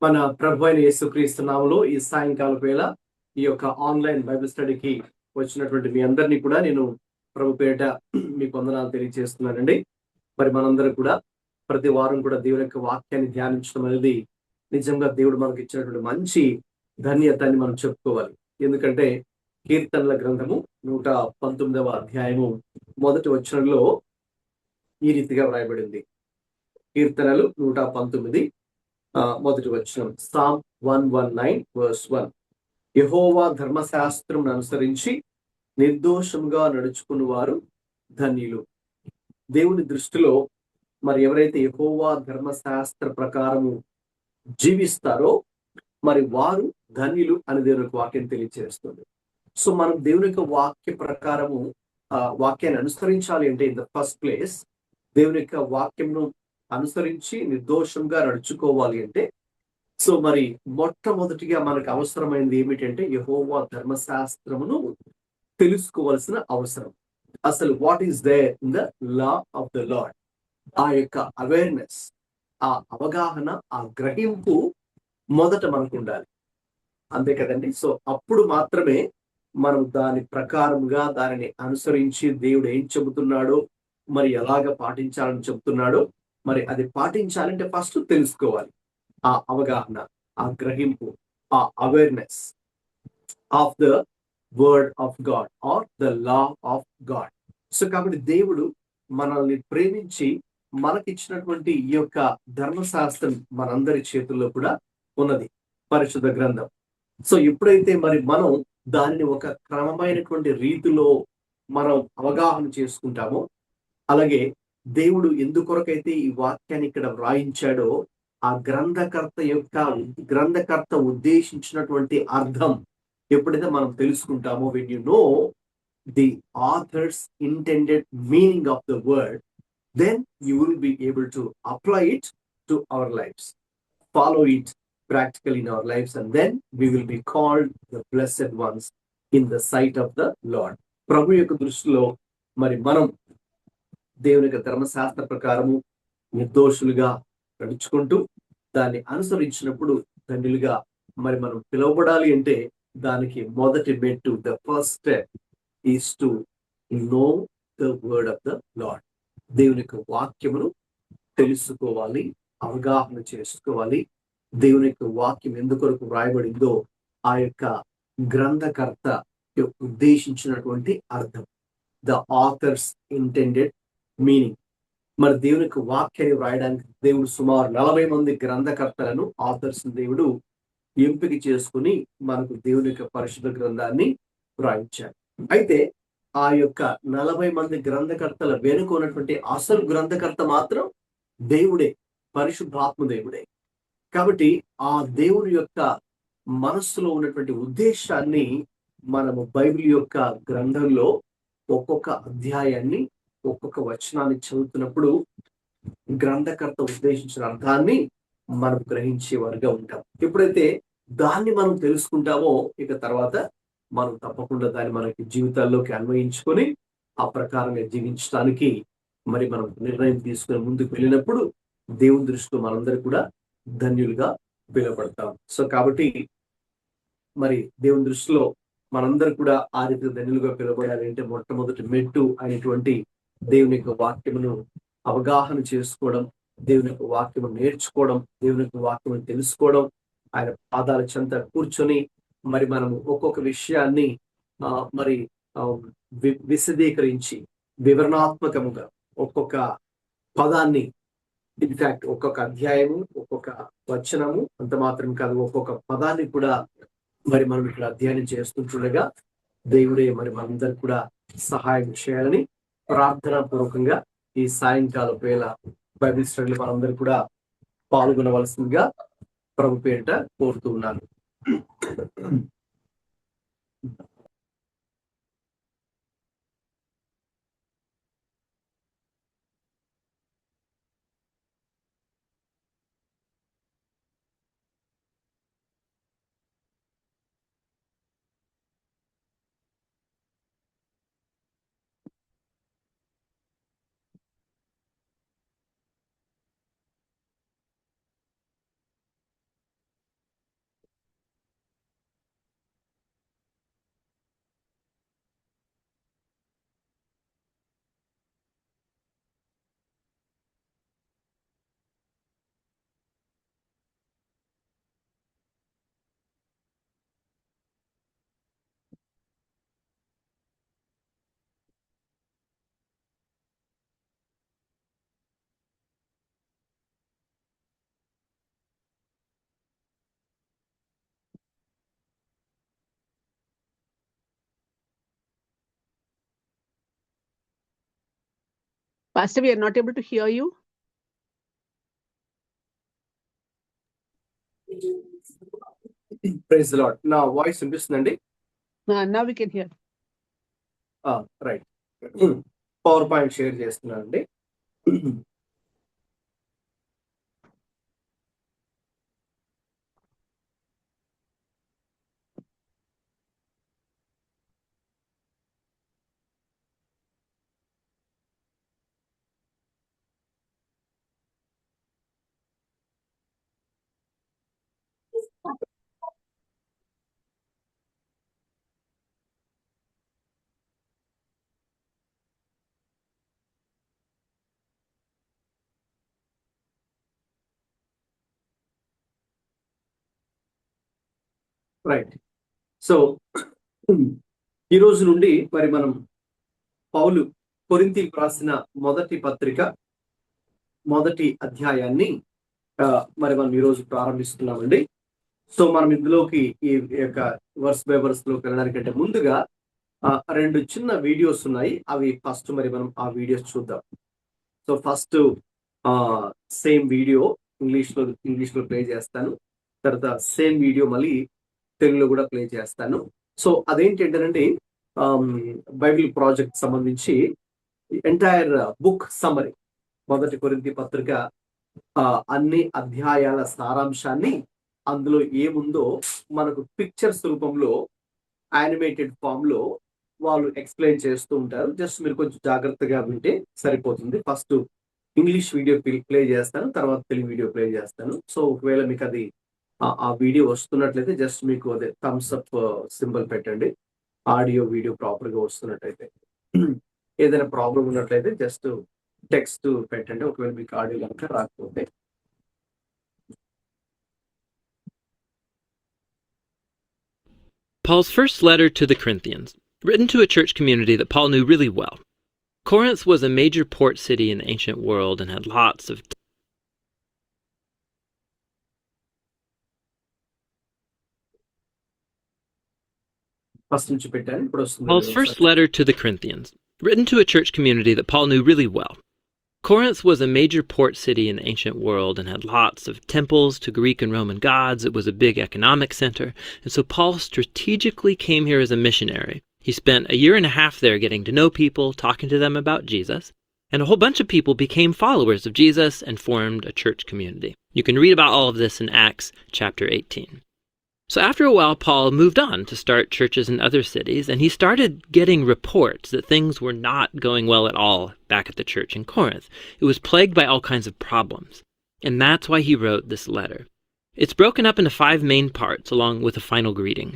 మన ప్రభు అయిన యేసుక్రీస్తు నామములో ఈ సాయంకాల వేళ ఈ యొక్క ఆన్లైన్ బైబిల్ స్టడీకి వచ్చినటువంటి మీ అందరినీ కూడా నేను ప్రభు పేరిట మీకు వందనాలు తెలియజేస్తున్నానండి. మరి మనందరం కూడా ప్రతి వారం కూడా దేవుని యొక్క వాక్యాన్ని ధ్యానించడం అనేది నిజంగా దేవుడు మనకి ఇచ్చినటువంటి మంచి ధన్యత అని మనం చెప్పుకోవాలి. ఎందుకంటే కీర్తనల గ్రంథము 119వ అధ్యాయము మొదటి వచనంలో ఈ రీతిగా వ్రాయబడింది. కీర్తనలు 119 మొదటి వచనం. సామ్ 119:1. యెహోవా ధర్మశాస్త్రం అనుసరించి నిర్దోషంగా నడుచుకుని వారు ధన్యులు. దేవుని దృష్టిలో మరి ఎవరైతే యెహోవా ధర్మశాస్త్ర ప్రకారము జీవిస్తారో మరి వారు ధన్యులు అని దేవుని యొక్క వాక్యం తెలియజేస్తుంది. సో మనం దేవుని యొక్క వాక్య ప్రకారము వాక్యాన్ని అనుసరించాలి అంటే ఇన్ ద ఫస్ట్ ప్లేస్ దేవుని యొక్క వాక్యంను అనుసరించి నిర్దోషంగా నడుచుకోవాలి అంటే సో మరి మొట్టమొదటిగా మనకు అవసరమైనది ఏమిటంటే యెహోవా ధర్మశాస్త్రమును తెలుసుకోవాల్సిన అవసరం. అసలు what is there in the law of the Lord, ఆ యొక్క అవేర్నెస్, ఆ అవగాహన, ఆ గ్రహింపు మొదట మనకు ఉండాలి. అంతే కదండి. సో అప్పుడు మాత్రమే మనం దాని ప్రకారంగా దానిని అనుసరించి దేవుడు ఏం చెబుతున్నాడో మరి ఎలాగ పాటించాలని చెబుతున్నాడో మరి అది పాటించాలంటే ఫస్ట్ తెలుసుకోవాలి. ఆ అవగాహన, ఆ గ్రహింపు, ఆ awareness of the word of God or the law of God. So కాబట్టి దేవుడు మనల్ని ప్రేమించి మనకిచ్చినటువంటి ఈ యొక్క ధర్మశాస్త్రం మనందరి చేతుల్లో కూడా ఉన్నది, పరిశుద్ధ గ్రంథం. సో ఎప్పుడైతే మరి మనం దానిని ఒక క్రమమైనటువంటి రీతిలో మనం అవగాహన చేసుకుంటామో, అలాగే దేవుడు ఎందుకొరకైతే ఈ వాక్యాన్ని ఇక్కడ వ్రాయించాడో ఆ గ్రంథకర్త ఉద్దేశించినటువంటి అర్థం ఎప్పుడైతే మనం తెలుసుకుంటామో, when you know the author's intended meaning of the word, then you will be able to apply it to our lives, follow it practically in our lives, and then we will be called the blessed ones in the sight of the Lord. ప్రభు యొక్క దృష్టిలో మరి మనం దేవుని యొక్క ధర్మశాస్త్ర ప్రకారము నిర్దోషులుగా నడుచుకుంటూ దాన్ని అనుసరించినప్పుడు ధన్యులుగా మరి మనం పిలువబడాలి అంటే దానికి మొదటి మెట్టు, the first step is to know the word of the lord. దేవుని యొక్క వాక్యమును తెలుసుకోవాలి, అవగాహన చేసుకోవాలి. దేవుని యొక్క వాక్యం ఎందుకొరకు వ్రాయబడిందో ఆ యొక్క గ్రంథకర్త ఉద్దేశించినటువంటి అర్థం, ద ఆథర్స్ ఇంటెండెడ్ మీనింగ్. మరి దేవుని యొక్క వాక్యాన్ని వ్రాయడానికి దేవుడు సుమారు 40 మంది గ్రంథకర్తలను, ఆథర్స్ దేవుడు ఎంపిక చేసుకుని మనకు దేవుని యొక్క పరిశుద్ధ గ్రంథాన్ని వ్రాయించాడు. అయితే ఆ యొక్క 40 మంది గ్రంథకర్తల వెనుక ఉన్నటువంటి అసలు గ్రంథకర్త మాత్రం దేవుడే, పరిశుద్ధాత్మ దేవుడే. కాబట్టి ఆ దేవుని యొక్క మనస్సులో ఉన్నటువంటి ఉద్దేశాన్ని మనము బైబిల్ యొక్క గ్రంథంలో ఒక్కొక్క అధ్యాయాన్ని, ఒక్కొక్క వచనాన్ని చదువుతున్నప్పుడు గ్రంథకర్త ఉద్దేశించిన అర్థాన్ని మనం గ్రహించేవారుగా ఉంటాం. ఎప్పుడైతే దాన్ని మనం తెలుసుకుంటామో ఇక తర్వాత మనం తప్పకుండా దాన్ని మనకి జీవితాల్లోకి అన్వయించుకొని ఆ ప్రకారంగా జీవించడానికి మరి మనం నిర్ణయం తీసుకుని ముందుకు వెళ్ళినప్పుడు దేవుని దృష్టిలో మనందరూ కూడా ధన్యులుగా పిలువబడతాం. సో కాబట్టి మరి దేవుని దృష్టిలో మనందరూ కూడా ఆ రీతి ధన్యులుగా పిలువబడాలి అంటే మొట్టమొదటి మెట్టు అయినటువంటి దేవుని యొక్క వాక్యమును అవగాహన చేసుకోవడం, దేవుని యొక్క వాక్యము నేర్చుకోవడం, దేవుని యొక్క వాక్యము తెలుసుకోవడం, ఆయన పాదాల చెంత కూర్చొని మరి మనము ఒక్కొక్క విషయాన్ని మరి విశదీకరించి వివరణాత్మకముగా ఒక్కొక్క పదాన్ని, ఇన్ఫాక్ట్ ఒక్కొక్క అధ్యాయము, ఒక్కొక్క వచనము అంత మాత్రం కాదు, ఒక్కొక్క పదాన్ని కూడా మరి మనం ఇక్కడ అధ్యయనం చేస్తుండగా దేవుడే మరి మనందరికి కూడా సహాయం చేయాలని ప్రార్థనా పూర్వకంగా ఈ సాయంకాలం వేళ బైబిల్ స్టడీలో మనందరూ కూడా పాల్గొనవలసిందిగా ప్రభు పేరిట కోరుతూ ఉన్నాను. Pastor, we are not able to hear you. Praise the Lord. నా వాయిస్ వినిపిస్తుందండి? Now we can hear. Right. PowerPoint share చేస్తున్నానండి. రైట్. సో ఈ రోజు నుండి మరి మనం పౌలు కొరింథీయులకు రాసిన మొదటి పత్రిక మొదటి అధ్యాయాన్ని మరి మనం ఈరోజు ప్రారంభిస్తున్నామండి. సో మనం ఇందులోకి ఈ యొక్క వర్స్ బై వర్స్ లోకి వెళ్ళడానికంటే ముందుగా 2 చిన్న వీడియోస్ ఉన్నాయి. అవి ఫస్ట్ మరి మనం ఆ వీడియోస్ చూద్దాం. So first same video English లో ప్లే చేస్తాను. తర్వాత సేమ్ వీడియో మళ్ళీ తెలుగులో కూడా ప్లే చేస్తాను. సో అదేంటంటేనండి, బైబిల్ ప్రాజెక్ట్ సంబంధించి ఎంటైర్ బుక్ సమ్మరీ, మొదటి కొరింథీ పత్రిక అన్ని అధ్యాయాల సారాంశాన్ని అందులో ఏముందో మనకు పిక్చర్స్ రూపంలో యానిమేటెడ్ ఫామ్ లో వాళ్ళు ఎక్స్ప్లెయిన్ చేస్తూ ఉంటారు. జస్ట్ మీరు కొంచెం జాగ్రత్తగా వింటే సరిపోతుంది. ఫస్ట్ ఇంగ్లీష్ వీడియో ప్లే చేస్తాను, తర్వాత తెలుగు వీడియో ప్లే చేస్తాను. సో ఒకవేళ మీకు అది ఆ వీడియో వస్తున్నట్లయితే జస్ట్ మీకు అదే థమ్స్ అప్ సింబల్ పెట్టండి. ఆడియో వీడియో ప్రాపర్ గా వస్తున్నట్టయితే. ఏదైనా ప్రాబ్లం ఉన్నట్లయితే జస్ట్ టెక్స్ట్ పెట్టండి, ఒకవేళ మీకు ఆడియో కనుక రాకపోతే. Paul's first letter to the Corinthians, written to a church community that Paul knew really well. Corinth was a major port city in the ancient world and had lots of Paul's first letter to the Corinthians, written to a church community that Paul knew really well. Corinth was a major port city in the ancient world and had lots of temples to Greek and Roman gods. It was a big economic center, and so Paul strategically came here as a missionary. He spent a year and a half there getting to know people, talking to them about Jesus, and a whole bunch of people became followers of Jesus and formed a church community. You can read about all of this in Acts chapter 18. So after a while, Paul moved on to start churches in other cities, and he started getting reports that things were not going well at all back at the church in Corinth. It was plagued by all kinds of problems, and that's why he wrote this letter. It's broken up into 5 main parts along with a final greeting.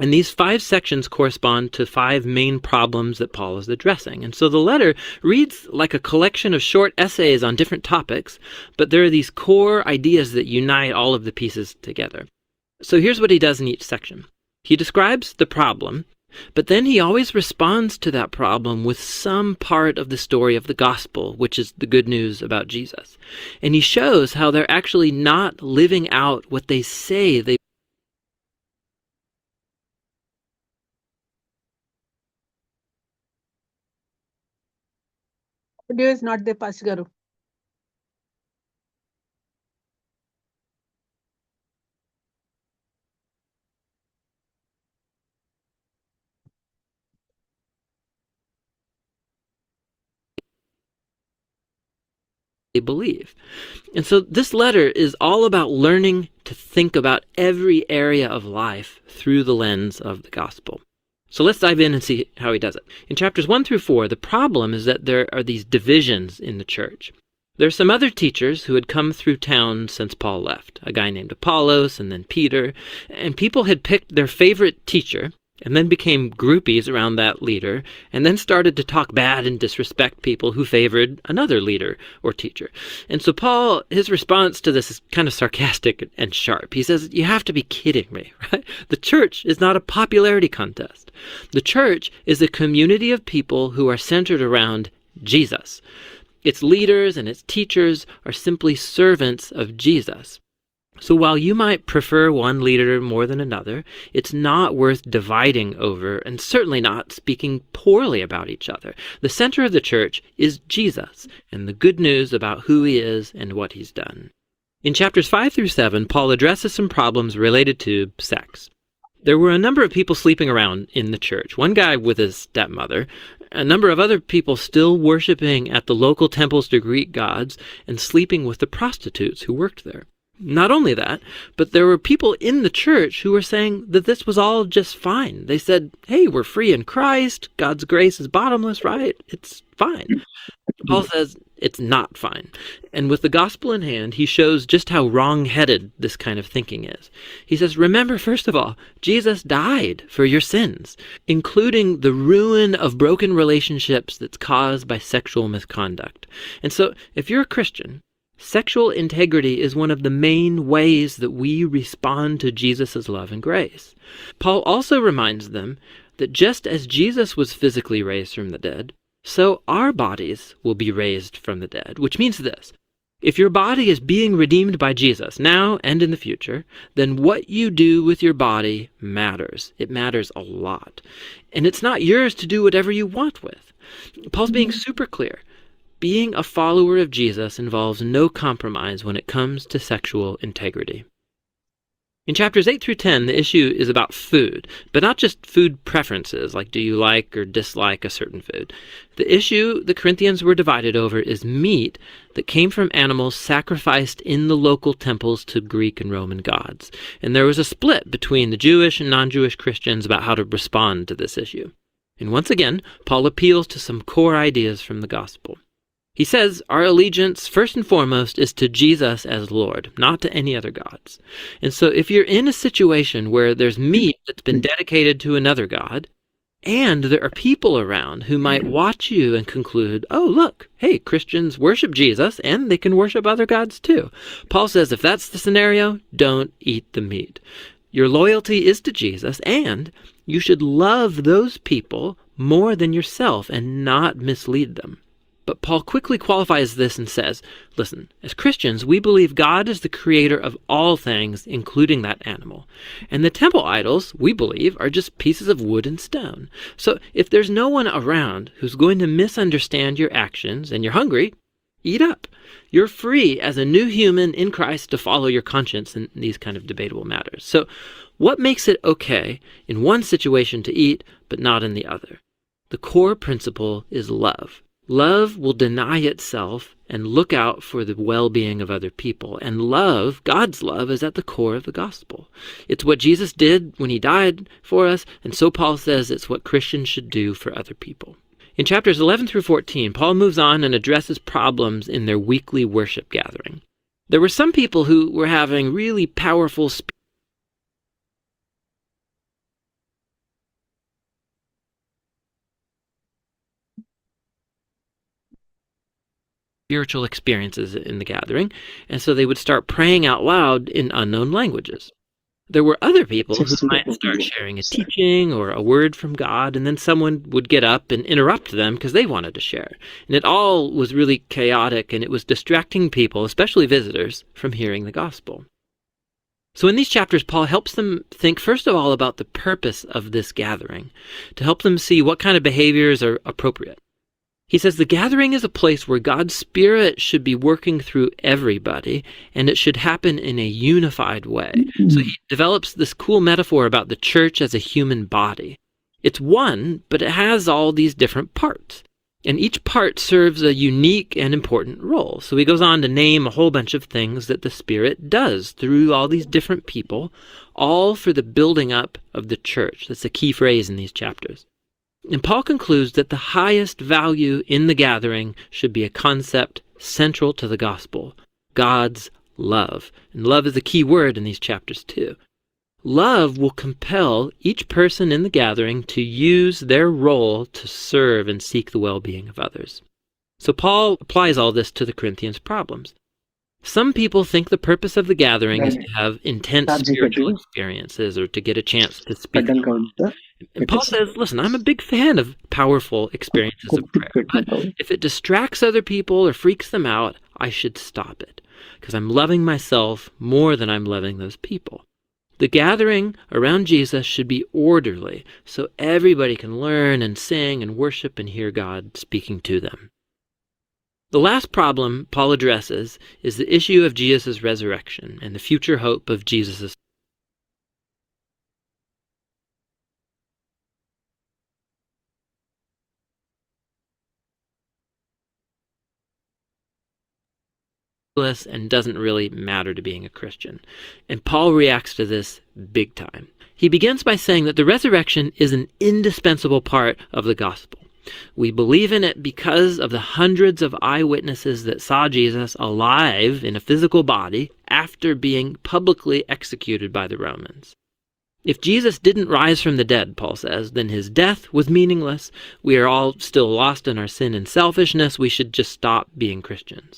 And these 5 sections correspond to 5 main problems that Paul is addressing. And so the letter reads like a collection of short essays on different topics, but there are these core ideas that unite all of the pieces together. So here's what he does in each section. He describes the problem, but then he always responds to that problem with some part of the story of the gospel, which is the good news about Jesus. And he shows how they're actually not living out what they say they Audio is not there, Pastor Garu. they believe. And so this letter is all about learning to think about every area of life through the lens of the gospel. So let's dive in and see how he does it. In chapters 1 through 4, the problem is that there are these divisions in the church. There are some other teachers who had come through town since Paul left, a guy named Apollos and then Peter, and people had picked their favorite teacher and then became groupies around that leader, and then started to talk bad and disrespect people who favored another leader or teacher. And so Paul, his response to this is kind of sarcastic and sharp. He says, you have to be kidding me, right? The church is not a popularity contest. The church is a community of people who are centered around Jesus. Its leaders and its teachers are simply servants of Jesus. So while you might prefer one leader more than another, it's not worth dividing over and certainly not speaking poorly about each other. The center of the church is Jesus and the good news about who he is and what he's done. In chapters 5 through 7, Paul addresses some problems related to sex. There were a number of people sleeping around in the church. One guy with his stepmother, a number of other people still worshiping at the local temples to Greek gods and sleeping with the prostitutes who worked there. Not only that, but there were people in the church who were saying that this was all just fine. They said, hey, we're free in Christ. God's grace is bottomless, right? It's fine. Paul says it's not fine. And with the gospel in hand, he shows just how wrong-headed this kind of thinking is. He says, remember, first of all, Jesus died for your sins, including the ruin of broken relationships that's caused by sexual misconduct. And so if you're a Christian, sexual integrity is one of the main ways that we respond to Jesus' love and grace. Paul also reminds them that just as Jesus was physically raised from the dead, so our bodies will be raised from the dead, which means this. If your body is being redeemed by Jesus now and in the future, then what you do with your body matters. It matters a lot. And it's not yours to do whatever you want with. Paul's being super clear. Being a follower of Jesus involves no compromise when it comes to sexual integrity. In chapters 8 through 10, the issue is about food, but not just food preferences, like do you like or dislike a certain food. The issue the Corinthians were divided over is meat that came from animals sacrificed in the local temples to Greek and Roman gods. And there was a split between the Jewish and non-Jewish Christians about how to respond to this issue. And once again, Paul appeals to some core ideas from the gospel. He says our allegiance, first and foremost, is to Jesus as Lord, not to any other gods. And so if you're in a situation where there's meat that's been dedicated to another god, and there are people around who might watch you and conclude, oh, look, hey, Christians worship Jesus, and they can worship other gods too. Paul says if that's the scenario, don't eat the meat. Your loyalty is to Jesus, and you should love those people more than yourself and not mislead them. But Paul quickly qualifies this and says, listen, as Christians, we believe God is the creator of all things, including that animal. And the temple idols, we believe, are just pieces of wood and stone. So if there's no one around who's going to misunderstand your actions and you're hungry, eat up. You're free as a new human in Christ to follow your conscience in these kind of debatable matters. So what makes it okay in one situation to eat, but not in the other? The core principle is love. Love will deny itself and look out for the well-being of other people. And love, God's love, is at the core of the gospel. It's what Jesus did when he died for us, and so Paul says it's what Christians should do for other people. In chapters 11 through 14, Paul moves on and addresses problems in their weekly worship gathering. There were some people who were having really powerful spiritual experiences in the gathering, and so they would start praying out loud in unknown languages. There were other people who might start sharing a teaching or a word from God, and then someone would get up and interrupt them because they wanted to share. And it all was really chaotic, and it was distracting people, especially visitors, from hearing the gospel. So in these chapters, Paul helps them think, first of all, about the purpose of this gathering, to help them see what kind of behaviors are appropriate. He says the gathering is a place where God's Spirit should be working through everybody, and it should happen in a unified way. So he develops this cool metaphor about the church as a human body. It's one, but it has all these different parts. And each part serves a unique and important role. So he goes on to name a whole bunch of things that the Spirit does through all these different people, all for the building up of the church. That's a key phrase in these chapters. And Paul concludes that the highest value in the gathering should be a concept central to the gospel, God's love. And love is a key word in these chapters too. Love will compel each person in the gathering to use their role to serve and seek the well-being of others. So Paul applies all this to the Corinthians' problems. Some people think the purpose of the gathering is to have intense spiritual experiences or to get a chance to speak. And Paul says, listen, I'm a big fan of powerful experiences of prayer, but if it distracts other people or freaks them out, I should stop it. because I'm loving myself more than I'm loving those people. The gathering around Jesus should be orderly so everybody can learn and sing and worship and hear God speaking to them. The last problem Paul addresses is the issue of Jesus' resurrection and the future hope of Jesus' and doesn't really matter to being a Christian. And Paul reacts to this big time. He begins by saying that the resurrection is an indispensable part of the gospel. We believe in it because of the hundreds of eyewitnesses that saw Jesus alive in a physical body after being publicly executed by the Romans. If Jesus didn't rise from the dead, Paul says, then his death was meaningless. We are all still lost in our sin and selfishness. We should just stop being Christians.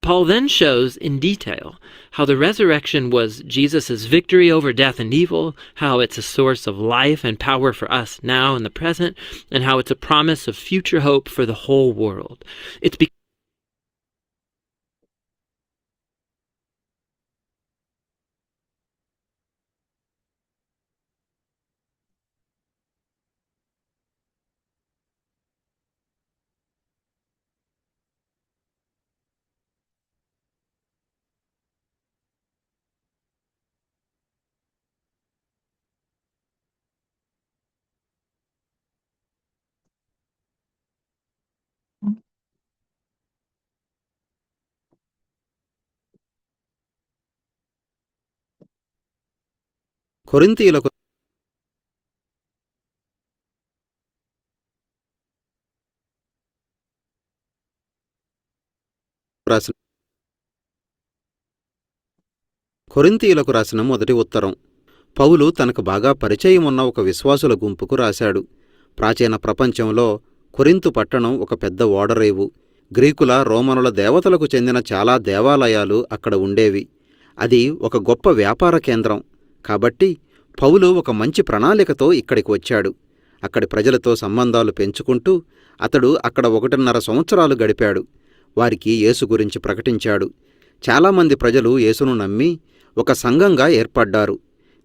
Paul then shows in detail how the resurrection was Jesus' victory over death and evil, how it's a source of life and power for us now in the present, and how it's a promise of future hope for the whole world. It's because కొరింథీయులకు రాసిన మొదటి ఉత్తరం. పౌలు తనకు బాగా పరిచయం ఉన్న ఒక విశ్వాసుల గుంపుకు రాశాడు. ప్రాచీన ప్రపంచంలో కొరింతు పట్టణం ఒక పెద్ద ఓడరేవు. గ్రీకుల, రోమనుల దేవతలకు చెందిన చాలా దేవాలయాలు అక్కడ ఉండేవి. అది ఒక గొప్ప వ్యాపార కేంద్రం. కాబట్టి పౌలు ఒక మంచి ప్రణాళికతో ఇక్కడికి వచ్చాడు. అక్కడి ప్రజలతో సంబంధాలు పెంచుకుంటూ అతడు అక్కడ 1.5 సంవత్సరాలు గడిపాడు. వారికి యేసు గురించి ప్రకటించాడు. చాలామంది ప్రజలు యేసును నమ్మి ఒక సంఘంగా ఏర్పడ్డారు.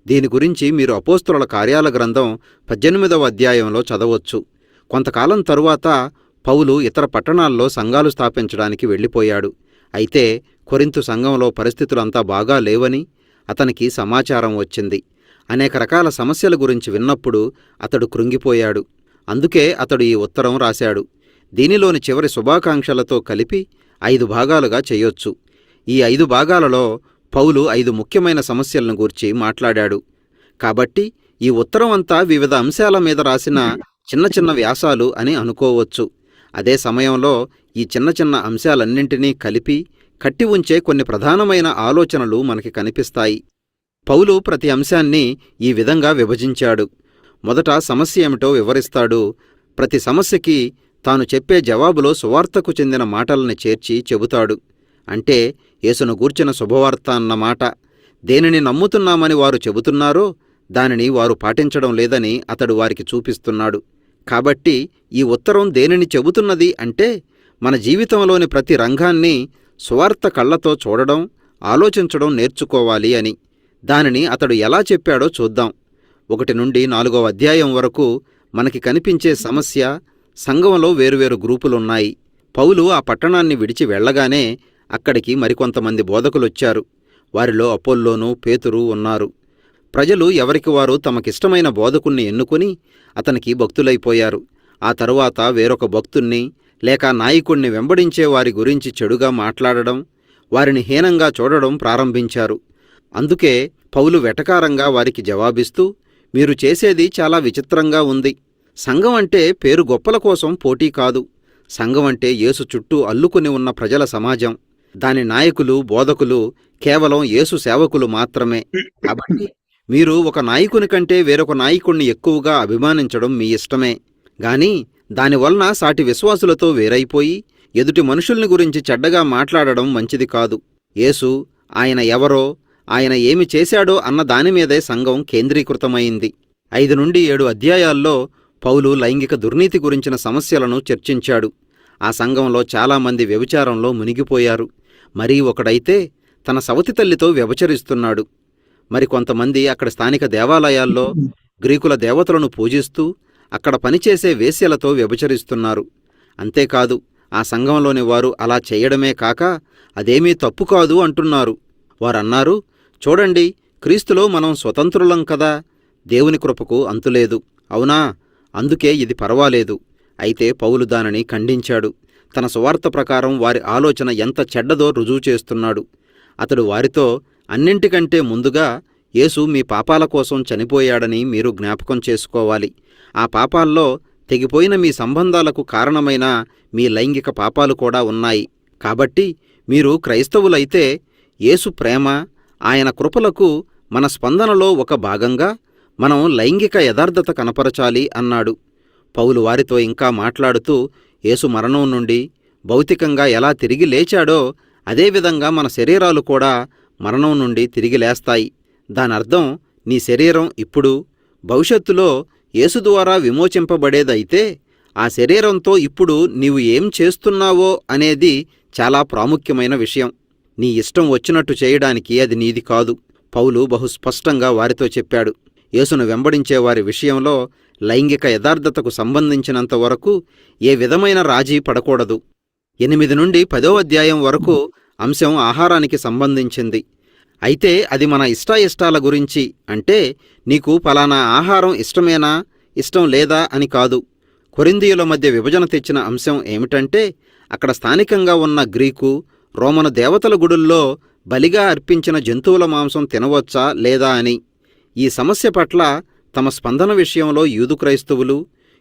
దీని గురించి మీరు అపోస్తలుల కార్యాల గ్రంథం 18వ అధ్యాయంలో చదవచ్చు. కొంతకాలం తరువాత పౌలు ఇతర పట్టణాల్లో సంఘాలు స్థాపించడానికి వెళ్ళిపోయాడు. అయితే కొరింతు సంఘంలో పరిస్థితులంతా బాగా లేవని అతనికి సమాచారం వచ్చింది. అనేక రకాల సమస్యల గురించి విన్నప్పుడు అతడు కృంగిపోయాడు. అందుకే అతడు ఈ ఉత్తరం రాశాడు. దీనిలోని చివరి శుభాకాంక్షలతో కలిపి 5 భాగాలుగా చేయొచ్చు. ఈ 5 భాగాలలో పౌలు 5 ముఖ్యమైన సమస్యలను గూర్చి మాట్లాడాడు. కాబట్టి ఈ ఉత్తరం అంతా వివిధ అంశాల మీద రాసిన చిన్న చిన్న వ్యాసాలు అని అనుకోవచ్చు. అదే సమయంలో ఈ చిన్న చిన్న అంశాలన్నింటినీ కలిపి కట్టి ఉంచే కొన్ని ప్రధానమైన ఆలోచనలు మనకి కనిపిస్తాయి. పౌలు ప్రతి అంశాన్ని ఈ విధంగా విభజించాడు. మొదట సమస్య ఏమిటో వివరిస్తాడు. ప్రతి సమస్యకి తాను చెప్పే జవాబులో సువార్తకు చెందిన మాటల్ని చేర్చి చెబుతాడు. అంటే యేసును గూర్చిన శుభవార్త అన్నమాట. దేనిని నమ్ముతున్నామని వారు చెబుతున్నారో దానిని వారు పాటించడం లేదని అతడు వారికి చూపిస్తున్నాడు. కాబట్టి ఈ ఉత్తరం దేనిని చెబుతున్నది అంటే మన జీవితంలోని ప్రతి రంగాన్ని సువార్త కళ్లతో చూడడం, ఆలోచించడం నేర్చుకోవాలి అని. దానిని అతడు ఎలా చెప్పాడో చూద్దాం. 1 నుండి 4వ అధ్యాయం వరకు మనకి కనిపించే సమస్య, సంఘంలో వేరువేరు గ్రూపులున్నాయి. పౌలు ఆ పట్టణాన్ని విడిచి వెళ్లగానే అక్కడికి మరికొంతమంది బోధకులొచ్చారు. వారిలో అపోల్లోను, పేతురు ఉన్నారు. ప్రజలు ఎవరికి వారు తమకిష్టమైన బోధకుణ్ణి ఎన్నుకుని అతనికి భక్తులైపోయారు. ఆ తరువాత వేరొక భక్తుణ్ణి లేక నాయకుణ్ణి వెంబడించే వారి గురించి చెడుగా మాట్లాడడం, వారిని హీనంగా చూడడం ప్రారంభించారు. అందుకే పౌలు వెటకారంగా వారికి జవాబిస్తూ, మీరు చేసేది చాలా విచిత్రంగా ఉంది. సంఘం అంటే పేరు గొప్పల కోసం పోటీ కాదు. సంఘం అంటే యేసు చుట్టూ అల్లుకుని ఉన్న ప్రజల సమాజం. దాని నాయకులు, బోధకులు కేవలం యేసు సేవకులు మాత్రమే. కాబట్టి మీరు ఒక నాయకుని కంటే వేరొక నాయకుణ్ణి ఎక్కువగా అభిమానించడం మీ ఇష్టమే. గాని దానివలన సాటి విశ్వాసులతో వేరైపోయి ఎదుటి మనుషుల్ని గురించి చెడ్డగా మాట్లాడడం మంచిది కాదు. యేసు, ఆయన ఎవరో, ఆయన ఏమి చేశాడో అన్న దానిమీదే సంఘం కేంద్రీకృతమైంది. 5 నుండి 7 అధ్యాయాల్లో పౌలు లైంగిక దుర్నీతి గురించిన సమస్యలను చర్చించాడు. ఆ సంఘంలో చాలామంది వ్యభిచారంలో మునిగిపోయారు. మరీ ఒకడైతే తన సవతి తల్లితో వ్యభిచరిస్తున్నాడు. మరికొంతమంది అక్కడ స్థానిక దేవాలయాల్లో గ్రీకుల దేవతలను పూజిస్తూ అక్కడ పనిచేసే వేశ్యలతో వ్యభిచరిస్తున్నారు. అంతేకాదు, ఆ సంఘంలోని వారు అలా చేయడమే కాక అదేమీ తప్పు కాదు అంటున్నారు. వారన్నారు, చూడండి, క్రీస్తులో మనం స్వతంత్రులం కదా, దేవుని కృపకు అంతులేదు. అవునా? అందుకే ఇది పర్వాలేదు. అయితే పౌలు దానిని ఖండించాడు. తన సువార్త ప్రకారం వారి ఆలోచన ఎంత చెడ్డదో రుజువు చేస్తున్నాడు. అతడు వారితో, అన్నింటికంటే ముందుగా యేసు మీ పాపాల కోసం చనిపోయాడని మీరు జ్ఞాపకం చేసుకోవాలి. ఆ పాపాల్లో తెగిపోయిన మీ సంబంధాలకు కారణమైన మీ లైంగిక పాపాలు కూడా ఉన్నాయి. కాబట్టి మీరు క్రైస్తవులైతే యేసు ప్రేమ, ఆయన కృపలకు మన స్పందనలో ఒక భాగంగా మనం లైంగిక యథార్థత కనపరచాలి అన్నాడు. పౌలు వారితో ఇంకా మాట్లాడుతూ, యేసు మరణం నుండి భౌతికంగా ఎలా తిరిగి లేచాడో అదేవిధంగా మన శరీరాలు కూడా మరణం నుండి తిరిగి లేస్తాయి. దానర్థం నీ శరీరం ఇప్పుడు, భవిష్యత్తులో యేసు ద్వారా విమోచింపబడేదైతే ఆ శరీరంతో ఇప్పుడు నీవు ఏం చేస్తున్నావో అనేది చాలా ప్రాముఖ్యమైన విషయం. నీ ఇష్టం వచ్చినట్టు చేయడానికి అది నీది కాదు. పౌలు బహుస్పష్టంగా వారితో చెప్పాడు. యేసును వెంబడించేవారి విషయంలో లైంగిక యథార్థతకు సంబంధించినంతవరకు ఏ విధమైన రాజీ పడకూడదు. 8 నుండి 10వ అధ్యాయం వరకు అంశం ఆహారానికి సంబంధించింది. అయితే అది మన ఇష్టాయిష్టాల గురించి, అంటే నీకు ఫలానా ఆహారం ఇష్టమేనా, ఇష్టం లేదా అని కాదు. కొరింథీయుల మధ్య విభజన తెచ్చిన అంశం ఏమిటంటే, అక్కడ స్థానికంగా ఉన్న గ్రీకు, రోమను దేవతల గుడుల్లో బలిగా అర్పించిన జంతువుల మాంసం తినవచ్చా లేదా అని. ఈ సమస్య పట్ల తమ స్పందన విషయంలో యూదు క్రైస్తవులు,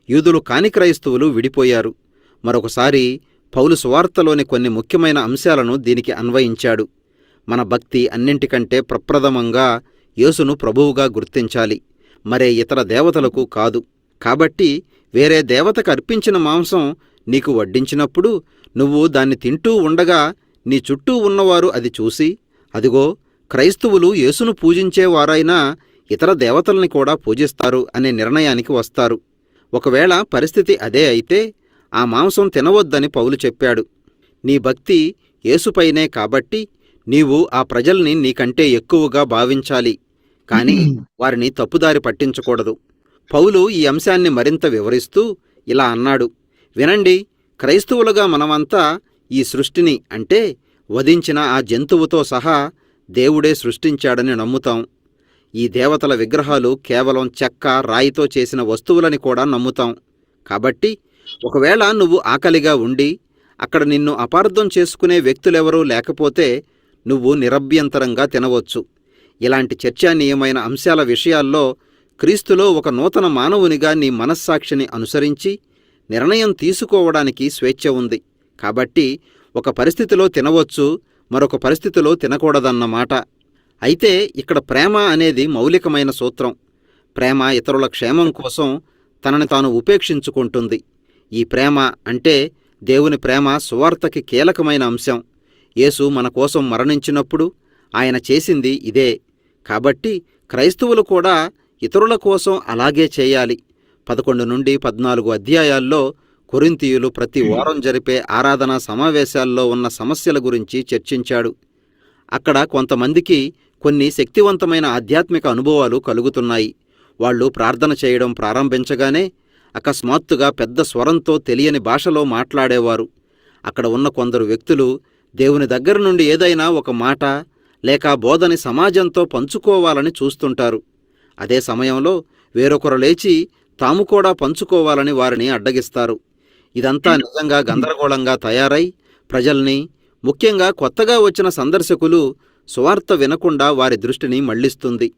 యూదులు కాని క్రైస్తవులు విడిపోయారు. మరొకసారి పౌలు సువార్తలోని కొన్ని ముఖ్యమైన అంశాలను దీనికి అన్వయించాడు. మన భక్తి అన్నింటికంటే ప్రప్రథమంగా యేసును ప్రభువుగా గుర్తించాలి, మరే ఇతర దేవతలకు కాదు. కాబట్టి వేరే దేవతకు అర్పించిన మాంసం నీకు వడ్డించినప్పుడు నువ్వు దాన్ని తింటూ ఉండగా నీ చుట్టూ ఉన్నవారు అది చూసి, అదిగో, క్రైస్తవులు యేసును పూజించేవారైనా ఇతర దేవతల్ని కూడా పూజిస్తారు అనే నిర్ణయానికి వస్తారు. ఒకవేళ పరిస్థితి అదే అయితే ఆ మాంసం తినవద్దని పౌలు చెప్పాడు. నీ భక్తి యేసుపైనే కాబట్టి నీవు ఆ ప్రజల్ని నీకంటే ఎక్కువగా భావించాలి, కాని వారిని తప్పుదారి పట్టించకూడదు. పౌలు ఈ అంశాన్ని మరింత వివరిస్తూ ఇలా అన్నాడు, వినండి, క్రైస్తవులుగా మనమంతా ఈ సృష్టిని, అంటే వధించిన ఆ జంతువుతో సహా దేవుడే సృష్టించాడని నమ్ముతాం. ఈ దేవతల విగ్రహాలు కేవలం చెక్క, రాయితో చేసిన వస్తువులని కూడా నమ్ముతాం. కాబట్టి ఒకవేళ నువ్వు ఆకలిగా ఉండి అక్కడ నిన్ను అపార్థం చేసుకునే వ్యక్తులెవరూ లేకపోతే నువ్వు నిరభ్యంతరంగా తినవచ్చు. ఇలాంటి చర్చానీయమైన అంశాల విషయాల్లో క్రీస్తులో ఒక నూతన మానవునిగా నీ మనస్సాక్షిని అనుసరించి నిర్ణయం తీసుకోవడానికి స్వేచ్ఛ ఉంది. కాబట్టి ఒక పరిస్థితిలో తినవచ్చు, మరొక పరిస్థితిలో తినకూడదన్నమాట. అయితే ఇక్కడ ప్రేమ అనేది మౌలికమైన సూత్రం. ప్రేమ ఇతరుల క్షేమం కోసం తనని తాను ఉపేక్షించుకుంటుంది. ఈ ప్రేమ అంటే దేవుని ప్రేమ సువార్తకి కీలకమైన అంశం. యేసు మన కోసం మరణించినప్పుడు ఆయన చేసింది ఇదే. కాబట్టి క్రైస్తవులు కూడా ఇతరుల కోసం అలాగే చేయాలి. 11 నుండి 14 అధ్యాయాల్లో కొరింథీయులు ప్రతి వారం జరిపే ఆరాధనా సమావేశాల్లో ఉన్న సమస్యల గురించి చర్చించాడు. అక్కడ కొంతమందికి కొన్ని శక్తివంతమైన ఆధ్యాత్మిక అనుభవాలు కలుగుతున్నాయి. వాళ్ళు ప్రార్థన చేయడం ప్రారంభించగానే అకస్మాత్తుగా పెద్ద స్వరంతో తెలియని భాషలో మాట్లాడేవారు. అక్కడ ఉన్న కొందరు వ్యక్తులు దేవుని దగ్గర నుండి ఏదైనా ఒక మాట లేక బోధని సమాజంతో పంచుకోవాలని చూస్తుంటారు. అదే సమయంలో వేరొకరు లేచి తాము కూడా పంచుకోవాలని వారిని అడ్డగిస్తారు. ఇదంతా నిజంగా గందరగోళంగా తయారై ప్రజల్ని, ముఖ్యంగా కొత్తగా వచ్చిన సందర్శకులు సువార్త వినకుండా వారి దృష్టిని మళ్లిస్తుంది.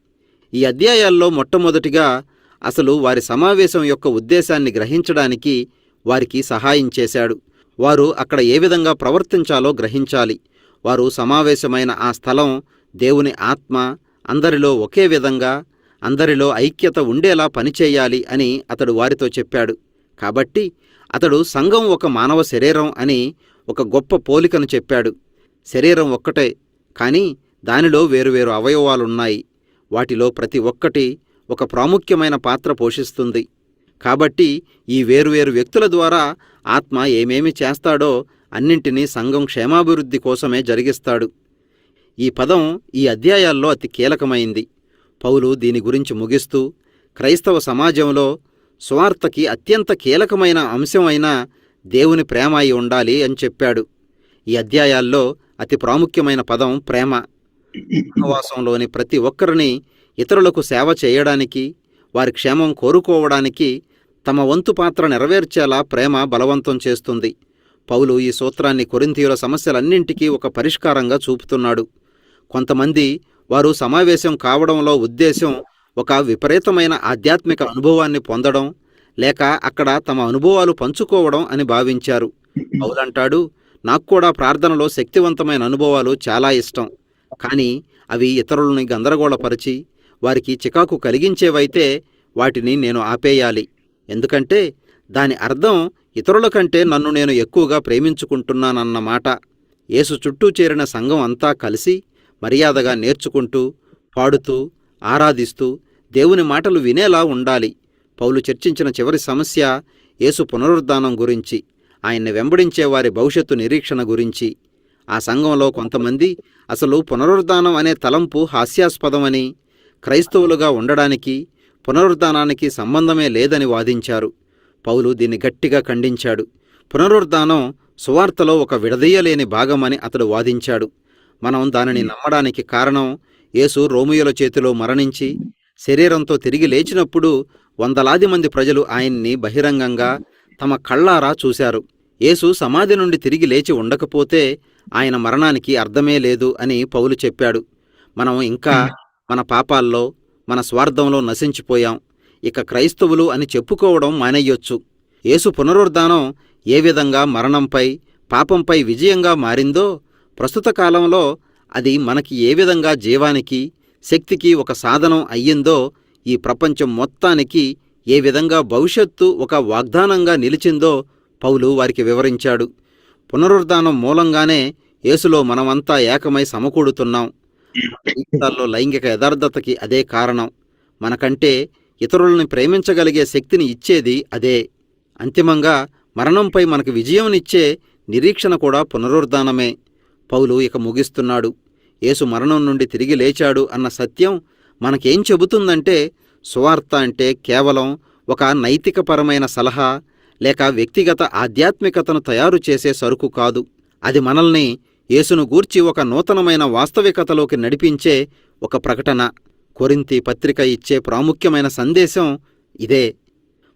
ఈ అధ్యాయాల్లో మొట్టమొదటిగా అసలు వారి సమావేశం యొక్క ఉద్దేశాన్ని గ్రహించడానికి వారికి సహాయం చేశాడు. వారు అక్కడ ఏ విధంగా ప్రవర్తించాలో గ్రహించాలి. వారు సమావేశమైన ఆ స్థలం దేవుని ఆత్మ అందరిలో ఒకే విధంగా, అందరిలో ఐక్యత ఉండేలా పనిచేయాలి అని అతడు వారితో చెప్పాడు. కాబట్టి అతడు సంఘం ఒక మానవ శరీరం అని ఒక గొప్ప పోలికను చెప్పాడు. శరీరం ఒక్కటే, కానీ దానిలో వేరువేరు అవయవాలున్నాయి. వాటిలో ప్రతి ఒక్కటి ఒక ప్రాముఖ్యమైన పాత్ర పోషిస్తుంది. కాబట్టి ఈ వేరువేరు వ్యక్తుల ద్వారా ఆత్మ ఏమేమి చేస్తాడో అన్నింటినీ సంఘం క్షేమాభివృద్ధి కోసమే జరిగిస్తాడు. ఈ పదం ఈ అధ్యాయాల్లో అతి కీలకమైంది. పౌలు దీని గురించి ముగిస్తూ క్రైస్తవ సమాజంలో సువార్తకి అత్యంత కీలకమైన అంశం అయిన దేవుని ప్రేమ అయి ఉండాలి అని చెప్పాడు. ఈ అధ్యాయాల్లో అతి ప్రాముఖ్యమైన పదం ప్రేమ. సహవాసంలోని ప్రతి ఒక్కరిని ఇతరులకు సేవ చేయడానికి, వారి క్షేమం కోరుకోవడానికి తమ వంతు పాత్ర నెరవేర్చేలా ప్రేమ బలవంతం చేస్తుంది. పౌలు ఈ సూత్రాన్ని కొరింథీయుల సమస్యలన్నింటికీ ఒక పరిష్కారంగా చూపుతున్నాడు. కొంతమంది వారు సమావేశం కావడంలో ఉద్దేశం ఒక విపరీతమైన ఆధ్యాత్మిక అనుభవాన్ని పొందడం, లేక అక్కడ తమ అనుభవాలు పంచుకోవడం అని భావించారు. పౌలంటాడు, నాకు కూడా ప్రార్థనలో శక్తివంతమైన అనుభవాలు చాలా ఇష్టం. కానీ అవి ఇతరులని గందరగోళపరిచి వారికి చికాకు కలిగించేవైతే వాటిని నేను ఆపేయాలి. ఎందుకంటే దాని అర్థం ఇతరుల కంటే నన్ను నేను ఎక్కువగా ప్రేమించుకుంటున్నానన్నమాట. యేసు చుట్టూ చేరిన సంఘం అంతా కలిసి మర్యాదగా నేర్చుకుంటూ, పాడుతూ, ఆరాధిస్తూ దేవుని మాటలు వినేలా ఉండాలి. పౌలు చర్చించిన చివరి సమస్య యేసు పునరుద్ధానం గురించి, ఆయన్ని వెంబడించే వారి భవిష్యత్తు నిరీక్షణ గురించి. ఆ సంఘంలో కొంతమంది అసలు పునరుద్ధానం అనే తలంపు హాస్యాస్పదమని, క్రైస్తవులుగా ఉండడానికి పునరుద్ధానానికి సంబంధమే లేదని వాదించారు. పౌలు దీన్ని గట్టిగా ఖండించాడు. పునరుద్ధానం సువార్తలో ఒక విడదీయలేని భాగమని అతడు వాదించాడు. మనం దానిని నమ్మడానికి కారణం యేసు రోమియోల చేతిలో మరణించి శరీరంతో తిరిగి లేచినప్పుడు వందలాది మంది ప్రజలు ఆయన్ని బహిరంగంగా తమ కళ్ళారా చూశారు. యేసు సమాధి నుండి తిరిగి లేచి ఉండకపోతే ఆయన మరణానికి అర్థమే లేదు అని పౌలు చెప్పాడు. మనం ఇంకా మన పాపాల్లో, మన స్వార్థంలో నశించిపోయాం. ఇక క్రైస్తవులు అని చెప్పుకోవడం మానేయొచ్చు. యేసు పునరుద్ధానం ఏ విధంగా మరణంపై, పాపంపై విజయంగా మారిందో, ప్రస్తుత కాలంలో అది మనకి ఏ విధంగా జీవానికి, శక్తికి ఒక సాధనం అయ్యిందో, ఈ ప్రపంచం మొత్తానికి ఏ విధంగా భవిష్యత్తు ఒక వాగ్దానంగా నిలిచిందో పౌలు వారికి వివరించాడు. పునరుద్ధానం మూలంగానే యేసులో మనమంతా ఏకమై సమకూడుతున్నాం. జీవితాల్లో లైంగిక యథార్థతకి అదే కారణం. మనకంటే ఇతరులను ప్రేమించగలిగే శక్తిని ఇచ్చేది అదే. అంతిమంగా మరణంపై మనకు విజయంనిచ్చే నిరీక్షణ కూడా పునరుద్ధానమే. పౌలు ఇక ముగిస్తున్నాడు. యేసు మరణం నుండి తిరిగి లేచాడు అన్న సత్యం మనకేం చెబుతుందంటే, సువార్త అంటే కేవలం ఒక నైతికపరమైన సలహా లేక వ్యక్తిగత ఆధ్యాత్మికతను తయారు చేసే సరుకు కాదు. అది మనల్ని యేసును గూర్చి ఒక నూతనమైన వాస్తవికతలోకి నడిపించే ఒక ప్రకటన. కొరింథీ పత్రిక ఇచ్చే ప్రాముఖ్యమైన సందేశం ఇదే.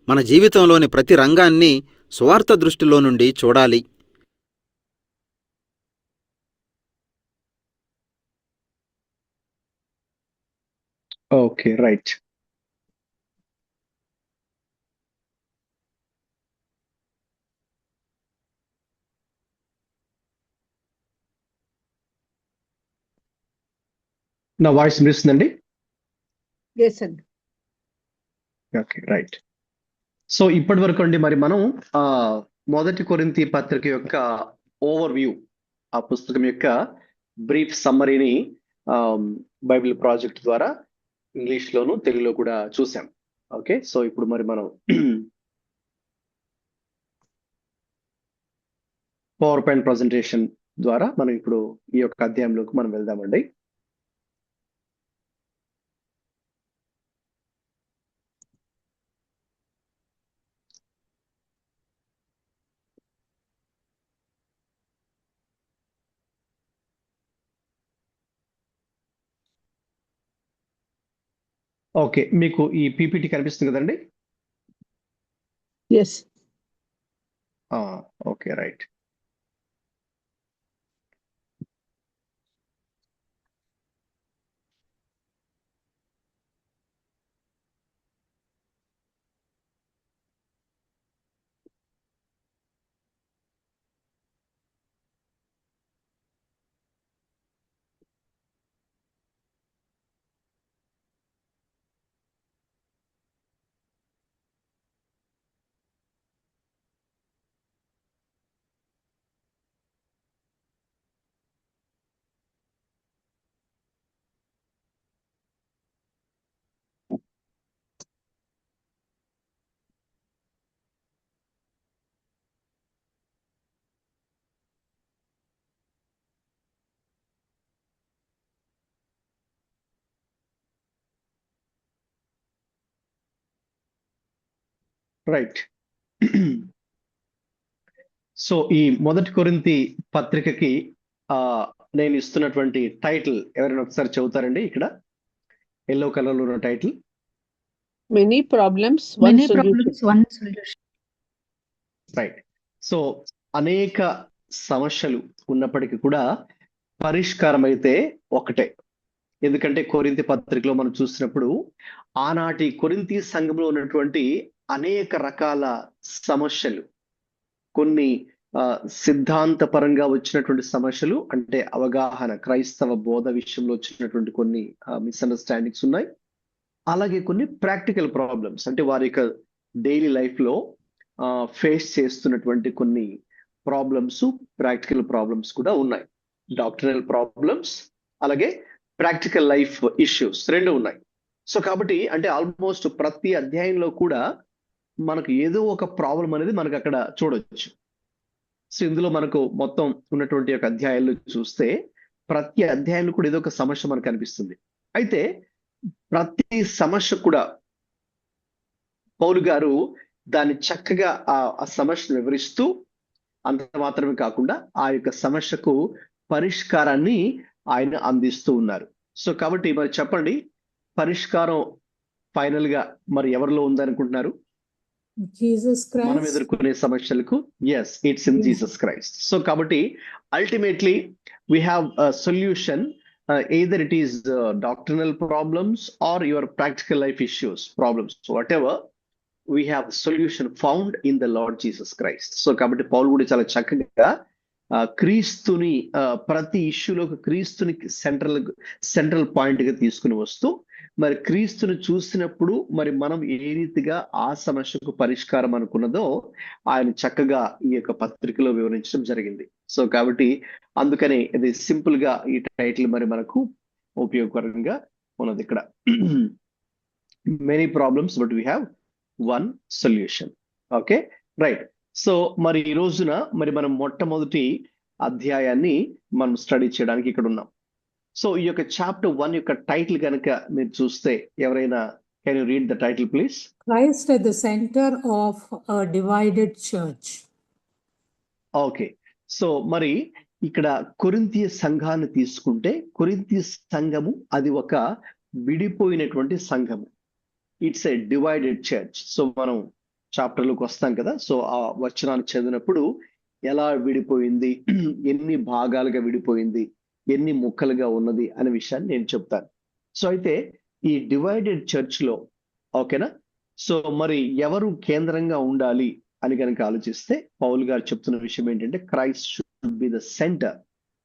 మన జీవితంలోని ప్రతి రంగాన్ని సువార్త దృష్టిలో నుండి చూడాలి. Okay, right. నా వాయిస్ వినిపిస్తుందండి? Yes, sir. Okay, right. So ఇప్పటి వరకు అండి మరి మనం మొదటి కొరింథీ పత్రిక యొక్క ఓవర్వ్యూ, ఆ పుస్తకం యొక్క బ్రీఫ్ సమ్మరీని బైబిల్ ప్రాజెక్ట్ ద్వారా ఇంగ్లీష్లోను తెలుగులో కూడా చూసాం. ఓకే, సో ఇప్పుడు మరి మనం పవర్ పాయింట్ ప్రజెంటేషన్ ద్వారా మనం ఇప్పుడు ఈ యొక్క అధ్యాయంలోకి మనం వెళ్దామండి. ఓకే, మీకు ఈ పీపీటీ కనిపిస్తుంది కదండి? Yes. Okay, right. Right. So ఈ మొదటి కొరింథీ పత్రికకి నేను ఇస్తున్నటువంటి టైటిల్ ఎవరైనా ఒకసారి చెబుతారండి? ఇక్కడ ఎల్లో కలర్ లో ఉన్న title. Many problems, one Many solution. problems, one solution. Right. So అనేక సమస్యలు ఉన్నప్పటికీ కూడా పరిష్కారం అయితే ఒకటే. ఎందుకంటే కొరింథీ పత్రికలో మనం చూసినప్పుడు ఆనాటి కొరింథీ సంఘంలో ఉన్నటువంటి అనేక రకాల సమస్యలు, కొన్ని సిద్ధాంతపరంగా వచ్చినటువంటి సమస్యలు, అంటే అవగాహన, క్రైస్తవ బోధ విషయంలో వచ్చినటువంటి కొన్ని మిస్అండర్స్టాండింగ్స్ ఉన్నాయి. అలాగే కొన్ని ప్రాక్టికల్ ప్రాబ్లమ్స్, అంటే వారి యొక్క డైలీ లైఫ్ లో ఫేస్ చేస్తున్నటువంటి కొన్ని ప్రాబ్లమ్స్, ప్రాక్టికల్ ప్రాబ్లమ్స్ కూడా ఉన్నాయి. డాక్టరల్ ప్రాబ్లమ్స్ అలాగే ప్రాక్టికల్ లైఫ్ ఇష్యూస్ రెండు ఉన్నాయి. సో కాబట్టి అంటే ఆల్మోస్ట్ ప్రతి అధ్యాయంలో కూడా మనకు ఏదో ఒక ప్రాబ్లం అనేది మనకు అక్కడ చూడొచ్చు. సో ఇందులో మనకు మొత్తం ఉన్నటువంటి ఒక అధ్యాయాలు చూస్తే ప్రతి అధ్యాయంలో కూడా ఏదో ఒక సమస్య మనకు కనిపిస్తుంది. అయితే ప్రతి సమస్య కూడా పౌలు గారు దాన్ని చక్కగా ఆ సమస్యను వివరిస్తూ, అంత మాత్రమే కాకుండా ఆ యొక్క సమస్యకు పరిష్కారాన్ని ఆయన అందిస్తూ ఉన్నారు. సో కాబట్టి మరి చెప్పండి, పరిష్కారం ఫైనల్ గా మరి ఎవరిలో ఉందనుకుంటున్నారు? Jesus Christ. మనం ఎదుర్కొనే సమస్యలకు yes, it's in Jesus Christ. So కాబట్టి ultimately we have solution, either it is doctrinal problems or your practical life issues, problems, whatever, we have solution found in the Lord Jesus Christ. So కాబట్టి పౌలు కూడా చాలా చక్కగా క్రీస్తుని ప్రతి ఇష్యూలోకి క్రీస్తుని central point గా తీసుకుని వస్తూ, మరి క్రీస్తుని చూసినప్పుడు మరి మనం ఏ రీతిగా ఆ సమస్యకు పరిష్కారం అనుకున్నదో ఆయన చక్కగా ఈ యొక్క పత్రికలో వివరించడం జరిగింది. సో కాబట్టి అందుకని ఇది సింపుల్ గా ఈ టైటిల్ మరి మనకు ఉపయోగకరంగా ఉన్నది. ఇక్కడ many problems but we have one solution. Okay, right. So మరి ఈ రోజున మరి మనం మొట్టమొదటి అధ్యాయాన్ని మనం స్టడీ చేయడానికి ఇక్కడ ఉన్నాం. సో ఈ యొక్క చాప్టర్ 1 యొక్క టైటిల్ కనుక మీరు చూస్తే, ఎవరైనా can you read the title please? Christ at the center of a divided church. Okay, so మరి ఇక్కడ కొరింథీ సంఘాన్ని తీసుకుంటే, కొరింథీ సంఘము అది ఒక విడిపోయినటువంటి సంఘము. It's a divided church. So మనం చాప్టర్లోకి వస్తాం కదా, సో ఆ వచనాన్ని చదివినప్పుడు ఎలా విడిపోయింది, ఎన్ని భాగాలుగా విడిపోయింది, ఎన్ని ముక్కలుగా ఉన్నది అనే విషయాన్ని నేను చెప్తాను. సో అయితే ఈ డివైడెడ్ చర్చ్ లో ఓకేనా, సో మరి ఎవరు కేంద్రంగా ఉండాలి అని కనుక ఆలోచిస్తే పౌలు గారు చెప్తున్న విషయం ఏంటంటే Christ should be the centre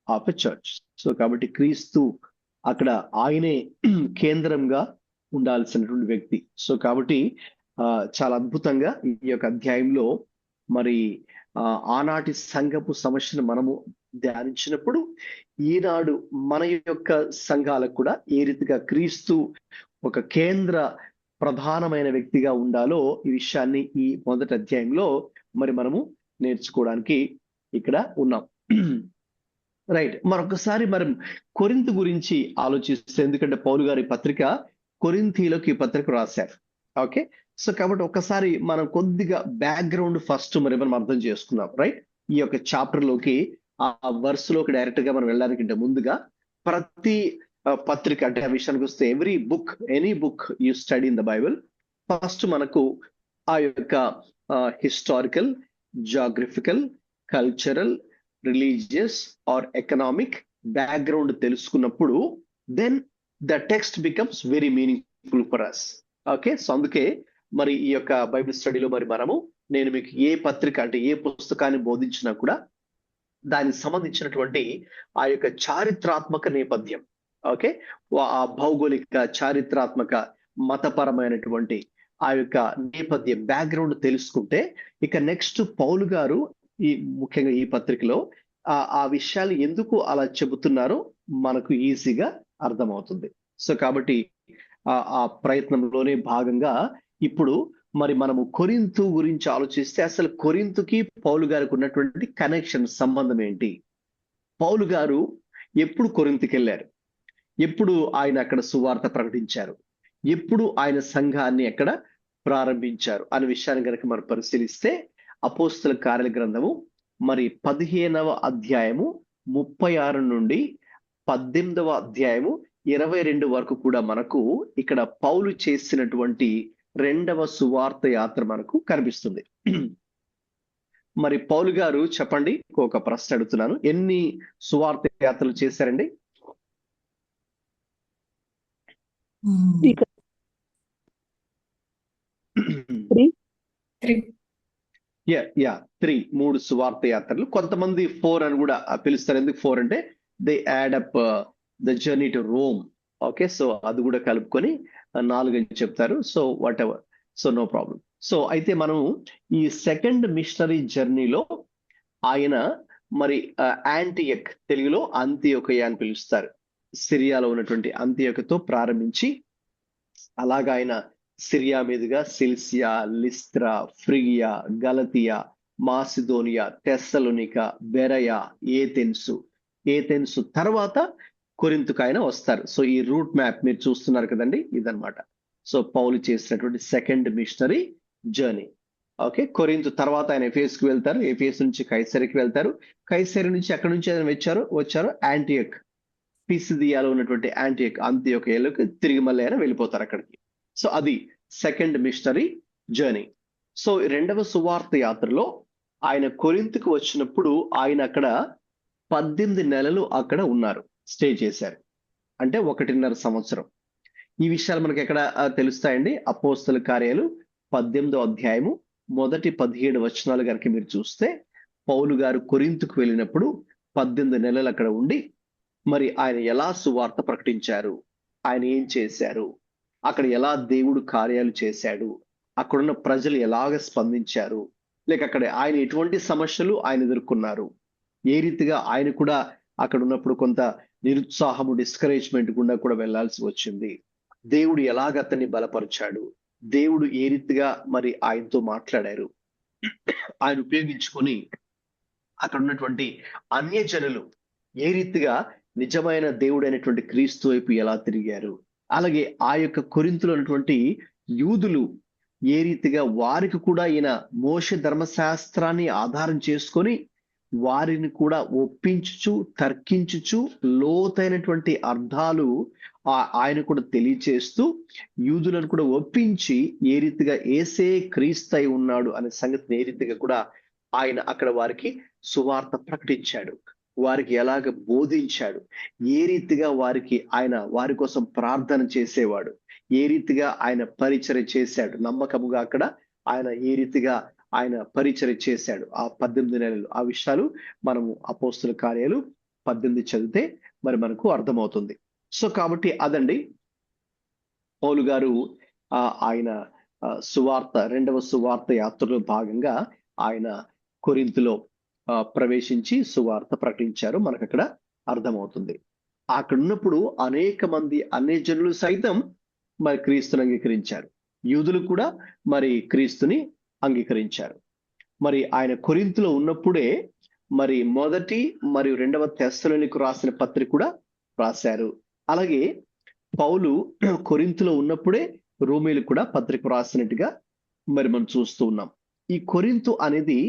of a church. So కాబట్టి క్రీస్తు అక్కడ ఆయనే కేంద్రంగా ఉండాల్సినటువంటి వ్యక్తి. సో కాబట్టి చాలా అద్భుతంగా ఈ యొక్క అధ్యాయంలో మరి ఆనాటి సంఘపు సమస్యను మనము ధ్యానించినప్పుడు, ఈనాడు మన యొక్క సంఘాలకు కూడా ఏ రీతిగా క్రీస్తు ఒక కేంద్ర ప్రధానమైన వ్యక్తిగా ఉండాలో ఈ విషయాన్ని ఈ మొదటి అధ్యాయంలో మరి మనము నేర్చుకోవడానికి ఇక్కడ ఉన్నాం. రైట్. మరొకసారి మరి కొరింథీ గురించి ఆలోచిస్తే, ఎందుకంటే పౌలు గారి పత్రిక కొరింథీలోకి ఈ పత్రిక రాశారు. ఓకే, సో కాబట్టి ఒకసారి మనం కొద్దిగా బ్యాక్గ్రౌండ్ ఫస్ట్ మరి మనం అర్థం చేసుకుందాం. రైట్, ఈ యొక్క చాప్టర్ లోకి ఆ వర్స్లోకి డైరెక్ట్ గా మనం వెళ్ళడానికి ముందుగా ప్రతి పత్రిక అంటే ఆ విషయానికి వస్తే, every book, any book you study in the Bible, first మనకు ఆ యొక్క historical, geographical, cultural, religious or economic background తెలుసుకున్నప్పుడు then the text becomes very meaningful for us. Okay, so అందుకే మరి ఈ యొక్క బైబిల్ స్టడీలో మరి మనము, నేను మీకు ఏ పత్రిక అంటే ఏ పుస్తకాన్ని బోధించినా కూడా దానికి సంబంధించినటువంటి ఆ యొక్క చారిత్రాత్మక నేపథ్యం, ఓకే, ఆ భౌగోళిక, చారిత్రాత్మక, మతపరమైనటువంటి ఆ యొక్క నేపథ్యం, బ్యాక్గ్రౌండ్ తెలుసుకుంటే ఇక నెక్స్ట్ పౌలు గారు ఈ ముఖ్యంగా ఈ పత్రికలో ఆ విషయాలు ఎందుకు అలా చెబుతున్నారో మనకు ఈజీగా అర్థమవుతుంది. సో కాబట్టి ఆ ప్రయత్నంలోనే భాగంగా ఇప్పుడు మరి మనము కొరింథు గురించి ఆలోచిస్తే, అసలు కొరింథుకి పౌలు గారికి ఉన్నటువంటి కనెక్షన్, సంబంధం ఏంటి? పౌలు గారు ఎప్పుడు కొరింథుకి వెళ్ళారు? ఎప్పుడు ఆయన అక్కడ సువార్త ప్రకటించారు? ఎప్పుడు ఆయన సంఘాన్ని అక్కడ ప్రారంభించారు అనే విషయాన్ని కనుక మనం పరిశీలిస్తే అపోస్తల కార్యాల గ్రంథము మరి 15వ అధ్యాయము 36 నుండి 18వ అధ్యాయము 22 వరకు కూడా మనకు ఇక్కడ పౌలు చేసినటువంటి రెండవ సువార్త యాత్ర మనకు కనిపిస్తుంది. మరి పౌలు గారు చెప్పండి, ఒక ప్రశ్న అడుగుతున్నాను, ఎన్ని సువార్త యాత్రలు చేశారండి? మూడు సువార్త యాత్రలు. కొంతమంది 4 అని కూడా పిలుస్తారు. ఎందుకు 4 అంటే they add up the journey to Rome. Okay, so అది కూడా కలుపుకొని 4 అని చెప్తారు. So whatever, so no problem. So అయితే మనం ఈ సెకండ్ మిషనరీ జర్నీలో ఆయన మరి యాంటియక్, తెలుగులో అంతియొకయ అని పిలుస్తారు, సిరియాలో ఉన్నటువంటి అంతియొకతో ప్రారంభించి అలాగా ఆయన సిరియా మీదుగా సిలిసియా, లిస్త్రా, ఫ్రిగియా, గలతియా, మాసిదోనియా, తెస్సలోనిక, బెరయ, ఏథెన్సు తర్వాత కొరింథుకు ఆయన వస్తారు. సో ఈ రూట్ మ్యాప్ మీరు చూస్తున్నారు కదండి, ఇదన్నమాట. సో పౌలు చేసినటువంటి సెకండ్ మిషనరీ జర్నీ. ఓకే, కొరింథు తర్వాత ఆయన ఎఫెసుకు వెళ్తారు, ఎఫెసు నుంచి కైసరికి వెళ్తారు, కైసరి నుంచి ఎక్కడి నుంచి ఆయన వచ్చారు యాంటియక్, పిసిదియాలో ఉన్నటువంటి యాంటియక్, అంతియొకయలోకి తిరిగి మళ్ళీ ఆయన వెళ్ళిపోతారు అక్కడికి. సో అది సెకండ్ మిషనరీ జర్నీ. సో రెండవ సువార్త యాత్రలో ఆయన కొరింథుకు వచ్చినప్పుడు ఆయన అక్కడ 18 నెలలు అక్కడ ఉన్నారు, స్టే చేశారు. అంటే 1.5 సంవత్సరం. ఈ విషయాలు మనకి ఎక్కడ తెలుస్తాయండి? అపోస్తల కార్యాలు 18వ అధ్యాయము మొదటి 17 వచనాలు కనుక మీరు చూస్తే, పౌలు గారు కొరింథుకు వెళ్ళినప్పుడు 18 నెలలు అక్కడ ఉండి మరి ఆయన ఎలా సువార్త ప్రకటించారు, ఆయన ఏం చేశారు, అక్కడ ఎలా దేవుడు కార్యాలు చేశాడు, అక్కడున్న ప్రజలు ఎలాగ స్పందించారు, లేక అక్కడ ఆయన ఎటువంటి సమస్యలు ఆయన ఎదుర్కొన్నారు, ఏ రీతిగా ఆయన కూడా అక్కడ ఉన్నప్పుడు కొంత నిరుత్సాహము, డిస్కరేజ్మెంట్ గుండా కూడా వెళ్లాల్సి వచ్చింది, దేవుడు ఎలాగ అతన్ని బలపరిచాడు, దేవుడు ఏ రీతిగా మరి ఆయనతో మాట్లాడారు, ఆయన ఉపయోగించుకొని అక్కడ ఉన్నటువంటి అన్యజనులు ఏ రీతిగా నిజమైన దేవుడైనటువంటి క్రీస్తు వైపు ఎలా తిరిగారు, అలాగే ఆ యొక్క కొరింథులో ఉన్నటువంటి యూదులు ఏ రీతిగా వారికి కూడా ఈయన మోషే ధర్మశాస్త్రాన్ని ఆధారం చేసుకొని వారిని కూడా ఒప్పించుచు, తర్కించుచు, లోతైనటువంటి అర్థాలు ఆయన కూడా తెలియచేస్తూ యూదులను కూడా ఒప్పించి ఏ రీతిగా యేసే క్రీస్తు అయి ఉన్నాడు అనే సంగతిని ఏ రీతిగా కూడా ఆయన అక్కడ వారికి సువార్త ప్రకటించాడు, వారికి ఎలాగ బోధించాడు, ఏ రీతిగా వారి కోసం ప్రార్థన చేసేవాడు, ఏ రీతిగా ఆయన పరిచర్య చేశాడు, నమ్మకముగా అక్కడ ఆయన ఏ రీతిగా ఆయన పరిచర్య చేశాడు ఆ 18 నెలలు. ఆ విషయాలు మనము అపోస్తల కార్యాలు 18 చదివితే మరి మనకు అర్థమవుతుంది. సో కాబట్టి అదండి పౌలు గారు ఆయన రెండవ సువార్త యాత్రలో భాగంగా ఆయన కొరింథులో ప్రవేశించి సువార్త ప్రకటించారు, మనకు అక్కడ అర్థమవుతుంది. అక్కడ ఉన్నప్పుడు అనేక మంది అన్యజనులు సైతం మరి క్రీస్తుని అంగీకరించారు, యూదులు కూడా మరి క్రీస్తుని అంగీకరించారు. మరి ఆయన కొరింథులో ఉన్నప్పుడే మరి మొదటి మరియు 2వ తెస్సలోనికు రాసిన పత్రిక కూడా రాశారు. అలాగే పౌలు కొరింథులో ఉన్నప్పుడే రోమీయులకు కూడా పత్రిక రాసినట్టుగా మరి మనం చూస్తూ ఉన్నాం. ఈ కొరింథు అనేది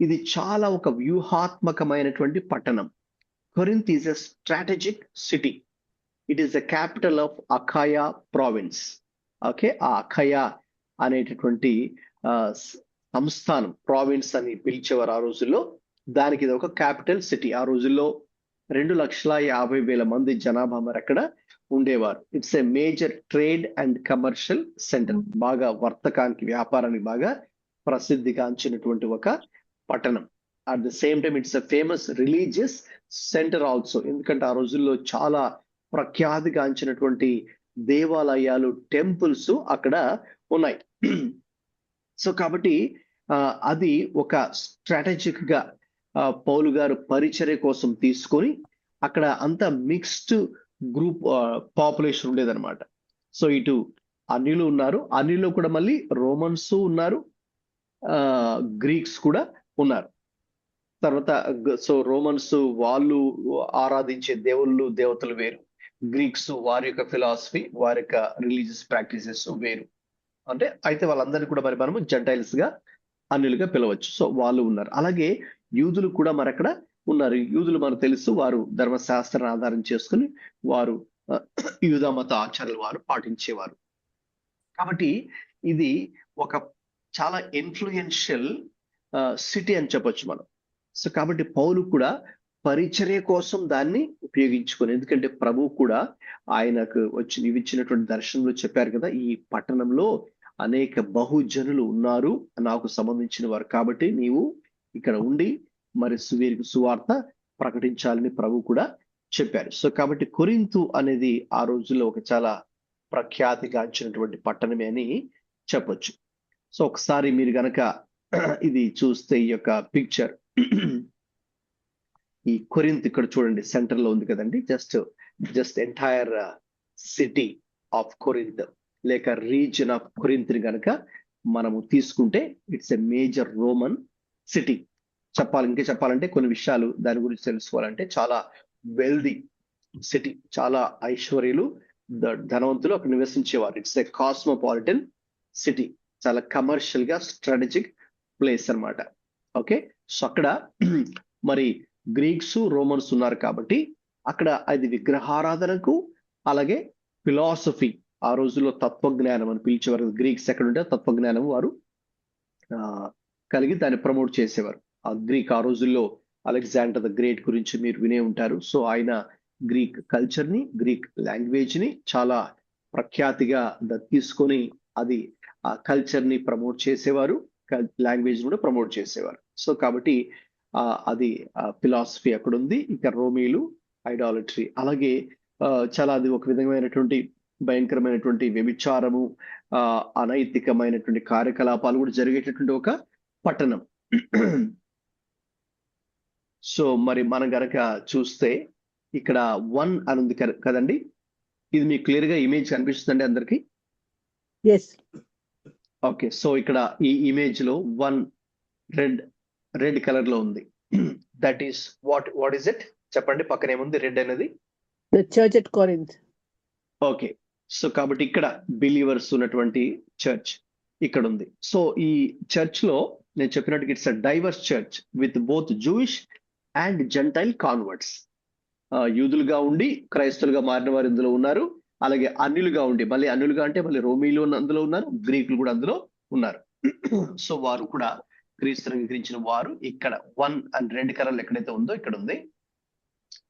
ఇది చాలా ఒక వ్యూహాత్మకమైనటువంటి పట్టణం. Corinth is a strategic city. It is the capital of Achaia province. Okay, ఆ అఖాయా అనేటటువంటి సంస్థానం, ప్రావిన్స్ అని పిలిచేవారు ఆ రోజుల్లో. దానికి ఇది ఒక క్యాపిటల్ సిటీ. ఆ రోజుల్లో 2,50,000 మంది జనాభా మరి అక్కడ ఉండేవారు. It's a major trade and commercial centre. బాగా వర్తకానికి, వ్యాపారానికి బాగా ప్రసిద్ధిగాంచినటువంటి ఒక పట్టణం. At the same time it's a famous religious centre also. ఎందుకంటే ఆ రోజుల్లో చాలా ప్రఖ్యాతిగాంచినటువంటి దేవాలయాలు, టెంపుల్స్ అక్కడ ఉన్నాయి. సో కాబట్టి అది ఒక స్ట్రాటజిక్ గా పౌలు గారు పరిచర్య కోసం తీసుకొని అక్కడ అంతా మిక్స్డ్ గ్రూప్ పాపులేషన్ ఉండేదన్నమాట. సో ఇటు అన్యులు ఉన్నారు, అన్యుల్లో కూడా మళ్ళీ రోమన్స్ ఉన్నారు, గ్రీక్స్ కూడా ఉన్నారు. తర్వాత సో రోమన్స్ వాళ్ళు ఆరాధించే దేవుళ్ళు, దేవతలు వేరు, గ్రీక్స్ వారి యొక్క ఫిలాసఫీ, వారి యొక్క రిలీజియస్ ప్రాక్టీసెస్ వేరు. అంటే అయితే వాళ్ళందరినీ కూడా మరి మనము జెంటైల్స్ గా, అన్యులుగా పిలవచ్చు. సో వాళ్ళు ఉన్నారు. అలాగే యూదులు కూడా మరి అక్కడ ఉన్నారు. యూదులు మనకు తెలుసు, వారు ధర్మశాస్త్రాన్ని ఆధారం చేసుకుని వారు యూదా మత ఆచారాలు వారు పాటించేవారు. కాబట్టి ఇది ఒక చాలా ఇన్ఫ్లుయెన్షియల్ సిటీ అని చెప్పొచ్చు మనం. సో కాబట్టి పౌలు కూడా పరిచర్య కోసం దాన్ని ఉపయోగించుకొని, ఎందుకంటే ప్రభువు కూడా ఆయనకు ఇచ్చినటువంటి దర్శనంలో చెప్పారు కదా, ఈ పట్టణంలో అనేక బహుజనులు ఉన్నారు నాకు సంబంధించిన వారు, కాబట్టి నీవు ఇక్కడ ఉండి మరి వీరికి సువార్త ప్రకటించాలని ప్రభు కూడా చెప్పారు. సో కాబట్టి కొరింథు అనేది ఆ రోజుల్లో ఒక చాలా ప్రఖ్యాతిగాంచినటువంటి పట్టణమే అని చెప్పొచ్చు. సో ఒకసారి మీరు గనక ఇది చూస్తే ఈ యొక్క పిక్చర్, ఈ కొరింథ్ ఇక్కడ చూడండి సెంటర్ లో ఉంది కదండి. జస్ట్ ఎంటైర్ సిటీ ఆఫ్ కొరింథ్ లేక రీజన్ ఆఫ్ కొరింథ్ ని గనక మనము తీసుకుంటే it's a major Roman city. ఇంకా చెప్పాలంటే కొన్ని విషయాలు దాని గురించి తెలుసుకోవాలంటే, చాలా వెల్దీ సిటీ, చాలా ఐశ్వర్యులు ధనవంతులు అక్కడ నివసించేవారు. ఇట్స్ ఎ కాస్మోపాలిటన్ సిటీ, చాలా కమర్షియల్ గా స్ట్రాటజిక్ ప్లేస్ అన్నమాట. ఓకే, సో అక్కడ మరి గ్రీక్స్ రోమన్స్ ఉన్నారు కాబట్టి అక్కడ అది విగ్రహారాధనకు, అలాగే ఫిలాసఫీ, ఆ రోజుల్లో తత్వజ్ఞానం అని పిలిచేవారు. గ్రీక్స్ ఎక్కడ ఉంటే తత్వజ్ఞానం వారు కలిగి దాన్ని ప్రమోట్ చేసేవారు. ఆ గ్రీక్, ఆ రోజుల్లో అలెగ్జాండర్ ద గ్రేట్ గురించి మీరు వినే ఉంటారు. సో ఆయన గ్రీక్ కల్చర్ ని, గ్రీక్ లాంగ్వేజ్ ని చాలా ప్రఖ్యాతిగా తీసుకొని అది ఆ కల్చర్ ని ప్రమోట్ చేసేవారు, లాంగ్వేజ్ కూడా ప్రమోట్ చేసేవారు. సో కాబట్టి అది ఫిలాసఫీ అక్కడ ఉంది. ఇక రోమీలు ఐడాలట్రీ, అలాగే చాలా అది ఒక విధమైనటువంటి భయంకరమైనటువంటి వ్యభిచారము, అనైతికమైనటువంటి కార్యకలాపాలు కూడా జరిగేటటువంటి ఒక పట్టణం. సో మరి మనం గనక చూస్తే ఇక్కడ 1 అని ఉంది కదండి, ఇది మీకు క్లియర్ గా ఇమేజ్ కనిపిస్తుందండి అందరికి? ఓకే, సో ఇక్కడ ఈ ఇమేజ్ లో 1 రెడ్ కలర్ లో ఉంది. That is what is it చెప్పండి, పక్కన ఏముంది రెడ్ అనేది? The church at Corinth. Okay, so కాబట్టి ఇక్కడ బిలీవర్స్ ఉన్నటువంటి చర్చ్ ఇక్కడ ఉంది. సో ఈ చర్చ్ లో నేను చెప్పినట్టుగా it's a diverse church with both Jewish and gentile converts. యూదులుగా ఉండి క్రైస్తవులుగా మారిన వారు ఇందులో ఉన్నారు, అలాగే అన్యులుగా ఉండి, మళ్ళీ అన్యులుగా అంటే మళ్ళీ రోమీలు అందులో ఉన్నారు, గ్రీకులు కూడా అందులో ఉన్నారు. సో వారు కూడా క్రీస్తుని అంగీకరించిన వారు ఇక్కడ 1 అండ్ రెడ్ కలర్ ఎక్కడైతే ఉందో ఇక్కడ ఉంది.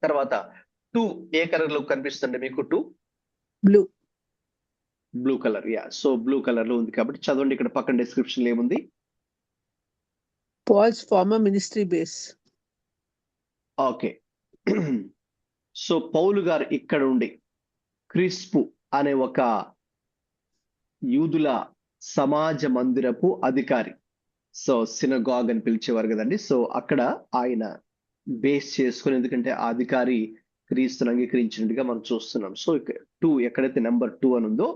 తర్వాత 2 ఏ కలర్ లో కనిపిస్తుంది మీకు? 2 blue colour. Yeah, so blue colour లో ఉంది కాబట్టి చదవండి ఇక్కడ పక్కన డిస్క్రిప్షన్ లో ఏముంది? Paul's former ministry base. Okay, so పౌలు గారు ఇక్కడ ఉండి క్రిస్పు అనే ఒక యూదుల సమాజ మందిరపు అధికారి, సో సినగాగ్ అని పిలిచేవారు కదండి. సో అక్కడ ఆయన బేస్ చేసుకుని, ఎందుకంటే ఆ అధికారి క్రీస్తుని అంగీకరించినట్టుగా మనం చూస్తున్నాం. సో 2 ఎక్కడైతే నెంబర్ 2 అని ఉందో,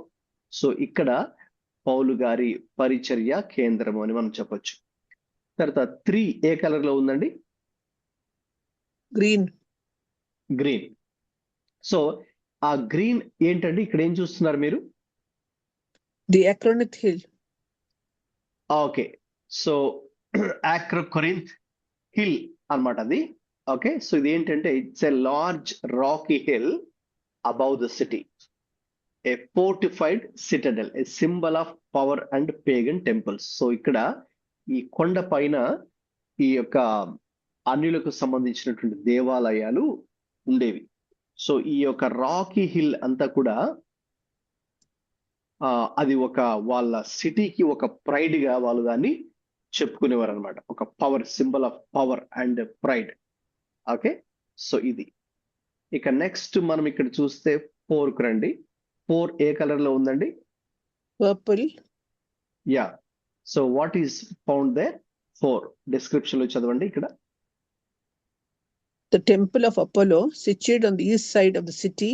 సో ఇక్కడ పౌలు గారి పరిచర్య కేంద్రము అని మనం చెప్పొచ్చు. తర్వాత 3 ఏ కలర్ లో ఉందండి? గ్రీన్. సో ఆ గ్రీన్ ఏంటండి? ఇక్కడ ఏం చూస్తున్నారు మీరు? The Acronith Hill. Okay, so Acrocorinth hill అన్నమాట అది. ఓకే, సో ఇది ఏంటంటే it's a large rocky hill above the city, a fortified citadel, a symbol of power and pagan temples. So ఇక్కడ ఈ కొండ పైన ఈ యొక్క అన్యులకు సంబంధించినటువంటి దేవాలయాలు ఉండేవి. సో ఈ యొక్క రాకీ హిల్ అంతా కూడా అది ఒక వాళ్ళ సిటీకి ఒక ప్రైడ్ గా వాళ్ళు దాన్ని చెప్పుకునేవారు అనమాట, ఒక power, symbol of power and pride. Okay, so ఇది. ఇక నెక్స్ట్ మనం ఇక్కడ చూస్తే 4 కు రండి. 4 ఏ కలర్ లో ఉందండి? Purple. Yeah, so what is found there? 4 description లో చదవండి ఇక్కడ. The temple of Apollo, situated on the east side of the city.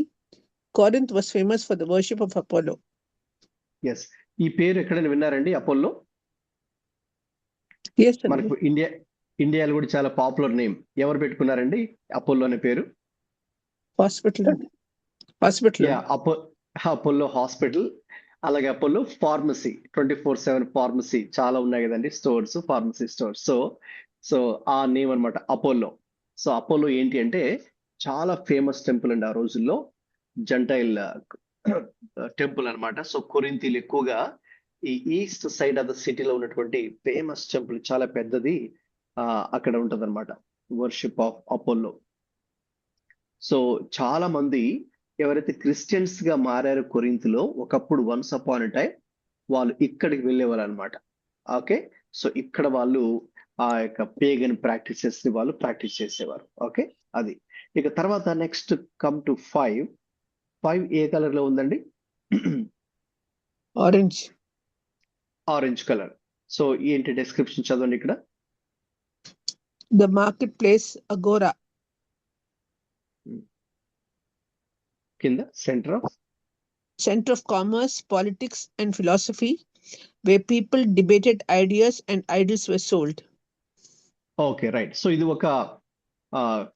Corinth was famous for the worship of Apollo. Yes, ఈ పేరు ఎక్కడైనా విన్నారండి? అపోల్లో. Yes, sir. మనకు ఇండియాలో కూడా చాలా పాపులర్ నేమ్. ఎవరు పెట్టుకున్నారండి అపోల్లో అనే పేరు? Hospital. అపోల్లో హాస్పిటల్. అలాగే అపోలో ఫార్మసీ 24/7 ఫార్మసీ చాలా ఉన్నాయి కదండి, స్టోర్స్, ఫార్మసీ స్టోర్స్. సో ఆ నేమ్ అన్నమాట అపోలో. సో అపోలో ఏంటి అంటే చాలా ఫేమస్ టెంపుల్ అండి ఆ రోజుల్లో, జంటైల్ టెంపుల్ అన్నమాట. సో కొరింథీలు ఎక్కువగా ఈ ఈస్ట్ సైడ్ ఆఫ్ ద సిటీలో ఉన్నటువంటి ఫేమస్ టెంపుల్, చాలా పెద్దది, అక్కడ ఉంటది అనమాట, వర్షిప్ ఆఫ్ అపోలో. సో చాలా మంది ఎవరైతే క్రిస్టియన్స్ గా మారారో కొరింథీలో, ఒకప్పుడు వన్స్ అపాన్ ఎ టైం వాళ్ళు ఇక్కడికి వెళ్ళేవారు అనమాట. ఓకే, సో ఇక్కడ వాళ్ళు ఆ యొక్క పేగన్ ప్రాక్టీసెస్ ని వాళ్ళు ప్రాక్టీస్ చేసేవారు. ఓకే, అది. ఇక తర్వాత next come to 5. 5 A colour లో ఉందండి? Orange. Orange colour. సో ఏంటి డిస్క్రిప్షన్ చదవండి ఇక్కడ. The marketplace, agora. కింద centre of Center of commerce, politics, and philosophy, where people debated ideas and idols were sold. Okay, right. So ఇది ఒక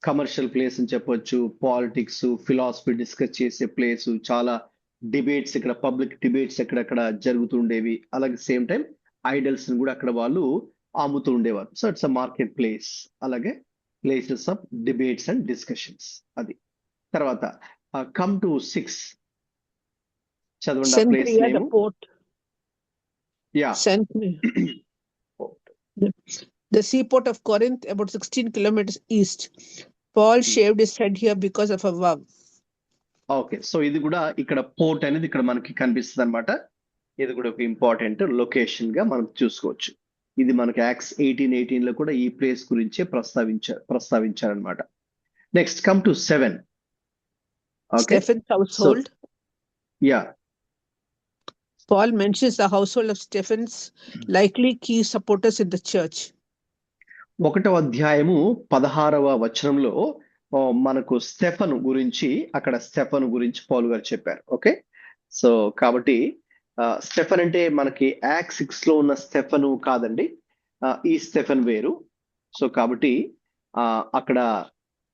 commercial place అని చెప్పొచ్చు, పాలిటిక్స్, ఫిలాసఫీ డిస్కస్ చేసే place, చాలా డిబేట్స్, ఇక్కడ పబ్లిక్ డిబేట్స్ ఎక్కడెక్కడ జరుగుతుండేవి. అలాగే సేమ్ టైం ఐడల్స్ ని కూడా అక్కడ వాళ్ళు అమ్ముతూ ఉండేవారు. So it's a market place, అలాగే places of debates and discussions. అది. తర్వాత కమ్ టు 6 చదవండి ఆ place Centria, the name. port. Yeah, Centria. The seaport of Corinth, about 16 kilometers east. Paul shaved his head here because of a vow. Okay. So ఇది కూడా ఇక్కడ port అనేది ఇక్కడ మనకి కనిపిస్తుంది అనమాట. ఇది కూడా ఒక ఇంపార్టెంట్ లొకేషన్ గా మనం చూసుకోవచ్చు. ఇది మనకి యాక్ట్స్ 18:18 లో కూడా ఈ ప్లేస్ గురించే ప్రస్తావించారనమాట. Next come to 7. Okay, Stephen's household. Yeah, Paul mentions the household of Stephen's likely key supporters in the church. 1వ అధ్యాయము 16వ వచనంలో మనకు స్టెఫను గురించి పౌలు గారు చెప్పారు. ఓకే, సో కాబట్టి స్టెఫన్ అంటే మనకి యాక్ట్ 6 లో ఉన్న స్టెఫను కాదండి, ఈ స్టెఫన్ వేరు. సో కాబట్టి అక్కడ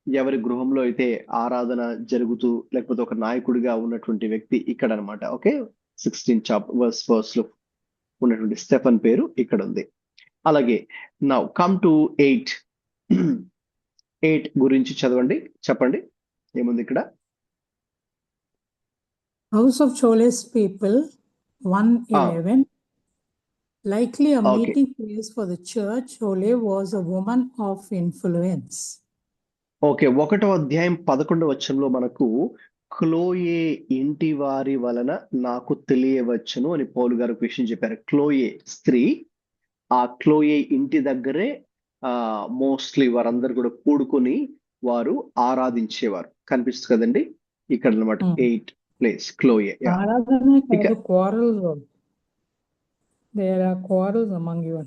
ఎవరి గృహంలో అయితే ఆరాధన జరుగుతూ లేకపోతే ఒక నాయకుడిగా ఉన్నటువంటి వ్యక్తి ఇక్కడ అన్నమాట. ఓకే, 16 verse లో ఉన్నటువంటి స్టెఫన్ పేరు ఇక్కడ ఉంది. అలాగే నౌ కమ్ టు 8. 8 గురించి చెప్పండి ఏముంది ఇక్కడ. House of Chole's people, 1:11. Likely a Okay. meeting place for the church, Chole was a woman of influence. Okay, 1వ అధ్యాయం 11వ వచనంలో మనకు క్లోయే ఇంటి వారి వలన నాకు తెలియవచ్చును అని పౌలు గారు ఒక విషయం చెప్పారు. క్లోయే స్త్రీ, ఆ క్లోయే ఇంటి దగ్గరే మోస్ట్లీ వారందరూ కూడా కూడుకొని వారు ఆరాధించేవారు. కనిపిస్తుంది కదండి ఇక్కడ అన్నమాట. 8 ప్లేస్ క్లోయే. ఆరాధన కాదు, quarrels. There are quarrels among you.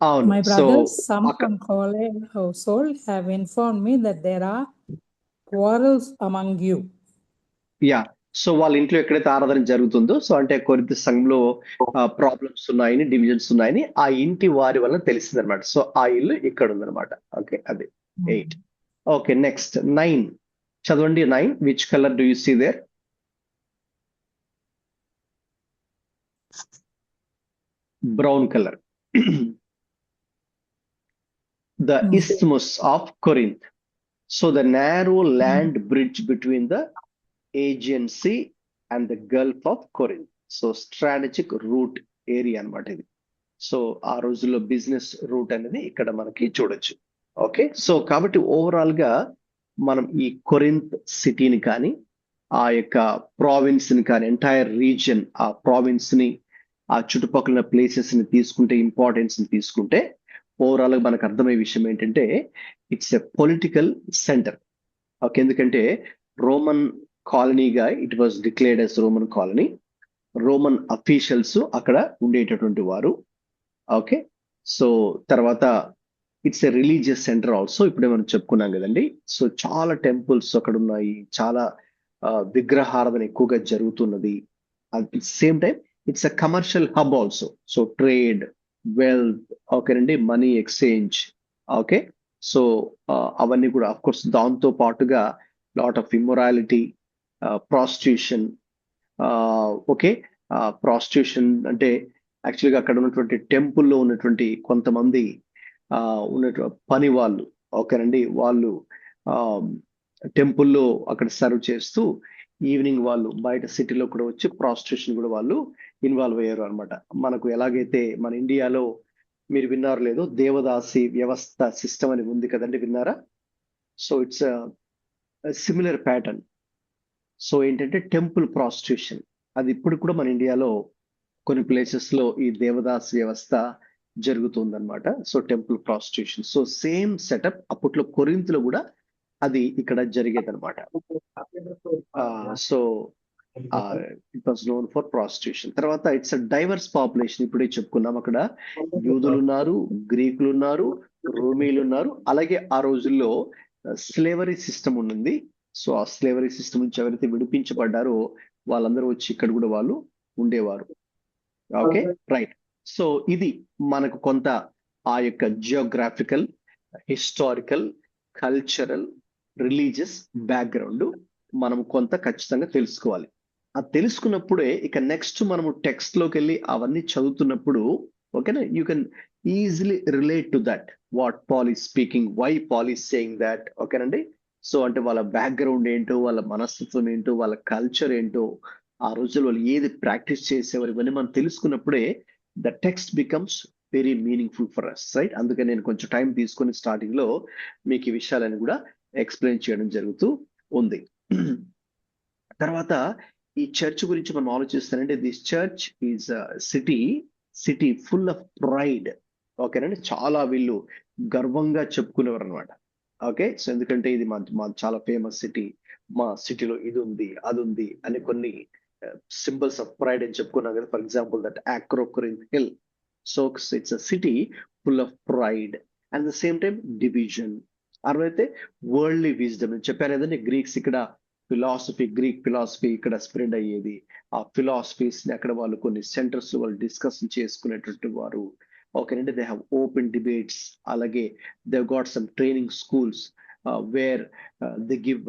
అవును. My so brothers, some from Chole household, have informed me that there are quarrels among you. Yeah, so వాళ్ళ ఇంట్లో ఎక్కడైతే ఆరాధన జరుగుతుందో, సో అంటే కొరింథీ సంఘంలో ప్రాబ్లమ్స్ ఉన్నాయని, డివిజన్స్ ఉన్నాయని ఆ ఇంటి వారి వల్ల తెలిసింది అనమాట. సో ఆ ఇల్లు ఇక్కడ ఉందన్నమాట. ఓకే, అది 8. ఓకే, నెక్స్ట్ 9 చదవండి. 9 which colour do you see there? Brown colour. The Isthmus of Corinth. So the narrow land bridge between the Aegean Sea and the Gulf of Corinth. So strategic route area అన్నమాట ఇది. So ఆ రోజుల్లో business route అనేది ఇక్కడ మనకి చూడొచ్చు. Okay, so కాబట్టి overall గా మనం ఈ కొరింత్ సిటీని కానీ, ఆ యొక్క ప్రావిన్స్ ని కానీ, ఎంటైర్ రీజియన్, ఆ ప్రావిన్స్ ని, ఆ చుట్టుపక్కల ప్లేసెస్ ని తీసుకుంటే, ఇంపార్టెన్స్ ని తీసుకుంటే, ఓవరాల్ గా మనకు అర్థమయ్యే విషయం ఏంటంటే it's a political centre. Okay, ఎందుకంటే రోమన్ కాలనీగా it was declared as Roman colony. Roman officials అక్కడ ఉండేటటువంటి వారు. ఓకే, సో తర్వాత it's a religious centre also. ఇప్పుడే మనం చెప్పుకున్నాం కదండి. సో చాలా టెంపుల్స్ అక్కడ ఉన్నాయి, చాలా విగ్రహారాధన ఎక్కువగా జరుగుతున్నది. At the same time it's a commercial hub also. So trade, wealth, ఓకేనండి, మనీ ఎక్స్చేంజ్. ఓకే, సో అవన్నీ కూడా అఫ్ కోర్స్ దాంతో పాటుగా lot of immorality, prostitution, okay, prostitution అంటే యాక్చువల్గా అక్కడ ఉన్నటువంటి టెంపుల్లో ఉన్నటువంటి కొంతమంది ఉన్నటువంటి పని వాళ్ళు, ఓకేనండి, వాళ్ళు టెంపుల్లో అక్కడ సర్వ్ చేస్తూ ఈవినింగ్ వాళ్ళు బయట సిటీలో కూడా వచ్చి ప్రాస్టిట్యూషన్ కూడా వాళ్ళు ఇన్వాల్వ్ అయ్యారు అనమాట. మనకు ఎలాగైతే మన ఇండియాలో మీరు విన్నారు లేదో దేవదాసి వ్యవస్థ సిస్టమ్ అని ఉంది కదండి, విన్నారా? So it's similar pattern. So ఏంటంటే టెంపుల్ ప్రాస్టిట్యూషన్ అది ఇప్పుడు కూడా మన ఇండియాలో కొన్ని ప్లేసెస్ లో ఈ దేవదాస్ వ్యవస్థ జరుగుతుందన్నమాట. So temple prostitution, so same setup అప్పట్లో కొరింథీలో కూడా అది ఇక్కడ జరిగేది అనమాట. So it was known for prostitution. తర్వాత ఇట్స్ అ డైవర్స్ పాపులేషన్, ఇప్పుడే చెప్పుకున్నాం. అక్కడ యూదులు ఉన్నారు, గ్రీకులు ఉన్నారు, రోమీలు ఉన్నారు, అలాగే ఆ రోజుల్లో స్లేవరీ సిస్టమ్ ఉంది. సో ఆ స్లేవరీ సిస్టమ్ నుంచి ఎవరైతే విడిపించబడ్డారో వాళ్ళందరూ వచ్చి ఇక్కడ కూడా వాళ్ళు ఉండేవారు. Okay, right. సో ఇది మనకు కొంత ఆ యొక్క geographical, historical, cultural, religious background మనం కొంత ఖచ్చితంగా తెలుసుకోవాలి. అది తెలుసుకున్నప్పుడే ఇక నెక్స్ట్ మనము టెక్స్ట్ లోకి వెళ్ళి అవన్నీ చదువుతున్నప్పుడు, ఓకేనా, you can easily relate to that what Paul is speaking, why Paul is saying that, ఓకేనండి. సో అంటే వాళ్ళ బ్యాక్గ్రౌండ్ ఏంటో, వాళ్ళ మనస్తత్వం ఏంటో, వాళ్ళ కల్చర్ ఏంటో, ఆ రోజుల్లో వాళ్ళు ఏది ప్రాక్టీస్ చేసేవారు, ఇవన్నీ మనం తెలుసుకున్నప్పుడే the text becomes very meaningful for us, right? అందుకని నేను కొంచెం టైం తీసుకొని స్టార్టింగ్ లో మీకు ఈ విషయాలను కూడా ఎక్స్ప్లెయిన్ చేయడం జరుగుతూ ఉంది. తర్వాత ఈ చర్చ్ గురించి మనం ఆలోచిస్తానంటే this church is city full of pride, ఓకేనండి. చాలా వీళ్ళు గర్వంగా చెప్పుకునేవారు అనమాట. ఓకే, సో ఎందుకంటే ఇది మా చాలా ఫేమస్ సిటీ, మా సిటీలో ఇది ఉంది, అది ఉంది అని కొన్ని సింబల్స్ ఆఫ్ ప్రైడ్ అని చెప్పుకున్నాం కదా. For example that Acrocorinth hill. So it's a city full of pride and the same time division. అర్థమైతే వరల్డ్లీ విజ్డమ్ అని చెప్పాను కదండి. గ్రీక్ ఫిలాసఫీ ఇక్కడ స్ప్రెడ్ అయ్యేది. ఆ ఫిలాసఫీస్ ని అక్కడ వాళ్ళు కొన్ని సెంటర్స్ వాళ్ళు డిస్కషన్ చేసుకునేటువంటి వారు. ఓకేనండి, దే హ్యావ్ ఓపెన్ డిబేట్స్. అలాగే they got some training schools where they give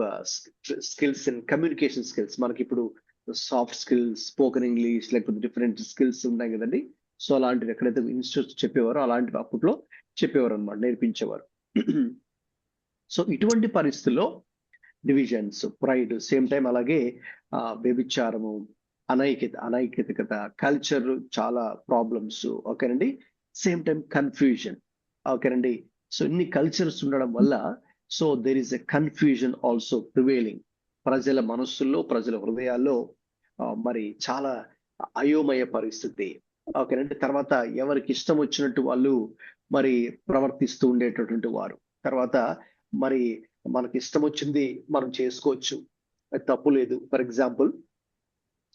skills in communication skills. మనకి ఇప్పుడు సాఫ్ట్ స్కిల్స్, స్పోకెన్ ఇంగ్లీష్, లేకపోతే డిఫరెంట్ స్కిల్స్ ఉన్నాయి కదండి. సో అలాంటివి ఎక్కడైతే ఇన్స్టిట్యూట్స్ చెప్పేవారో అలాంటివి అప్పట్లో చెప్పేవారు అనమాట, నేర్పించేవారు. సో ఇటువంటి పరిస్థితుల్లో డివిజన్స్, ప్రైడ్, సేమ్ టైం అలాగే వ్యభిచారము, అనైతికత, కల్చర్, చాలా ప్రాబ్లమ్స్, ఓకేనండి. సేమ్ టైం కన్ఫ్యూజన్, ఓకేనండి. సో ఇన్ని కల్చర్స్ ఉండడం వల్ల so there is a confusion also prevailing. ప్రజల మనస్సుల్లో, ప్రజల హృదయాల్లో మరి చాలా అయోమయ పరిస్థితి, ఓకేనండి. తర్వాత ఎవరికి ఇష్టం వచ్చినట్టు వాళ్ళు మరి ప్రవర్తిస్తూ ఉండేటటువంటి వారు. తర్వాత మరి మనకి ఇష్టం వచ్చింది మనం చేసుకోవచ్చు, అది తప్పు లేదు. ఫర్ ఎగ్జాంపుల్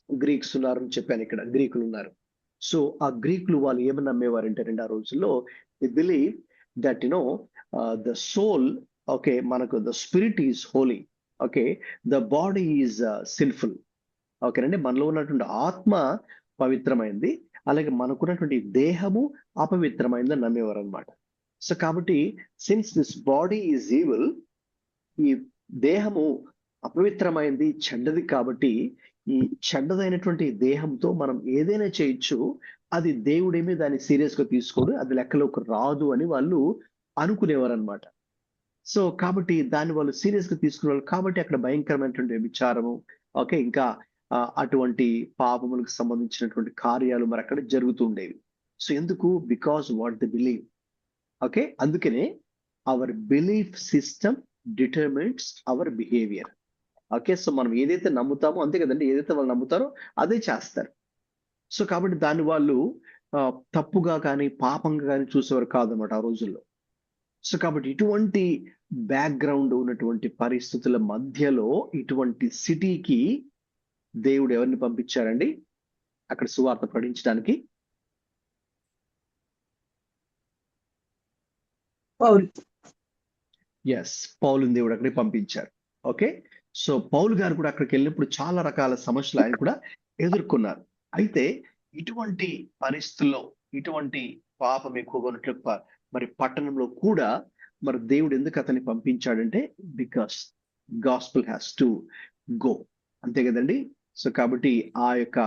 గ్రీక్స్ ఉన్నారు అని చెప్పాను, ఇక్కడ గ్రీకులు ఉన్నారు. సో ఆ గ్రీకులు వాళ్ళు ఏమని నమ్మేవారంటే ఆ రోజుల్లో they believe that the soul, okay, మనకు the spirit is holy, okay, the body is sinful, ఓకేనండి. మనలో ఉన్నటువంటి ఆత్మ పవిత్రమైంది, అలాగే మనకున్నటువంటి దేహము అపవిత్రమైందని నమ్మేవారు అనమాట. సో కాబట్టి since this body is evil, ఈ దేహము అపవిత్రమైంది, చెడ్డది, కాబట్టి ఈ చెడ్డదైనటువంటి దేహంతో మనం ఏదైనా చేయొచ్చు, అది దేవుడేమీ దాన్ని సీరియస్ గా తీసుకోడు, అది లెక్కలోకి రాదు అని వాళ్ళు అనుకునేవారు అనమాట. సో కాబట్టి దాన్ని వాళ్ళు సీరియస్ గా తీసుకునేవాళ్ళు. కాబట్టి అక్కడ భయంకరమైనటువంటి విచారము, ఓకే, ఇంకా అటువంటి పాపములకు సంబంధించినటువంటి కార్యాలు మరి అక్కడ జరుగుతుండేవి. సో ఎందుకు? Because what they believe, okay. అందుకనే our belief system determines our behaviour, okay. So మనం ఏదైతే నమ్ముతామో అంతే కదండి, ఏదైతే వాళ్ళు నమ్ముతారో అదే చేస్తారు. సో కాబట్టి దాన్ని వాళ్ళు తప్పుగా కానీ పాపంగా కానీ చూసేవారు కాదన్నమాట ఆ రోజుల్లో. సో కాబట్టి ఇటువంటి బ్యాక్గ్రౌండ్ ఉన్నటువంటి పరిస్థితుల మధ్యలో ఇటువంటి సిటీకి దేవుడు ఎవరిని పంపించారండి అక్కడ సువార్త ప్రకటించడానికి? పౌలుని దేవుడు అక్కడికి పంపించారు. ఓకే, సో పౌలు గారు కూడా అక్కడికి వెళ్ళినప్పుడు చాలా రకాల సమస్యలు ఆయన కూడా ఎదుర్కొన్నారు. అయితే ఇటువంటి పరిస్థితుల్లో, ఇటువంటి పాపం ఎక్కువగా ఉన్నట్లు మరి పట్టణంలో కూడా మరి దేవుడు ఎందుకు అతన్ని పంపించాడంటే because gospel has to go, అంతే కదండి. సో కాబట్టి ఆ యొక్క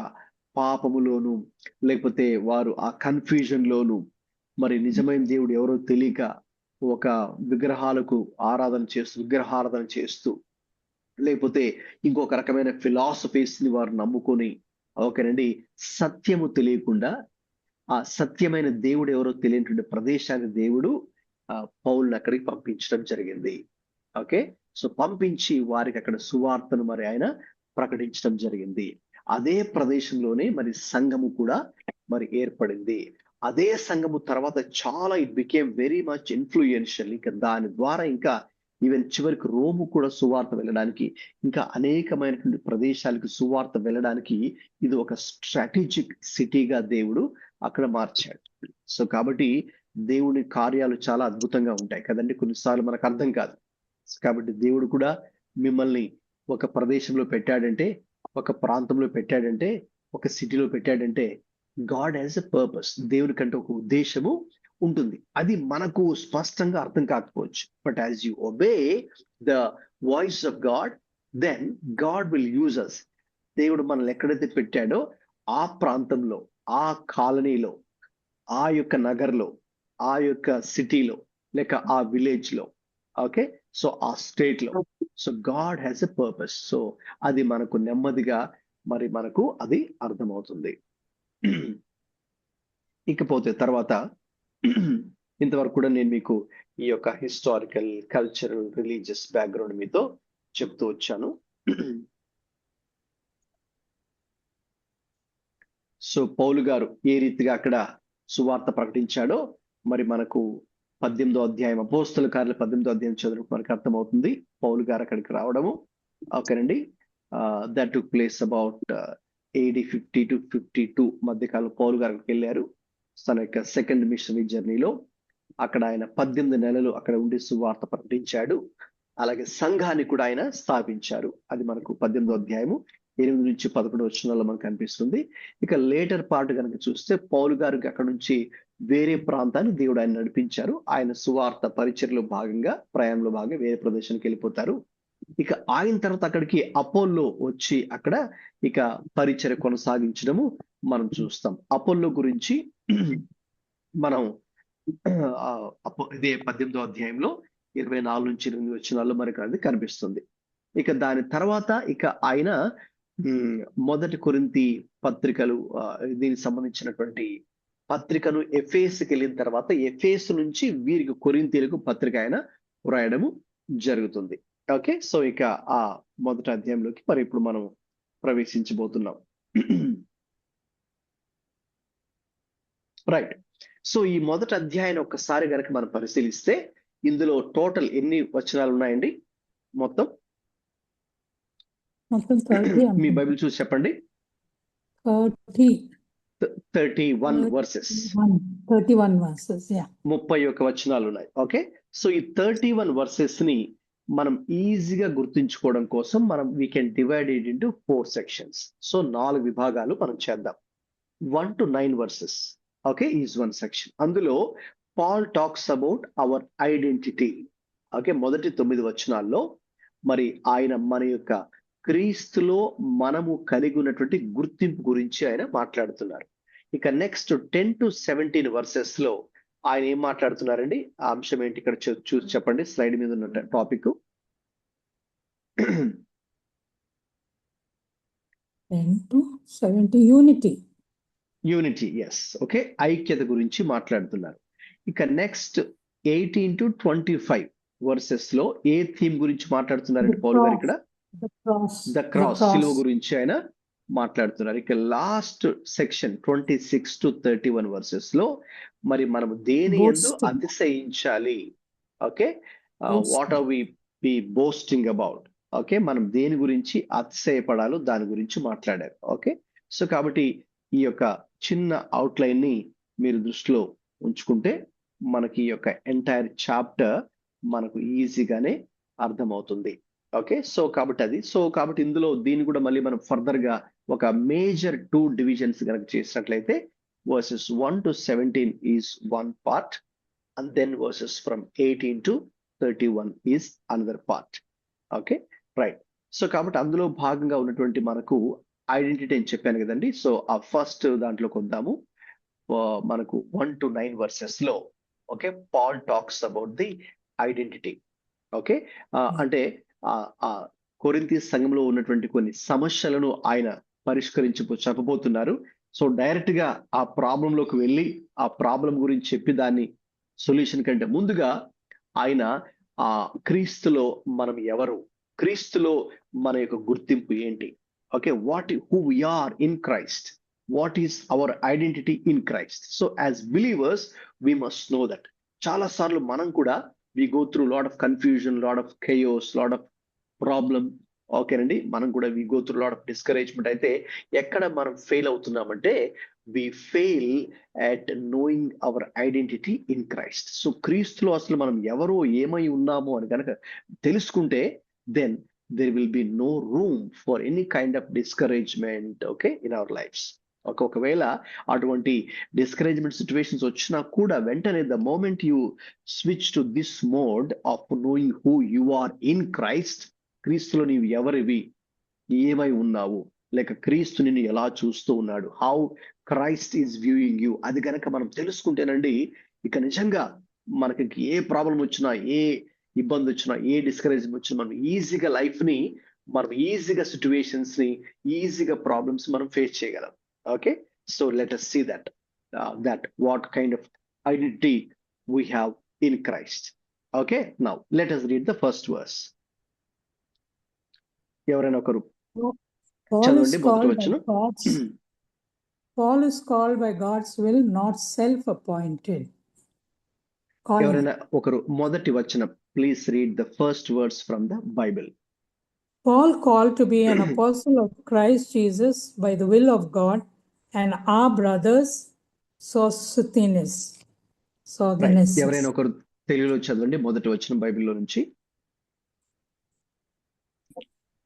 పాపములోను, లేకపోతే వారు ఆ కన్ఫ్యూజన్ లోను, మరి నిజమైన దేవుడు ఎవరో తెలియక ఒక విగ్రహారాధన చేస్తూ, లేకపోతే ఇంకొక రకమైన ఫిలాసఫీస్ ని వారు నమ్ముకొని, ఓకేనండి, సత్యము తెలియకుండా ఆ సత్యమైన దేవుడు ఎవరో తెలియనటువంటి ప్రదేశానికి దేవుడు పౌలుని అక్కడికి పంపించడం జరిగింది. ఓకే, సో పంపించి వారికి అక్కడ సువార్తను మరి ఆయన ప్రకటించడం జరిగింది. అదే ప్రదేశంలోనే మరి సంఘము కూడా మరి ఏర్పడింది. అదే సంఘము తర్వాత చాలా it became very much influential. ఇంకా దాని ద్వారా ఇంకా ఈవెన్ చివరికి రోము కూడా సువార్త వెళ్ళడానికి, ఇంకా అనేకమైనటువంటి ప్రదేశాలకు సువార్త వెళ్ళడానికి ఇది ఒక స్ట్రాటజిక్ సిటీగా దేవుడు అక్కడ మార్చాడు. సో కాబట్టి దేవుని కార్యాలు చాలా అద్భుతంగా ఉంటాయి కదండి, కొన్నిసార్లు మనకు అర్థం కాదు. కాబట్టి దేవుడు కూడా మిమ్మల్ని ఒక ప్రదేశంలో పెట్టాడంటే, ఒక ప్రాంతంలో పెట్టాడంటే, ఒక సిటీలో పెట్టాడంటే, గాడ్ హ్యాస్ ఎ పర్పస్. దేవుని కంటే ఒక ఉద్దేశము ఉంటుంది. అది మనకు స్పష్టంగా అర్థం కాకపోవచ్చు. But as you obey the voice of God, then God will use us. దేవుడు మనల్ని ఎక్కడైతే పెట్టాడో ఆ ప్రాంతంలో, ఆ కాలనీలో, ఆ యొక్క నగర్లో, ఆ యొక్క సిటీలో, లేక ఆ విలేజ్ లో, ఓకే, సో ఆ స్టేట్ లో, so God has a purpose. So అది మనకు నెమ్మదిగా మరి మనకు అది అర్థమవుతుంది. ఇకపోతే తర్వాత ఇంతవరకు కూడా నేను మీకు ఈ యొక్క హిస్టారికల్, కల్చరల్, రిలీజియస్ బ్యాక్గ్రౌండ్ మీతో చెప్తూ వచ్చాను. సో పౌలు గారు ఏ రీతిగా అక్కడ సువార్త ప్రకటించాడో మరి మనకు 18వ అధ్యాయం, అపోస్తల కార్యాల 18వ అధ్యాయం చదువు మనకు అర్థమవుతుంది. పౌలు గారు అక్కడికి రావడము, ఓకేనండి, that took place about AD 50 to 52 మధ్యకాలం పౌలు గారు అక్కడికి వెళ్ళారు. తన యొక్క సెకండ్ మిషనరీ జర్నీలో అక్కడ ఆయన 18 నెలలు అక్కడ ఉండి సువార్త ప్రకటించాడు. అలాగే సంఘాన్ని కూడా ఆయన స్థాపించారు. అది మనకు 18వ అధ్యాయము 8 నుంచి 11 వచనాల్లో మనకు కనిపిస్తుంది. ఇక లేటర్ పార్ట్ కనుక చూస్తే పౌలు గారికి అక్కడ నుంచి వేరే ప్రాంతాన్ని దేవుడు ఆయన నడిపించారు. ఆయన సువార్త పరిచర్యలో భాగంగా, ప్రయాణంలో భాగంగా వేరే ప్రదేశానికి వెళ్ళిపోతారు. ఇక ఆయన తర్వాత అక్కడికి అపోల్లో వచ్చి అక్కడ ఇక పరిచర్య కొనసాగించడము మనం చూస్తాం. అపోల్లో గురించి మనం ఇదే 18వ అధ్యాయంలో 24 నుంచి 28 వచనాల్లో మనకు అది కనిపిస్తుంది. ఇక దాని తర్వాత ఇక ఆయన మొదటి కొరింథీ పత్రికలు, దీనికి సంబంధించినటువంటి పత్రికను ఎఫెసుకి వెళ్ళిన తర్వాత ఎఫెసు నుంచి వీరికి కొరింథీలకు పత్రిక ఆయన వ్రాయడము జరుగుతుంది. ఓకే, సో ఇక ఆ మొదటి అధ్యాయంలోకి మరి ఇప్పుడు మనం ప్రవేశించబోతున్నాం. రైట్, సో ఈ మొదటి అధ్యాయాన్ని ఒక్కసారి కనుక మనం పరిశీలిస్తే ఇందులో టోటల్ ఎన్ని వచనాలు ఉన్నాయండి? మొత్తం 30 మీ బైబిల్ చూసి చెప్పండి. 31 వర్సెస్, 31 verses, yeah. 31 వచనాలు ఉన్నాయి. ఓకే, సో ఈ 31 వర్సెస్ ని మనం ఈజీగా గుర్తుంచుకోవడం కోసం మనం we can divide it into 4 sections. So 4 విభాగాలు మనం చేద్దాం. 1 to 9 verses, okay, is 1 section. అందులో Paul talks about our identity. Okay, మొదటి 9 వచనాల్లో మరి ఆయన మన యొక్క క్రీస్తులో మనము కలిగి ఉన్నటువంటి గుర్తింపు గురించి ఆయన మాట్లాడుతున్నారు. ఇక నెక్స్ట్ 10 to 17 వర్సెస్ లో ఆయన ఏం మాట్లాడుతున్నారండి? ఆ అంశం ఏంటి ఇక్కడ చూసి చెప్పండి, స్లైడ్ మీద ఉన్న topic. 10 to 17, unity. Unity, yes, okay, ఐక్యత గురించి మాట్లాడుతున్నారు. ఇక నెక్స్ట్ 18 to 25 వర్సెస్ లో ఏ థీమ్ గురించి మాట్లాడుతున్నారండి పౌలు గారు ఇక్కడ? ద క్రాస్, సిలువ గురించి ఆయన మాట్లాడుతున్నారు. ఇక లాస్ట్ సెక్షన్ 26 to 31 వర్సెస్ లో మరి మనం దేని యందు అతిశయించాలి? Okay, what are we be boasting about? Okay, మనం దేని గురించి అతిశయపడాలో దాని గురించి మాట్లాడారు. ఓకే, సో కాబట్టి ఈ యొక్క చిన్న అవుట్లైన్ ని మీరు దృష్టిలో ఉంచుకుంటే మనకి ఈ యొక్క ఎంటైర్ చాప్టర్ మనకు ఈజీగానే అర్థమవుతుంది. ఓకే, సో కాబట్టి అది, సో కాబట్టి ఇందులో దీన్ని కూడా మళ్ళీ మనం ఫర్దర్ గా ఒక మేజర్ 2 డివిజన్స్ కనుక చేసినట్లయితే verses 1 to 17 is 1 part, and then verses from 18 to 31 is another part. Okay, right. So కాబట్టి అందులో భాగంగా ఉన్నటువంటి మనకు ఐడెంటిటీ అని చెప్పాను కదండి. సో ఆ ఫస్ట్ దాంట్లోకి వద్దాము. మనకు 1 to 9 verses లో okay Paul talks about the identity. Okay అంటే ఆ కొరింథీ సంఘంలో ఉన్నటువంటి కొన్ని సమస్యలను ఆయన చెప్పబోతున్నారు. సో డైరెక్ట్ గా ఆ ప్రాబ్లం లోకి వెళ్ళి ఆ ప్రాబ్లం గురించి చెప్పి దాన్ని సొల్యూషన్ కంటే ముందుగా ఆయన ఆ క్రీస్తులో మనం ఎవరు, క్రీస్తులో మన యొక్క గుర్తింపు ఏంటి, okay who we are in Christ, what is our identity in Christ. So as believers we must know that. చాలా సార్లు మనం కూడా we go through lot of confusion, lot of chaos, lot of problem. ఓకేనండి, మనం కూడా we go through lot of discouragement. అయితే ఎక్కడ మనం ఫెయిల్ అవుతున్నామంటే we fail at knowing our identity in Christ. So క్రీస్తులో అసలు మనం ఎవరో ఏమై ఉన్నామో అని కనుక తెలుసుకుంటే then there will be no room for any kind of discouragement, okay, in our lives. ఒకవేళ అటువంటి డిస్కరేజ్మెంట్ సిచ్యువేషన్స్ వచ్చినా కూడా వెంటనే the moment you switch to this mode of knowing who you are in Christ, క్రీస్తులో నీవు ఎవరివి, ఏమై ఉన్నావు, లేక క్రీస్తు నిన్ను ఎలా చూస్తూ ఉన్నాడు, how Christ is viewing you, అది కనుక మనం తెలుసుకుంటేనండి ఇక నిజంగా మనకి ఏ ప్రాబ్లం వచ్చినా, ఏ ఇబ్బంది వచ్చినా, ఏ డిస్కరేజ్మెంట్ వచ్చినా మనం ఈజీగా లైఫ్ ని, మనం ఈజీగా సిచ్యువేషన్స్ ని, ఈజీగా ప్రాబ్లమ్స్ మనం ఫేస్ చేయగలం. Okay, so let us see that what kind of identity we have in Christ. Okay, now let us read the first verse. ఎవరైనా ఒకరు చదవండి మొదటి వచనం. Paul is called by God's will, not self-appointed. ఎవరైనా ఒకరు మొదటి వచనం, please read the first words from the Bible. Paul called to be an apostle of Christ Jesus by the will of God, and our brothers Sosthenes. ఎవరైనా ఒకరు తెలుగులో చదవండి మొదటి వచనం బైబిల్లో నుంచి.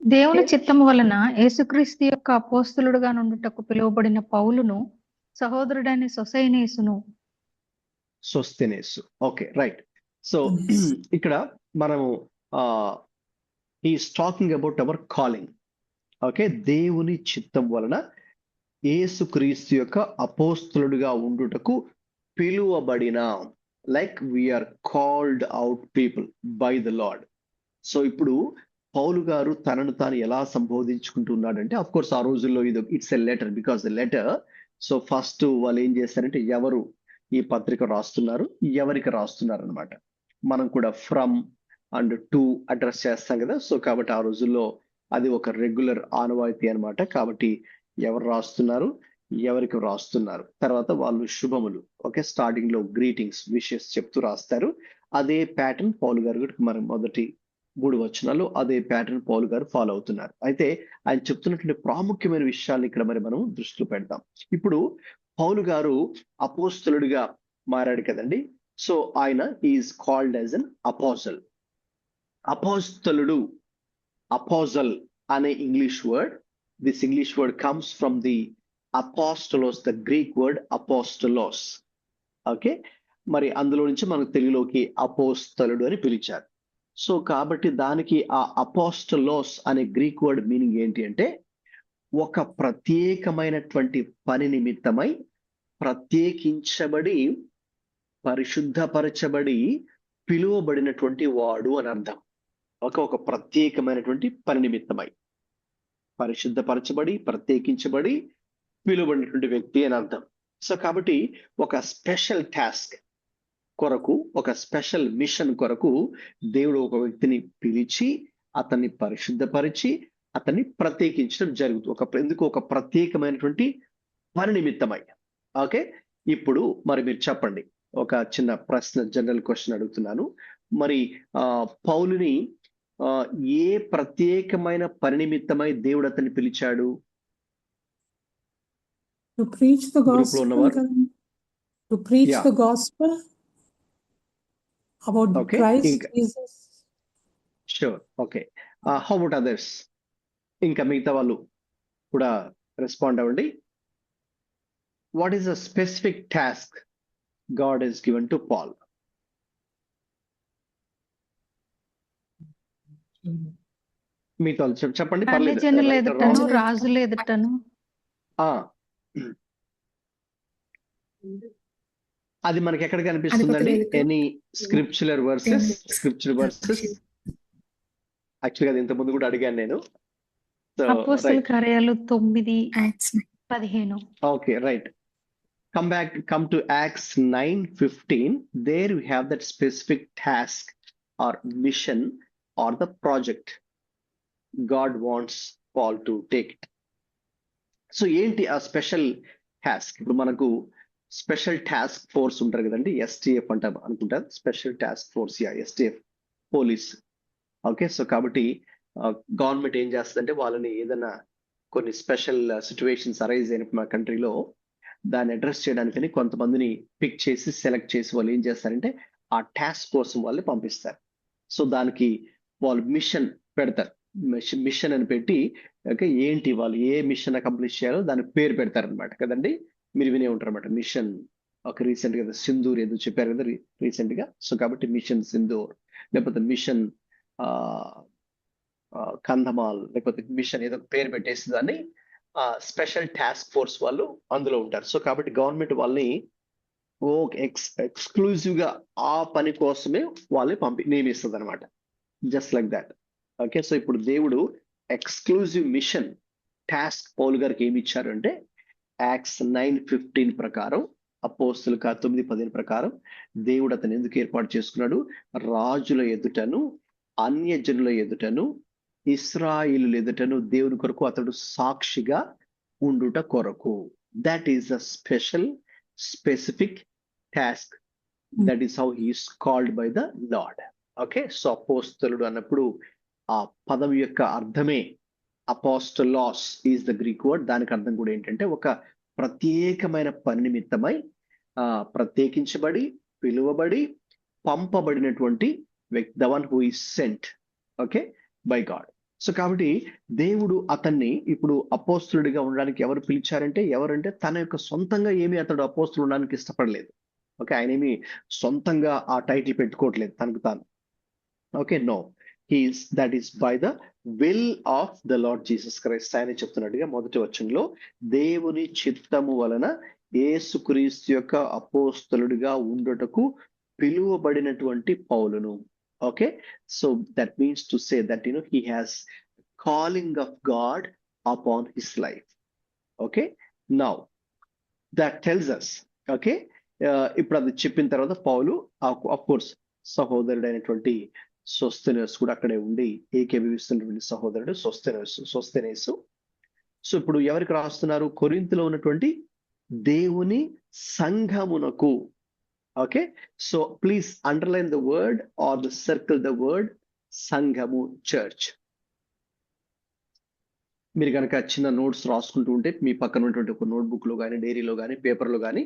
దేవుని చిత్తము వలన యేసుక్రీస్తు యొక్క అపోస్తలుడుగా నుండుటకు పిలువబడిన పౌలును, సహోదరుడైన సోస్థెనేసు. Okay, right. సో ఇక్కడ మనము is talking about our calling. Okay, దేవుని చిత్తం వలన యేసుక్రీస్తు యొక్క అపోస్తలుడుగా ఉండుటకు పిలువబడిన, like we are called out people by the lord. So ఇప్పుడు పౌలు గారు తనను తాను ఎలా సంబోధించుకుంటున్నాడంటే, అఫ్ కోర్స్ ఆ రోజుల్లో it's a letter, because the letter. So first వాళ్ళు ఏం చేస్తారంటే ఎవరు ఈ పత్రిక రాస్తున్నారు, ఎవరికి రాస్తున్నారు అనమాట. మనం కూడా ఫ్రమ్ అండ్ టు అడ్రస్ చేస్తాం కదా. సో కాబట్టి ఆ రోజుల్లో అది ఒక రెగ్యులర్ ఆనవాయితీ అనమాట. కాబట్టి ఎవరు రాస్తున్నారు, ఎవరికి రాస్తున్నారు, తర్వాత వాళ్ళు శుభములు, ఓకే, స్టార్టింగ్ లో గ్రీటింగ్స్, విషెస్ చెప్తూ రాస్తారు. అదే ప్యాటర్న్ పౌలు గారు మనం మొదటి 3 వచనాలు అదే ప్యాటర్న్ పౌలు గారు ఫాలో అవుతున్నారు. అయితే ఆయన చెప్తున్నటువంటి ప్రాముఖ్యమైన విషయాలు ఇక్కడ మనం దృష్టిలో పెడతాం. ఇప్పుడు పౌలు గారు అపోస్తలుడిగా మారాడు కదండి. సో ఆయన is called as an apostle. అపోస్తలుడు, అపోజల్ అనే English word, this English word comes from the apostolos, the Greek word apostolos. Okay, మరి అందులో నుంచి మనకు తెలుగులోకి అపోస్తలుడు అని పిలిచారు. సో కాబట్టి దానికి ఆ అపోస్టలోస్ అనే గ్రీక్ వర్డ్ మీనింగ్ ఏంటి అంటే, ఒక ప్రత్యేకమైనటువంటి పని నిమిత్తమై ప్రత్యేకించబడి, పరిశుద్ధపరచబడి, పిలువబడినటువంటి వాడు అని అర్థం. ఒక ప్రత్యేకమైనటువంటి పని నిమిత్తమై పరిశుద్ధపరచబడి, ప్రత్యేకించబడి, పిలువబడినటువంటి వ్యక్తి అని అర్థం. సో కాబట్టి ఒక స్పెషల్ టాస్క్ కొరకు, ఒక స్పెషల్ మిషన్ కొరకు దేవుడు ఒక వ్యక్తిని పిలిచి అతన్ని పరిశుద్ధపరిచి అతన్ని ప్రత్యేకించడం జరుగుతుంది. ఎందుకు? ఒక ప్రత్యేకమైనటువంటి పని నిమిత్తమై. ఓకే, ఇప్పుడు మరి మీరు చెప్పండి, ఒక చిన్న ప్రశ్న, జనరల్ క్వశ్చన్ అడుగుతున్నాను. మరి పౌలుని ఏ ప్రత్యేకమైన పని నిమిత్తమై దేవుడు అతన్ని పిలిచాడు? To preach the gospel. ఉన్నవారు To preach the gospel about Christ Jesus. Sure. Okay. How about others? ఇంకా మిగతా వాళ్ళు కూడా రెస్పాండ్ అవ్వండి. What is a specific task God has given to Paul? మీతో చెప్పండి, అన్ని పర్లేదు. జనుల Right or ఎదుటను wrong? రాజుల ఎదుటను ఆ, అది మనకి ఎక్కడ కనిపిస్తుందండి? ఎనీ స్క్రిప్చురల్ వర్సెస్ యాక్చువల్గా అది ఇంత ముందు కూడా అడిగాను నేను. సో అపోస్తల రైట్, కార్యాలు 9:15. Okay, right. Come to Acts 9:15. There we have that specific task or mission or the project God wants Paul to take it. So ఏంటి ఆ స్పెషల్ టాస్క్? ఇప్పుడు మనకు స్పెషల్ టాస్క్ ఫోర్స్ ఉంటారు కదండి, STF అంటాం అనుకుంటారు, special task force, STF, police. Okay, so కాబట్టి government ఏం చేస్తుందంటే వాళ్ళని ఏదైనా కొన్ని స్పెషల్ సిచ్యువేషన్స్ అరైజ్ అయినప్పుడు మా కంట్రీలో దాన్ని అడ్రస్ చేయడానికని కొంతమందిని పిక్ చేసి సెలెక్ట్ చేసి వాళ్ళు ఏం చేస్తారంటే ఆ టాస్క్ కోసం వాళ్ళు పంపిస్తారు. సో దానికి వాళ్ళు మిషన్ పెడతారు, మిషన్ అని పెట్టి, ఓకే, ఏంటి వాళ్ళు ఏ మిషన్ అకంప్లిష్ చేయాలో దానికి పేరు పెడతారు అనమాట కదండి. మీరు వినే ఉంటారు అనమాట మిషన్. ఒక రీసెంట్ గా సింధూర్ ఏదో చెప్పారు కదా రీసెంట్ గా. సో కాబట్టి మిషన్ సింధూర్, లేకపోతే మిషన్ కంధమాల్, లేకపోతే మిషన్ ఏదో పేరు పెట్టేసి దాన్ని స్పెషల్ టాస్క్ ఫోర్స్ వాళ్ళు అందులో ఉంటారు. సో కాబట్టి గవర్నమెంట్ వాళ్ళని ఎక్స్క్లూజివ్ గా ఆ పని కోసమే వాళ్ళని నియమిస్తుంది అనమాట, just like that. Okay, so ఇప్పుడు దేవుడు ఎక్స్క్లూజివ్ మిషన్ టాస్క్ పౌలు గారికి ఏమి ఇచ్చారు అంటే యాక్ట్స్ 9:15 ప్రకారం, అపోస్తలుల 9:15 ప్రకారం దేవుడు అతను ఎందుకు ఏర్పాటు చేసుకున్నాడు? రాజుల ఎదుటను, అన్యజనుల ఎదుటను, ఇశ్రాయేలుల ఎదుటను దేవుని కొరకు అతడు సాక్షిగా ఉండుట కొరకు. That is a specific task. That is how he's called by the Lord. Okay, so అపోస్తలుడు అన్నప్పుడు ఆ పదం యొక్క అర్థమే apostolos is the Greek word. దానికి అర్థం కూడా ఏంటంటే ఒక ప్రత్యేకమైన పని నిమిత్తమై ప్రత్యేకించబడి, పిలువబడి, పంపబడినటువంటి వ్యక్తి, the one who is cent, okay, by God. So కాబట్టి దేవుడు అతన్ని ఇప్పుడు అపోస్తులుడిగా ఉండడానికి ఎవరు పిలిచారంటే, ఎవరంటే తన యొక్క సొంతంగా ఏమి అతడు అపోస్తులు ఉండడానికి ఇష్టపడలేదు. ఓకే, ఆయన ఏమి సొంతంగా ఆ టైటిల్ పెట్టుకోవట్లేదు తనకు తాను. Okay, no, that is by the will of the Lord Jesus Christ. ఆయన చెప్తున్నట్టుగా మొదటి వచనంలో దేవుని చిత్తము వలన యేసుక్రీస్తు యొక్క అపోస్తలుడిగా ఉండుటకు పిలువబడినటువంటి పౌలును. Okay, so that means to say that he has calling of God upon his life. Okay, now that tells us, okay, ఇప్పుడు అది చెప్పిన తర్వాత పౌలు ఆఫ్ కోర్స్ సహోదరుడైనటువంటి సోస్తెనేసు కూడా అక్కడే ఉండి ఏకీభవిస్తున్నటువంటి సహోదరుడు సోస్తెనేసు. సో ఇప్పుడు ఎవరికి రాస్తున్నారు? కొరింథీలో ఉన్నటువంటి దేవుని సంఘమునకు. Okay, so please underline the word or circle the word సంఘము, చర్చ్. మీరు కనుక చిన్న నోట్స్ రాసుకుంటూ ఉంటే మీ పక్కన ఉన్నటువంటి ఒక నోట్బుక్ లో కానీ, డైరీలో కానీ, పేపర్లో కానీ,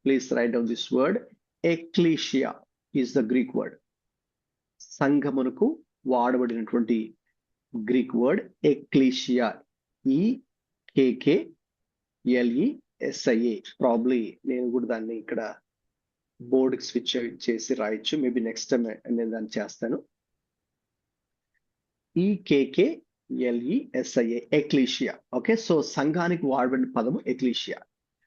please write down this word. Ekklesia is the Greek word. సంఘమునకు వాడబడినటువంటి Greek word ekklesia, EKKLESIA. Probably నేను కూడా దాన్ని ఇక్కడ బోర్డ్కి స్విచ్ చేసి రాయొచ్చు, మేబీ నెక్స్ట్ టైం నేను దాన్ని చేస్తాను. EKKLESIA, ecclesia. ఓకే, సో సంఘానికి వాడబడిన పదము ఎక్లీషియా.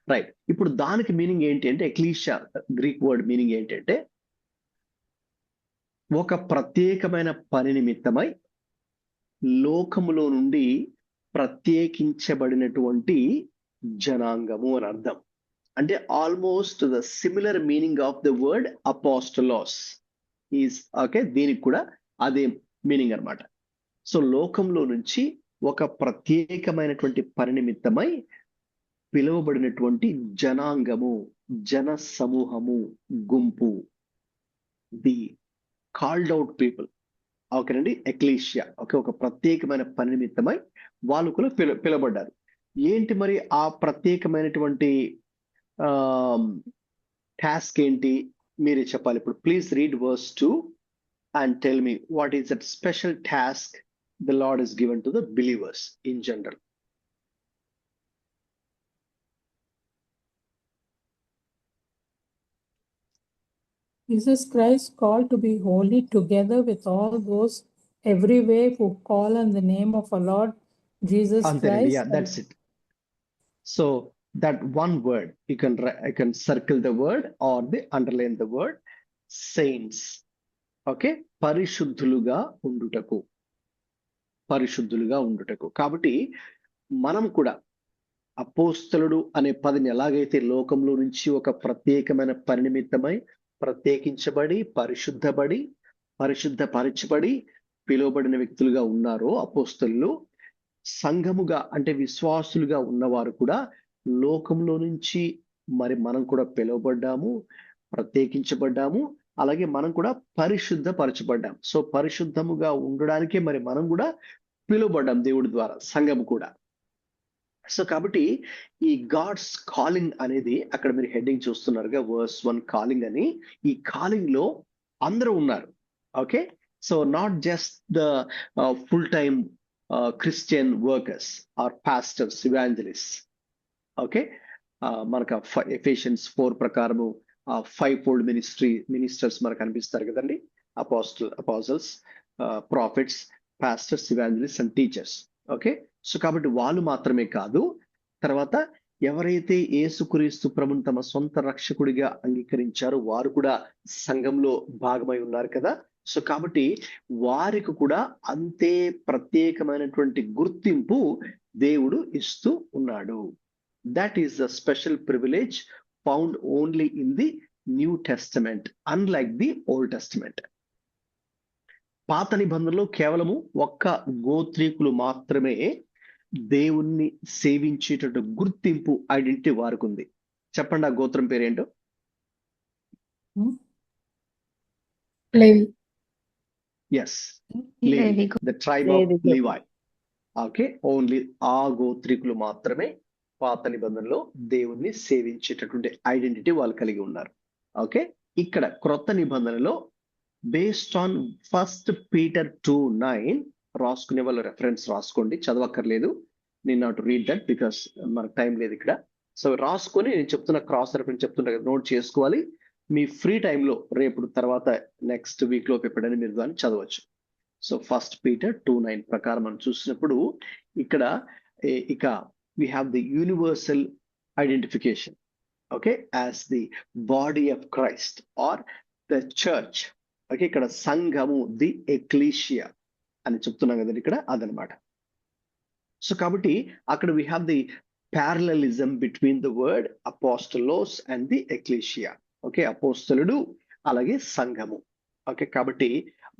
రైట్, ఇప్పుడు దానికి మీనింగ్ ఏంటి అంటే, ఎక్లీషియా గ్రీక్ వర్డ్ మీనింగ్ ఏంటంటే ఒక ప్రత్యేకమైన పని నిమిత్తమై లోకములో నుండి ప్రత్యేకించబడినటువంటి జనాంగము అని అర్థం. అంటే almost the similar meaning of the word apostolos is. Okay, దీనికి కూడా అదే మీనింగ్ అన్నమాట. సో లోకంలో నుంచి ఒక ప్రత్యేకమైనటువంటి పని నిమిత్తమై పిలువబడినటువంటి జనాంగము, జన సమూహము, గుంపు, ది కాల్డ్ అవుట్ పీపుల్. ఓకేనండి, ఎక్లీషియా. ఓకే, ఒక ప్రత్యేకమైన పని నిమిత్తమై వాళ్ళు కూడా పిలువబడ్డారు. ఏంటి మరి ఆ ప్రత్యేకమైనటువంటి టాస్క్ ఏంటి మీరే చెప్పాలి. ఇప్పుడు please read verse 2 and tell me what is that special task the Lord has given to the believers in general. Jesus Christ called to be holy together with all those everywhere who call on the name of our Lord Jesus అంతేనండి, Christ. Yeah, that's it. So that one word you can circle the word or the underline the word saints. Okay, పరిశుద్ధులుగా ఉండుటకు, పరిశుద్ధులుగా ఉండుటకు. కాబట్టి మనం కూడా అపోస్తలుడు అనే పదిని ఎలాగైతే లోకంలో నుంచి ఒక ప్రత్యేకమైన పని నిమిత్తమై ప్రత్యేకించబడి పరిశుద్ధపరచబడి పిలువబడిన వ్యక్తులుగా ఉన్నారో అపోస్తలులు, సంఘముగా అంటే విశ్వాసులుగా ఉన్నవారు కూడా లోకంలో నుంచి మరి మనం కూడా పిలువబడ్డాము, ప్రత్యేకించబడ్డాము, అలాగే మనం కూడా పరిశుద్ధపరచబడ్డాం. సో పరిశుద్ధముగా ఉండడానికే మరి మనం కూడా పిలువబడ్డాం దేవుడి ద్వారా, సంఘము కూడా. సో కాబట్టి ఈ గాడ్స్ కాలింగ్ అనేది అక్కడ మీరు హెడ్డింగ్ చూస్తున్నారుగా, వర్స్ 1 కాలింగ్ అని. ఈ కాలింగ్ లో అందరూ ఉన్నారు. Okay, so not just the full time Christian workers or pastors, evangelist. Okay, మనకు ఎఫెషియన్స్ 4 ప్రకారము 5 ఫోల్డ్ మినిస్టర్స్ మనకు కనిపిస్తారు కదండి. Apostles, prophets, pastors, evangelist and teachers. Okay, so కాబట్టి వాళ్ళు మాత్రమే కాదు, తర్వాత ఎవరైతే యేసుక్రీస్తు ప్రభుని తమ సొంత రక్షకుడిగా అంగీకరించారో వారు కూడా సంఘంలో భాగమై ఉన్నారు కదా. సో కాబట్టి వారికి కూడా అంతే ప్రత్యేకమైనటువంటి గుర్తింపు దేవుడు ఇస్తూ ఉన్నాడు. That is the special privilege found only in the new testament, unlike the old testament. పాత నిబంధనలో కేవలము ఒక్క గోత్రీకులు మాత్రమే దేవుణ్ణి సేవించేటట్టు గుర్తింపు, ఐడెంటిటీ వారికి ఉంది. చెప్పండి, ఆ గోత్రం పేరేంటో? Levi. Yes, Levi, the tribe of Levi. Okay, only ఆ గోత్రీకులు మాత్రమే పాత నిబంధనలో దేవుణ్ణి సేవించేటటువంటి ఐడెంటిటీ వాళ్ళు కలిగి ఉన్నారు. ఓకే, ఇక్కడ క్రొత్త నిబంధనలో బేస్డ్ ఆన్ 1 Peter 2:9 రాసుకునే వాళ్ళు రెఫరెన్స్ రాసుకోండి, చదవక్కర్లేదు. నేను నాట్ రీడ్ దట్ బికాస్ మనకు టైం లేదు ఇక్కడ. సో రాసుకొని నేను చెప్తున్న క్రాస్ రెఫరెన్స్ చెప్తున్నా కదా, నోట్ చేసుకోవాలి. మీ ఫ్రీ టైంలో రేపు తర్వాత నెక్స్ట్ వీక్ లో ఎప్పుడైనా మీరు దాన్ని చదవచ్చు. సో 1 Peter 2:9 ప్రకారం మనం చూసినప్పుడు ఇక్కడ ఇక we have the universal identification, okay, as the body of Christ or the church. Okay, ఇక్కడ సంఘము, ది ఎక్లీషియా అని చెప్తున్నాం కదండి ఇక్కడ, అదనమాట. సో కాబట్టి అక్కడ we have the parallelism between the word apostolos and the ecclesia. Okay, అపోస్తలుడు అలాగే సంఘము. ఓకే, కాబట్టి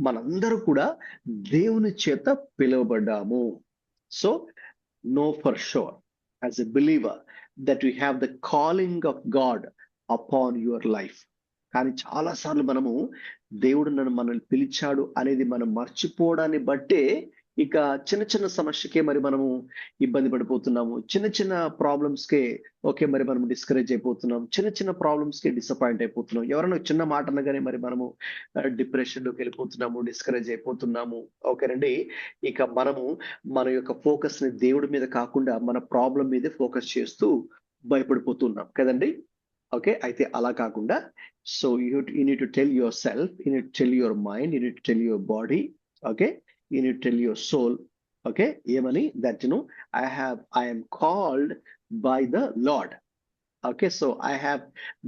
మనందరూ కూడా దేవుని చేత పిలువబడ్డాము. So know for sure as a believer that we have the calling of God upon your life. కానీ చాలాసార్లు మనము దేవుడు మనల్ని పిలిచాడు అనేది మనం మర్చిపోవడాన్ని బట్టే ఇక చిన్న చిన్న సమస్యకే మరి మనము ఇబ్బంది పడిపోతున్నాము, చిన్న చిన్న ప్రాబ్లమ్స్కే ఓకే మరి మనం డిస్కరేజ్ అయిపోతున్నాం, చిన్న చిన్న ప్రాబ్లమ్స్కే డిసప్పాయింట్ అయిపోతున్నాం. ఎవరైనా చిన్న మాట అనగానే మరి మనము డిప్రెషన్లోకి వెళ్ళిపోతున్నాము, డిస్కరేజ్ అయిపోతున్నాము. ఓకేనండి, ఇక మనము మన యొక్క ఫోకస్ ని దేవుడి మీద కాకుండా మన ప్రాబ్లం మీదే ఫోకస్ చేస్తూ భయపడిపోతున్నాం కదండి. ఓకే, అయితే అలా కాకుండా so you need to tell yourself, you need to tell your mind, you need to tell your body, okay, you need to tell your soul, okay, ఏమని, that you know I am called by the Lord. Okay, so I have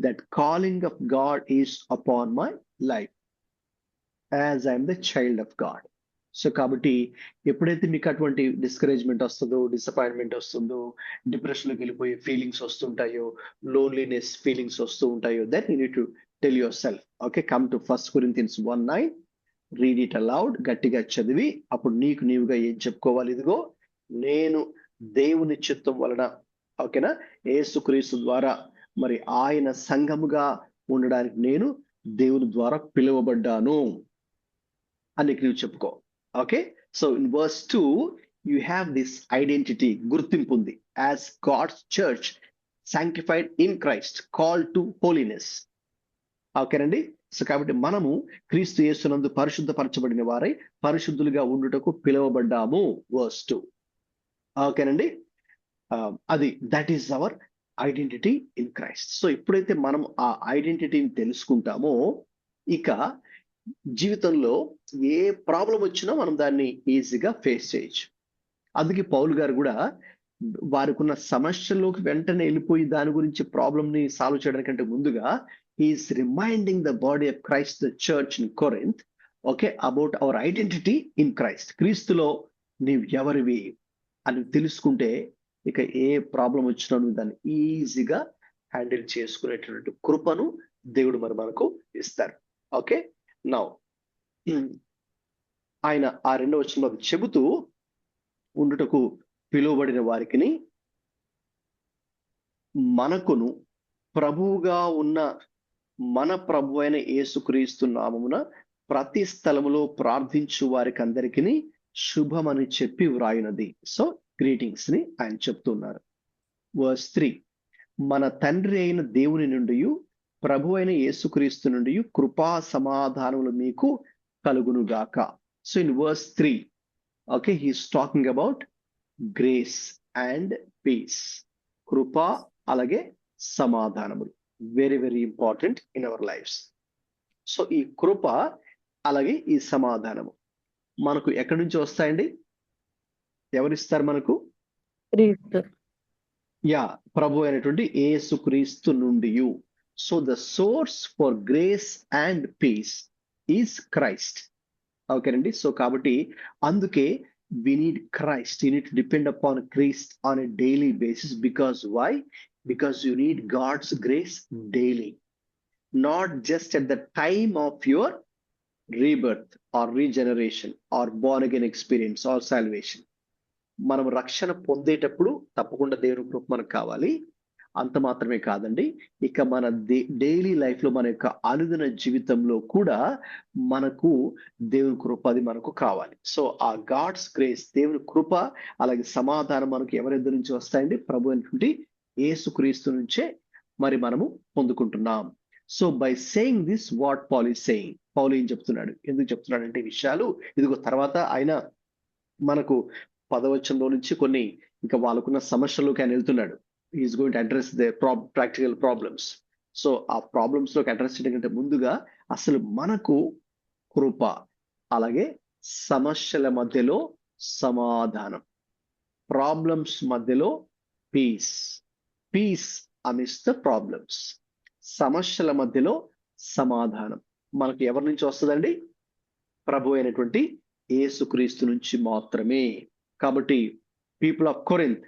that calling of God is upon my life as I am the child of God. So కాబట్టి ఎప్పుడైతే మీకు అటువంటి discouragement వస్తుందో, disappointment వస్తుందో, డిప్రెషన్లోకి వెళ్ళిపోయే feelings వస్తుంటాయో, loneliness feelings వస్తూ ఉంటాయో, then you need to tell yourself. Okay, come to 1 Corinthians 1:9, read it aloud, గట్టిగా చదివి అప్పుడు నీకు నీవుగా ఏం చెప్పుకోవాలి, ఇదిగో నేను దేవుని చిత్తం వలన, ఓకేనా, యేసుక్రీస్తు ద్వారా మరి ఆయన సంఘముగా ఉండడానికి నేను దేవుని ద్వారా పిలువబడ్డాను అని నువ్వు చెప్పుకో. Okay, so in verse 2 you have this identity, గుర్తింపు ఉంది, as God's church sanctified in Christ called to holiness. ఓకేనండి, సో కాబట్టి మనము క్రీస్తు యేసునందు పరిశుద్ధపరచబడిన వారై పరిశుద్ధులుగా ఉండుటకు పిలువబడ్డాము. వర్స్ 2. ఓకేనండి, అది that is our identity in Christ. So ఎప్పుడైతే మనం ఆ ఐడెంటిటీని తెలుసుకుంటామో ఇక జీవితంలో ఏ ప్రాబ్లం వచ్చినా మనం దాన్ని ఈజీగా ఫేస్ చేయొచ్చు. అందుకే పౌలు గారు కూడా వారికి ఉన్న సమస్యల్లోకి వెంటనే వెళ్ళిపోయి దాని గురించి ప్రాబ్లమ్ ని సాల్వ్ చేయడానికంటే ముందుగా he's reminding the body of Christ, the church in Corinth, okay, about our identity in Christ. క్రీస్తులో నీవు ఎవరివి అని తెలుసుకుంటే ఇక ఏ ప్రాబ్లం వచ్చినా నువ్వు దాన్ని ఈజీగా హ్యాండిల్ చేసుకునేటువంటి కృపను దేవుడు మరి మనకు ఇస్తారు. ఓకే, నౌ ఆయన ఆ 2వ వచనంలో చెబుతూ ఉండుటకు పిలువబడిన వారికిని మనకును ప్రభువుగా ఉన్న మన ప్రభు అయిన యేసుక్రీస్తు నామమున ప్రతి స్థలములో ప్రార్థించు వారికి అందరికీ శుభమని చెప్పి వ్రాయినది. సో గ్రీటింగ్స్ ని ఆయన చెప్తున్నారు. వర్స్ 3, మన తండ్రి అయిన దేవుని నుండి ప్రభు అయిన యేసుక్రీస్తు నుండి కృపా సమాధానములు మీకు కలుగునుగాక. So in verse 3, okay, he's talking about grace and peace. కృప అలాగే సమాధానములు very very important in our lifes. So ఈ కృప అలాగే ఈ సమాధానము మనకు ఎక్కడి నుంచి వస్తాయండి? ఎవరిస్తారు మనకు? క్రీస్తు. యా, ప్రభు అయినటువంటి యేసుక్రీస్తు నుండి. So the source for grace and peace is Christ. ఓకేనండి. సో కాబట్టి అందుకే we need Christ. You need to depend upon Christ on a daily basis. Because why? Because you need God's grace daily, not just at the time of your rebirth or regeneration or born again experience or salvation. మనం రక్షణ పొందేటప్పుడు తప్పకుండా దేవుని కృప మనకు కావాలి. అంత మాత్రమే కాదండి, ఇక మన డైలీ లైఫ్ లో మన యొక్క అనుదిన జీవితంలో కూడా మనకు దేవుని కృప అది మనకు కావాలి. సో ఆ గాడ్స్ గ్రేస్, దేవుని కృప అలాగే సమాధానం మనకు ఎవరి దగ్గర నుంచి వస్తాయండి? ప్రభు అయినటువంటి యేసుక్రీస్తు నుంచే మరి మనము పొందుకుంటున్నాం. So by saying this what Paul is saying, పౌలు ఏం చెప్తున్నాడు? ఎందుకు చెప్తున్నాడు అంటే విషయాలు ఇదిగో తర్వాత ఆయన మనకు 10వ వచనంలో నుంచి కొన్ని ఇంకా వాళ్ళకున్న సమస్యల్లోకి ఆయన వెళ్తున్నాడు. Is going to address the practical problems. So ఆ ప్రాబ్లమ్స్ లోకి అడ్రస్ చేయడం కంటే ముందుగా అసలు మనకు కృప అలాగే సమస్యల మధ్యలో సమాధానం, ప్రాబ్లమ్స్ మధ్యలో piece, piece amidst the problems, సమస్యల మధ్యలో సమాధానం మనకు ఎవరి నుంచి వస్తుందండి? ప్రభు అయినటువంటి యేసుక్రీస్తు నుంచి మాత్రమే. కాబట్టి people of Corinth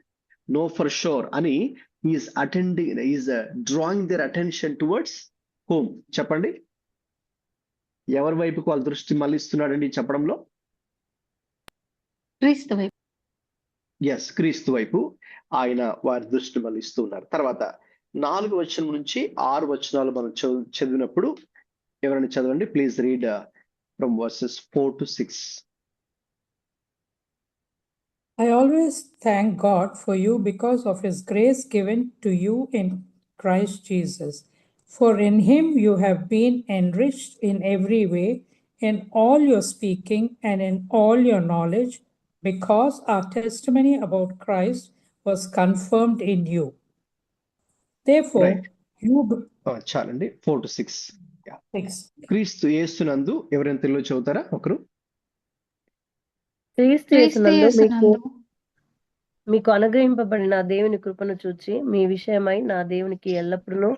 know for sure అని is drawing their attention towards whom? చెప్పండి, ఎవరి వైపుకు వాళ్ళ దృష్టి మళ్ళిస్తున్నాడండి చెప్పడంలో? క్రీస్తు వైపు. ఎస్, క్రీస్తు వైపు ఆయన వారి దృష్టి మళ్ళిస్తూ ఉన్నారు. తర్వాత 4వ వచనం నుంచి 6 వచనాలు మనం చదివినప్పుడు ఎవరైనా చదవండి please. Read from versus 4 to 6. I always thank God for you because of his grace given to you in Christ Jesus. For in him you have been enriched in every way, in all your speaking and in all your knowledge, because our testimony about Christ was confirmed in you. Therefore, Right. చాలండి. 4 to 6. క్రీస్తు యేసునందు ఎవరైనా తెలుగులో చదువుతారా ఒకరు? క్రీస్తు యేసునందు మీకు అనుగ్రహింపబడిన దేవుని కృపను చూచి మీ విషయమై నా దేవునికి ఎల్లప్పుడూ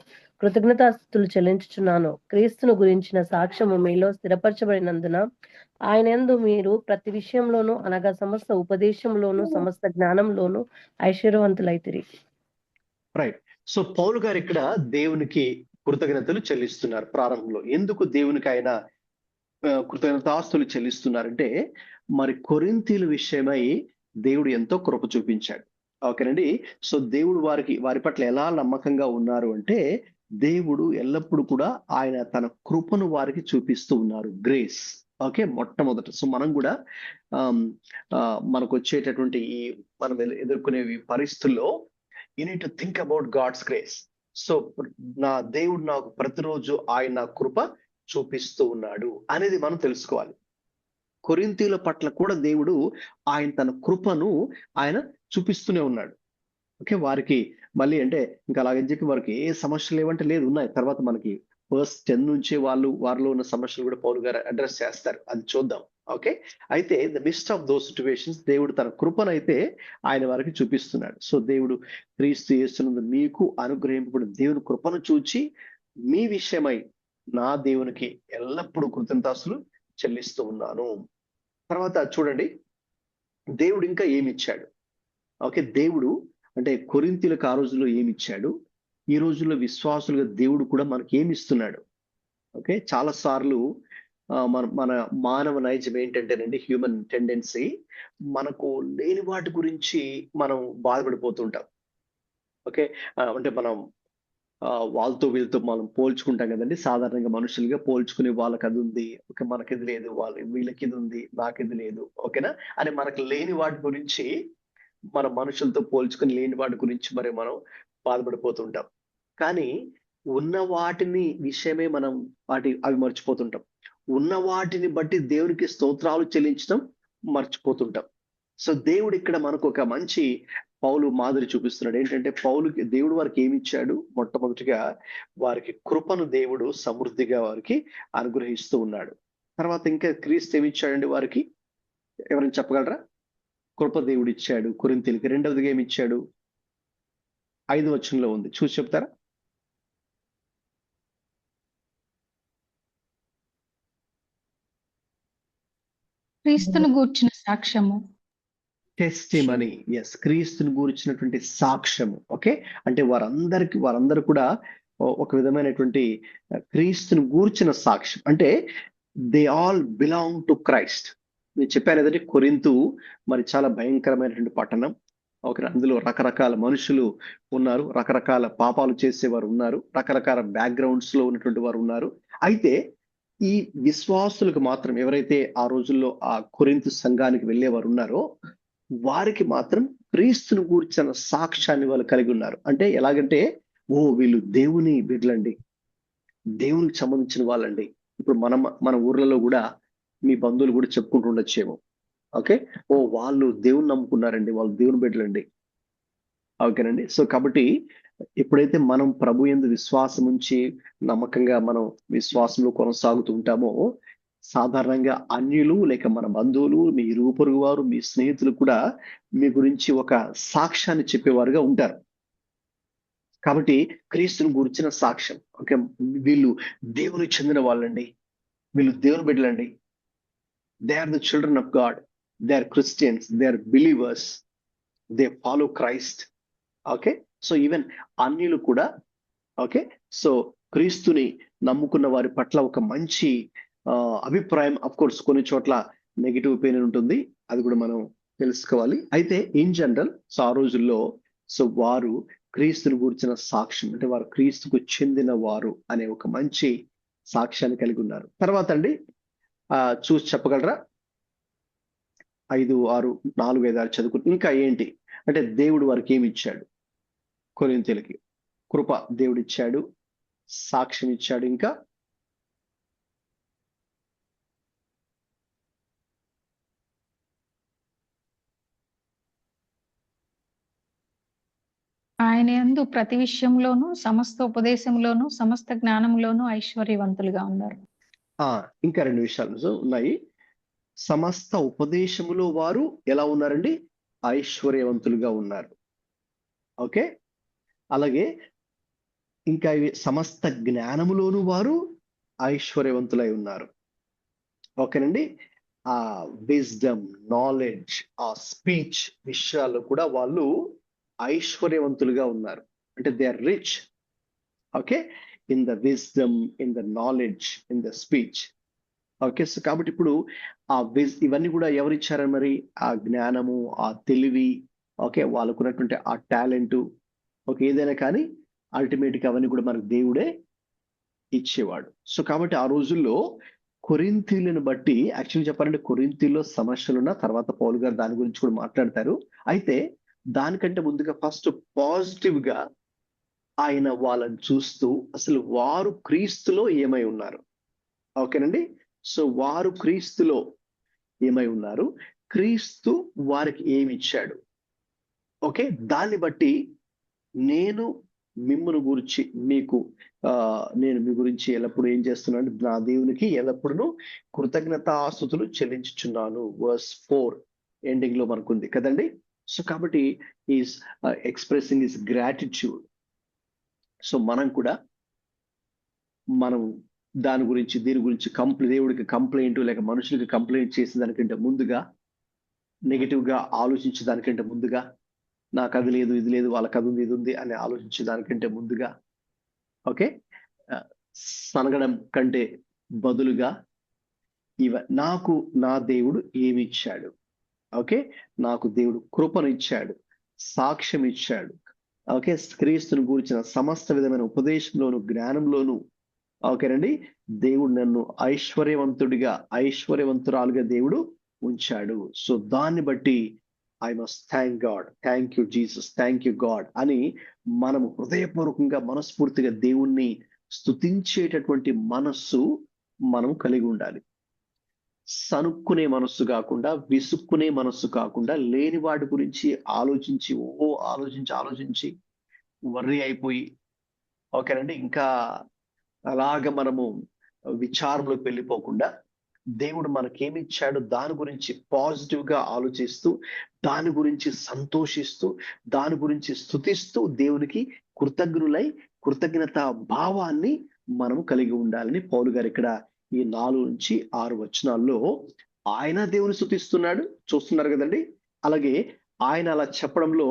కృతజ్ఞతాస్తుతులు చెల్లించుచున్నాను. క్రీస్తును గురించిన సాక్ష్యము మీలో స్థిరపరచబడినందున ఆయన యందు మీరు ప్రతి విషయంలోనూ అనగా సమస్త ఉపదేశంలోను సమస్త జ్ఞానంలోను ఐశ్వర్యవంతులైతిరి. రైట్. సో పౌలు గారు ఇక్కడ దేవునికి కృతజ్ఞతలు చెల్లిస్తున్నారు ప్రారంభంలో. ఎందుకు దేవునికి ఆయన కృతజ్ఞతాస్తులు చెల్లిస్తున్నారంటే మరి కొరింథీయుల విషయమై దేవుడు ఎంతో కృప చూపించాడు. ఓకేనండి. సో దేవుడు వారి పట్ల ఎలా నమ్మకంగా ఉన్నారు అంటే దేవుడు ఎల్లప్పుడూ కూడా ఆయన తన కృపను వారికి చూపిస్తూ ఉన్నారు. గ్రేస్. ఓకే, మొట్టమొదట. సో మనం కూడా మనకు వచ్చేటటువంటి ఈ మనం ఎదుర్కొనే పరిస్థితుల్లో you need to think about God's grace. So నా దేవుడు నాకు ప్రతిరోజు ఆయన కృప చూపిస్తూ ఉన్నాడు అనేది మనం తెలుసుకోవాలి. కొరింథీయుల పట్ల కూడా దేవుడు ఆయన తన కృపను ఆయన చూపిస్తూనే ఉన్నాడు. ఓకే, వారికి మళ్ళీ అంటే ఇంకా అలాగని చెప్పి వారికి ఏ సమస్యలు లేవంటే లేదు, ఉన్నాయి. తర్వాత మనకి verse 10 నుంచే వారిలో ఉన్న సమస్యలు కూడా పౌలు గారు అడ్రస్ చేస్తారు. అది చూద్దాం. ఓకే, అయితే the mist of those situations దేవుడు తన కృపనైతే ఆయన వారికి చూపిస్తున్నాడు. సో దేవుడు క్రీస్తు యేసునందు మీకు అనుగ్రహింపబడిన దేవుని కృపను చూచి మీ విషయమై నా దేవునికి ఎల్లప్పుడూ కృతజ్ఞతాస్తులు చెల్లిస్తూ ఉన్నాను. తర్వాత చూడండి, దేవుడు ఇంకా ఏమిచ్చాడు. ఓకే, దేవుడు అంటే కొరింథీయులకు ఆ రోజుల్లో ఏమిచ్చాడు, ఈ రోజుల్లో విశ్వాసులుగా దేవుడు కూడా మనకి ఏమి ఇస్తున్నాడు. ఓకే, చాలా సార్లు మన మానవ నైజం ఏంటంటేనండి, హ్యూమన్ టెండెన్సీ, మనకు లేని వాటి గురించి మనం బాధపడిపోతుంటాం. ఓకే, అంటే మనం వాళ్ళతో వీళ్ళతో మనం పోల్చుకుంటాం కదండి. సాధారణంగా మనుషులుగా పోల్చుకుని వాళ్ళకి అది ఉంది, ఓకే మనకి ఇది లేదు, వీళ్ళకి ఇది ఉంది, నాకు ఇది లేదు, ఓకేనా అని మనకు లేని వాటి గురించి, మన మనుషులతో పోల్చుకుని లేని వాటి గురించి మరి మనం బాధపడిపోతుంటాం. కానీ ఉన్న వాటిని విషయమే మనం అవి మర్చిపోతుంటాం. ఉన్న వాటిని బట్టి దేవునికి స్తోత్రాలు చెల్లించడం మర్చిపోతుంటాం. సో దేవుడు ఇక్కడ మనకు ఒక మంచి పౌలు మాదిరి చూపిస్తున్నాడు. ఏంటంటే పౌలుకి దేవుడు వారికి ఏమి ఇచ్చాడు, మొట్టమొదటిగా వారికి కృపను దేవుడు సమృద్ధిగా వారికి అనుగ్రహిస్తూ ఉన్నాడు. తర్వాత ఇంకా క్రీస్తు ఏమి ఇచ్చాడండి వారికి, ఎవరైనా చెప్పగలరా? కృప దేవుడు ఇచ్చాడు కొరింథీయులకి. రెండవదిగా ఏమి ఇచ్చాడు, 5వ వచనంలో ఉంది, చూసి చెప్తారా? క్రీస్తును గూర్చిన సాక్ష్యము. టెస్టిమనీ, ఎస్, క్రీస్తుని గూర్చినటువంటి సాక్ష్యము. ఓకే, అంటే వారందరూ కూడా ఒక విధమైనటువంటి క్రీస్తుని గూర్చిన సాక్ష్యం. అంటే they all belong to Christ. నేను చెప్పాను కదండి, కొరింథు మరి చాలా భయంకరమైనటువంటి పట్టణం. ఓకే, అందులో రకరకాల మనుషులు ఉన్నారు, రకరకాల పాపాలు చేసేవారు ఉన్నారు, రకరకాల బ్యాక్గ్రౌండ్స్ లో ఉన్నటువంటి వారు ఉన్నారు. అయితే ఈ విశ్వాసులకు మాత్రం, ఎవరైతే ఆ రోజుల్లో ఆ కొరింథు సంఘానికి వెళ్ళేవారు ఉన్నారో, వారికి మాత్రం క్రీస్తును గూర్చిన సాక్ష్యాన్ని వాళ్ళు కలిగి ఉన్నారు. అంటే ఎలాగంటే, వీళ్ళు దేవుని బిడ్డలండి, దేవునికి సంబంధించిన వాళ్ళండి. ఇప్పుడు మన ఊర్లలో కూడా మీ బంధువులు కూడా చెప్పుకుంటూ ఉండొచ్చేమో, ఓకే, వాళ్ళు దేవుని నమ్ముకున్నారండి, వాళ్ళు దేవుని బిడ్డలండి. ఓకేనండి. సో కాబట్టి ఎప్పుడైతే మనం ప్రభు యందు విశ్వాసం ఉంచి నమ్మకంగా మనం విశ్వాసంలో కొనసాగుతూ ఉంటామో, సాధారణంగా అన్యులు లేక మన బంధువులు, మీ ఇరుగు పొరుగు వారు, మీ స్నేహితులు కూడా మీ గురించి ఒక సాక్ష్యాన్ని చెప్పేవారుగా ఉంటారు. కాబట్టి క్రీస్తుని గురించిన సాక్ష్యం, ఓకే, వీళ్ళు దేవునికి చెందిన వాళ్ళండి, వీళ్ళు దేవుని బిడ్డలండి, they are the children of God, they are Christians, they are believers, they follow Christ. Okay, so even అన్యులు కూడా, ఓకే, సో క్రీస్తుని నమ్ముకున్న వారి పట్ల ఒక మంచి అభిప్రాయం, అఫ్ కోర్స్ కొన్ని చోట్ల నెగిటివ్ ఒపీనియన్ ఉంటుంది, అది కూడా మనం తెలుసుకోవాలి. అయితే ఇన్ జనరల్, సో ఆ రోజుల్లో సో వారు క్రీస్తుని గురించిన సాక్ష్యం, అంటే వారు క్రీస్తుకు చెందిన వారు అనే ఒక మంచి సాక్ష్యాన్ని కలిగి ఉన్నారు. తర్వాత అండి చూసి చెప్పగలరా? 5, 6, 4, 5, 6 చదువుకుని ఇంకా ఏంటి అంటే, దేవుడు వారికి ఏమి ఇచ్చాడు? కొరింథీయులకి కృప దేవుడు ఇచ్చాడు, సాక్ష్యం ఇచ్చాడు, ఇంకా ఆయన యందు ప్రతి విషయంలోనూ, సమస్త ఉపదేశంలోనూ, సమస్త జ్ఞానంలోనూ ఐశ్వర్యవంతులుగా ఉన్నారు. ఇంకా 2 విషయాలు ఉన్నాయి. సమస్త ఉపదేశములో వారు ఎలా ఉన్నారండి? ఐశ్వర్యవంతులుగా ఉన్నారు. ఓకే, అలాగే ఇంకా సమస్త జ్ఞానములోను వారు ఐశ్వర్యవంతులై ఉన్నారు. ఓకేనండి, ఆ విజ్డమ్, నాలెడ్జ్, ఆ స్పీచ్ విషయాల్లో కూడా వాళ్ళు ఐశ్వర్యవంతులుగా ఉన్నారు. అంటే they are rich, okay, in the wisdom, in the knowledge, in the speech. Okay, so కాబట్టి ఇప్పుడు ఇవన్నీ కూడా ఎవరిచ్చారని మరి? ఆ జ్ఞానము, ఆ తెలివి, ఓకే, వాళ్ళకున్నటువంటి ఆ టాలెంట్, ఓకే, ఏదైనా కానీ అల్టిమేట్ గా అవన్నీ కూడా మనకు దేవుడే ఇచ్చేవాడు. సో కాబట్టి ఆ రోజుల్లో కొరింథీయులను బట్టి, యాక్చువల్లీ చెప్పాలంటే కొరింథీయుల్లో సమస్యలున్న తర్వాత పౌలు గారు దాని గురించి కూడా మాట్లాడతారు. అయితే దానికంటే ముందుగా ఫస్ట్ పాజిటివ్ గా ఆయన వాళ్ళని చూస్తూ అసలు వారు క్రీస్తులో ఏమై ఉన్నారు. ఓకేనండి, సో వారు క్రీస్తులో ఏమై ఉన్నారు, క్రీస్తు వారికి ఏమి ఇచ్చాడు, ఓకే, దాన్ని బట్టి నేను మిమ్మును గురించి మీకు నేను మీ గురించి ఎల్లప్పుడూ ఏం చేస్తున్నాను, నా దేవునికి ఎల్లప్పుడూ కృతజ్ఞతాస్తుతులు చెల్లించుచున్నాను. వర్స్ 4 ఎండింగ్ లో మనకుంది కదండి. సో కాబట్టి is expressing is gratitude. So మనం కూడా మనం దీని గురించి దేవుడికి కంప్లైంట్ లేక మనుషులకి కంప్లైంట్ చేసే దానికంటే ముందుగా, నెగిటివ్ గా ఆలోచించే దానికంటే ముందుగా, నాకు అది లేదు ఇది లేదు వాళ్ళకి అది ఉంది ఇది ఉంది అని ఆలోచించే దానికంటే ముందుగా, ఓకే, సనగడం కంటే బదులుగా నాకు నా దేవుడు ఏమి ఇచ్చాడు, ఓకే, నాకు దేవుడు కృపను ఇచ్చాడు, సాక్ష్యం ఇచ్చాడు, ఓకే, క్రీస్తుని గురించిన సమస్త విధమైన ఉపదేశంలోను జ్ఞానంలోను, ఓకేనండి, దేవుడు నన్ను ఐశ్వర్యవంతురాలుగా దేవుడు ఉంచాడు. సో దాన్ని బట్టి I must thank God, thank you Jesus, thank you God అని మనము హృదయపూర్వకంగా మనస్ఫూర్తిగా దేవుణ్ణి స్తుతించేటటువంటి మనస్సు మనం కలిగి ఉండాలి. సనుక్కునే మనస్సు కాకుండా, విసుక్కునే మనస్సు కాకుండా, లేని వాటి గురించి ఆలోచించి వర్రీ అయిపోయి, ఓకేనండి, ఇంకా అలాగ మనము విచారంలోకి వెళ్ళిపోకుండా, దేవుడు మనకేమి ఇచ్చాడు దాని గురించి పాజిటివ్ గా ఆలోచిస్తూ, దాని గురించి సంతోషిస్తూ, దాని గురించి స్తుతిస్తూ, దేవునికి కృతజ్ఞత భావాన్ని మనము కలిగి ఉండాలని పౌలు గారు ఇక్కడ ఈ 4 నుంచి 6 వచనాల్లో ఆయన దేవుని స్తుతిస్తున్నాడు, చూస్తున్నారు కదండి. అలాగే ఆయన అలా చెప్పడంలో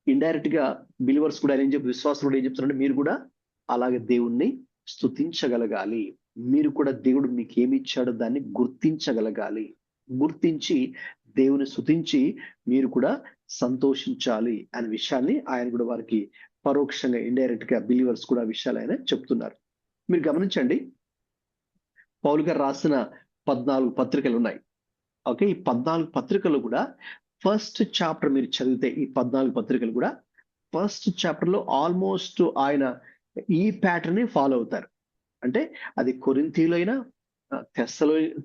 ఇండైరెక్ట్ గా బిలీవర్స్ కూడా విశ్వాసులు కూడా ఏం చెప్తున్నాడు, మీరు కూడా అలాగే దేవుణ్ణి స్తుతించగలగాలి. మీరు కూడా దేవుడు మీకు ఏమి ఇచ్చాడో దాన్ని గుర్తించగలగాలి. గుర్తించి దేవుని స్తుతించి మీరు కూడా సంతోషించాలి అనే విషయాన్ని ఆయన కూడా వారికి పరోక్షంగా ఇండైరెక్ట్ గా బిలీవర్స్ కూడా విషయాలు ఆయన చెప్తున్నారు. మీరు గమనించండి, పౌలు గారు రాసిన 14 పత్రికలు ఉన్నాయి. ఓకే, ఈ 14 పత్రికలు కూడా ఫస్ట్ చాప్టర్ మీరు చదివితే, ఈ 14 పత్రికలు కూడా ఫస్ట్ చాప్టర్ లో ఆల్మోస్ట్ ఆయన ఈ ప్యాటర్న్ ని ఫాలో అవుతారు. అంటే అది కొరింథీలో అయినా,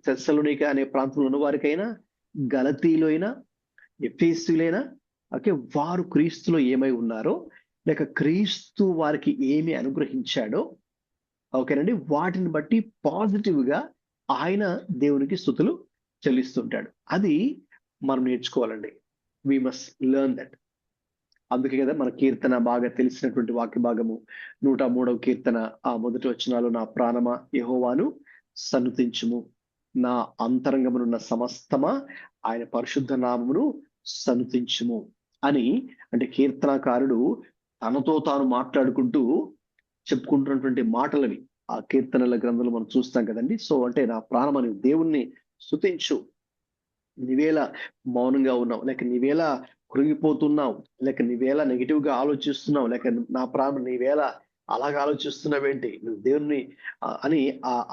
తెస్సలోనిక అనే ప్రాంతంలో ఉన్న వారికైనా, గలతీలో అయినా, ఎఫెసీయులైనా, ఓకే, వారు క్రీస్తులో ఏమై ఉన్నారో లేక క్రీస్తు వారికి ఏమి అనుగ్రహించాడో, ఓకేనండి, వాటిని బట్టి పాజిటివ్ గా ఆయన దేవునికి స్తుతులు చెల్లిస్తుంటాడు. అది మనం నేర్చుకోవాలండి. We must learn that. అందుకే కదా మన కీర్తన బాగా తెలిసినటువంటి వాక్య భాగము 103వ కీర్తన మొదటి వచనాలు, నా ప్రాణమా యెహోవాను సన్నుతించుము, నా అంతరంగమునున్న సమస్తమా ఆయన పరిశుద్ధ నామమును సన్నుతించుము అని. అంటే కీర్తనాకారుడు తనతో తాను మాట్లాడుకుంటూ చెప్పుకుంటున్నటువంటి మాటలవి ఆ కీర్తనల గ్రంథంలో మనం చూస్తాం కదండి. సో అంటే నా ప్రాణమని దేవుణ్ణి స్తుతించు, నీవేలా మౌనంగా ఉన్నావు, లేక నీవేలా కృంగిపోతున్నావు, లేక నీవేలా నెగిటివ్ గా ఆలోచిస్తున్నావు, లేక నా ప్రాణం నీవేలా అలాగ ఆలోచిస్తున్నావేంటి, నువ్వు దేవుణ్ణి అని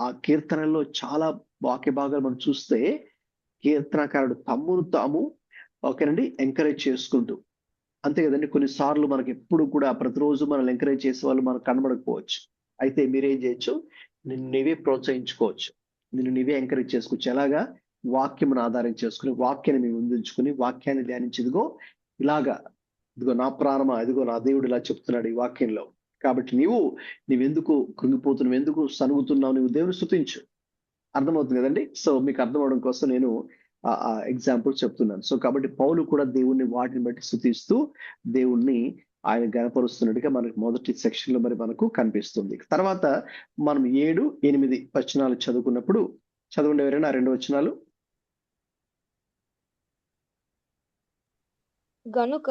ఆ కీర్తనల్లో చాలా వాక్య భాగాలు మనం చూస్తే కీర్తనకారుడు తమ్మును తాము, ఓకేనండి, ఎంకరేజ్ చేసుకుంటూ, అంతే కదండి. కొన్నిసార్లు మనకి ఎప్పుడు కూడా ప్రతిరోజు మనల్ని ఎంకరేజ్ చేసే వాళ్ళు మనకు కనబడకపోవచ్చు. అయితే మీరేం చేయొచ్చు, నిన్ను నీవే ప్రోత్సహించుకోవచ్చు, నిన్ను నీవే ఎంకరేజ్ చేసుకోవచ్చు. ఎలాగా, వాక్యమును ఆధారం చేసుకుని, వాక్యాన్ని మేము ముందుంచుకుని, వాక్యాన్ని ధ్యానించేదిగో ఇలాగా, ఇదిగో నా ప్రాణమా, ఇదిగో నా దేవుడు ఇలా చెప్తున్నాడు ఈ వాక్యంలో, కాబట్టి నీవెందుకు కృంగిపోతున్నావు, ఎందుకు సనుగుతున్నావు, నువ్వు దేవుని స్తుతించు. అర్థమవుతుంది కదండి. సో మీకు అర్థం అవడం కోసం నేను ఎగ్జాంపుల్ చెప్తున్నాను. సో కాబట్టి పౌలు కూడా దేవుణ్ణి వాటిని బట్టి స్తుతిస్తూ దేవుణ్ణి ఆయన గణపరుస్తున్నట్టుగా మనకు మొదటి సెక్షన్ లో మరి మనకు కనిపిస్తుంది. తర్వాత మనం 7, 8 వచనాలు చదువుకున్నప్పుడు, చదవండి ఎవరైనా 2 వచనాలు. గనుక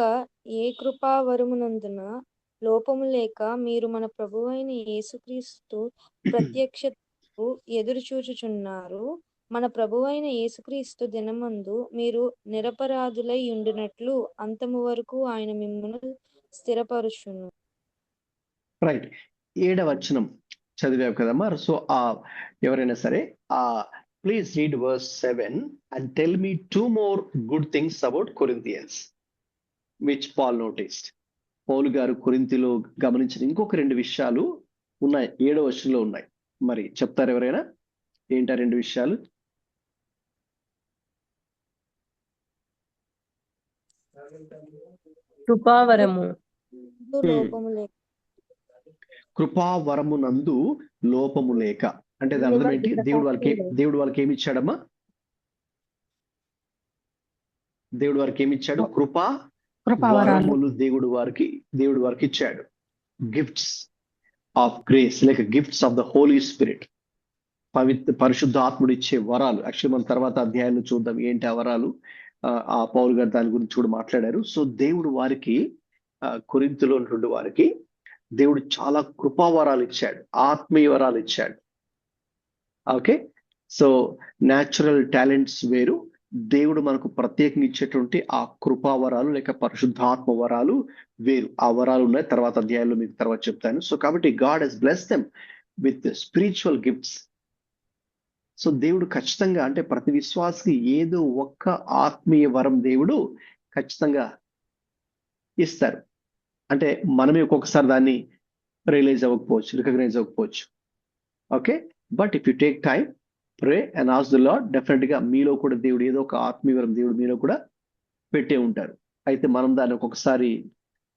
ఏ కృపావరమునందున లోపము లేక మీరు మన ప్రభువైన యేసుక్రీస్తు ప్రత్యక్షతకు ఎదురు చూచుచున్నారు. మన ప్రభువైన యేసుక్రీస్తు దినమందు మీరు నిరపరాధులై ఉండినట్లు అంతము వరకు ఆయన మిమ్మును స్థిరపరుచును. రైట్, 7వ వచనం చదివావు కదమ్మా. సో ఎవరైనా సరే please read verse 7 and tell me 2 more good things about Corinthians which Paul noticed. పౌలు గారు కొరింథీలో గమనించిన ఇంకొక 2 విషయాలు ఉన్నాయి, 7వ వచనంలో ఉన్నాయి. మరి చెప్తారు ఎవరైనా, ఏంటా 2 విషయాలు? కృపావరము, లోపము లేక కృపావరమునందు లోపము లేక. అంటే దాని అర్థం ఏంటి? దేవుడు వాళ్ళకి ఏమి ఇచ్చాడమ్మా? దేవుడు వారికి ఏమి ఇచ్చాడు? కృపావరములు దేవుడు వారికి ఇచ్చాడు. గిఫ్ట్స్ ఆఫ్ గ్రేస్, లేక gifts of the holy spirit. పరిశుద్ధాత్ముడు ఇచ్చే వరాలు. యాక్చువల్లీ మనం తర్వాత అధ్యాయంలో చూద్దాం ఏంటి ఆ వరాలు. ఆ పౌలు గారు దాని గురించి కూడా మాట్లాడారు. సో దేవుడు వారికి, కొరింథీలో ఉన్నటువంటి వారికి దేవుడు చాలా కృపావరాలు ఇచ్చాడు, ఆత్మీయ వరాలు ఇచ్చాడు. ఓకే, సో న్యాచురల్ టాలెంట్స్ వేరు, దేవుడు మనకు ప్రత్యేకంగా ఇచ్చేటువంటి ఆ కృపావరాలు లేక పరిశుద్ధాత్మ వరాలు వేరు. ఆ వరాలు ఉన్నాయి, తర్వాత అధ్యాయంలో మీకు తర్వాత చెప్తాను. సో కాబట్టి God he's blessed them with spiritual gifts. So దేవుడు ఖచ్చితంగా, అంటే ప్రతి విశ్వాసికి ఏదో ఒక్క ఆత్మీయ వరం దేవుడు ఖచ్చితంగా ఇస్తారు. అంటే మనమే ఒక్కొక్కసారి దాన్ని రియలైజ్ అవ్వకపోవచ్చు, రికగ్నైజ్ అవ్వకపోవచ్చు. Okay, but if you take time, pray and ask the Lord, definite గా మీలో కూడా దేవుడు ఏదో ఒక ఆత్మీయ వరం దేవుడు మీలో కూడా పెట్టే ఉంటారు. అయితే మనం దాన్ని ఒక్కొక్కసారి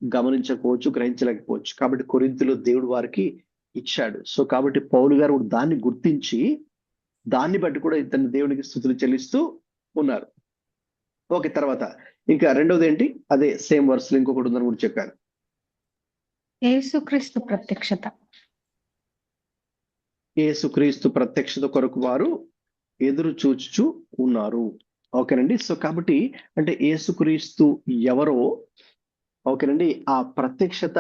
గమనించకపోవచ్చు, గ్రహించలేకపోవచ్చు. కాబట్టి కొరింథీలో దేవుడు వారికి ఇచ్చాడు. సో కాబట్టి పౌలు గారు దాన్ని గుర్తించి దాన్ని బట్టి కూడా ఇతను దేవునికి స్తుతులు చెల్లిస్తూ ఉన్నారు. ఓకే, తర్వాత ఇంకా రెండవది ఏంటి? అదే సేమ్ వర్స్లో ఇంకొకటి ఉందని కూడా చెప్పాను. యేసుక్రీస్తు ప్రత్యక్షత. యేసుక్రీస్తు ప్రత్యక్షత కొరకు వారు ఎదురు చూచుచు ఉన్నారు. ఓకేనండి. సో కాబట్టి అంటే యేసుక్రీస్తు ఎవరో, ఓకేనండి, ఆ ప్రత్యక్షత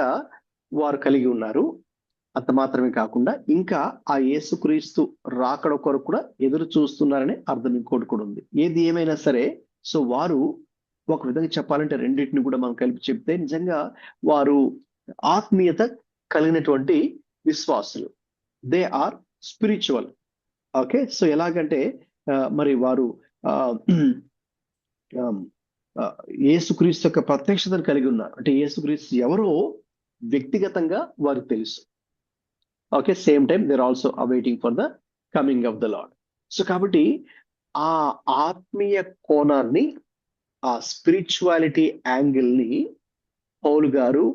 వారు కలిగి ఉన్నారు. అంత మాత్రమే కాకుండా ఇంకా ఆ యేసుక్రీస్తు రాకడ కొరకు కూడా ఎదురు చూస్తున్నారనే అర్థం ఇంకోటి కూడా ఉంది. ఏది ఏమైనా సరే, సో వారు ఒక విధంగా చెప్పాలంటే రెండింటిని కూడా మనం కలిపి చెప్తే నిజంగా వారు ఆత్మీయత కలిగినటువంటి విశ్వాసులు. They are spiritual. Okay, so ఎలాగంటే మరి వారు యేసుక్రీస్తు యొక్క ప్రత్యక్షతను కలిగి ఉన్నారు. అంటే యేసుక్రీస్తు ఎవరో వ్యక్తిగతంగా వారికి తెలుసు. Okay, same time they are also awaiting for the coming of the lord. So కాబట్టి ఆ ఆత్మీయ కోణాన్ని, ఆ స్పిరిచువాలిటీ యాంగిల్ ని పౌలు గారు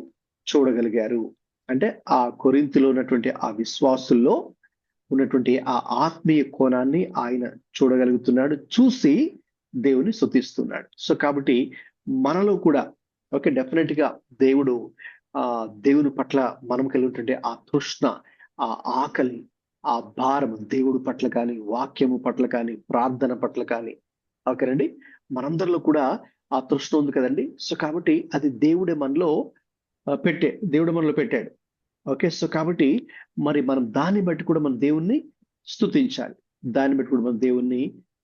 చూడగలిగారు. అంటే ఆ కొరింథీలో ఉన్నటువంటి ఆ విశ్వాసుల్లో ఉన్నటువంటి ఆ ఆత్మీయ కోణాన్ని ఆయన చూడగలుగుతున్నాడు, చూసి దేవుని స్తుతిస్తున్నాడు. సో కాబట్టి మనలో కూడా ఓకే, డెఫినెట్ గా దేవుని పట్ల మనం కలిగినటువంటి ఆ తృష్ణ, ఆ ఆకలి, ఆ భారం దేవుడి పట్ల కానీ, వాక్యము పట్ల కానీ, ప్రార్థన పట్ల కానీ, ఓకేనండి, మనందరిలో కూడా ఆ తృష్ణ ఉంది కదండి. సో కాబట్టి అది దేవుడు మనలో పెట్టాడు. ఓకే, సో కాబట్టి మరి మనం దాన్ని బట్టి కూడా మన దేవుణ్ణి స్తుతించాలి, దాన్ని బట్టి కూడా మన దేవుణ్ణి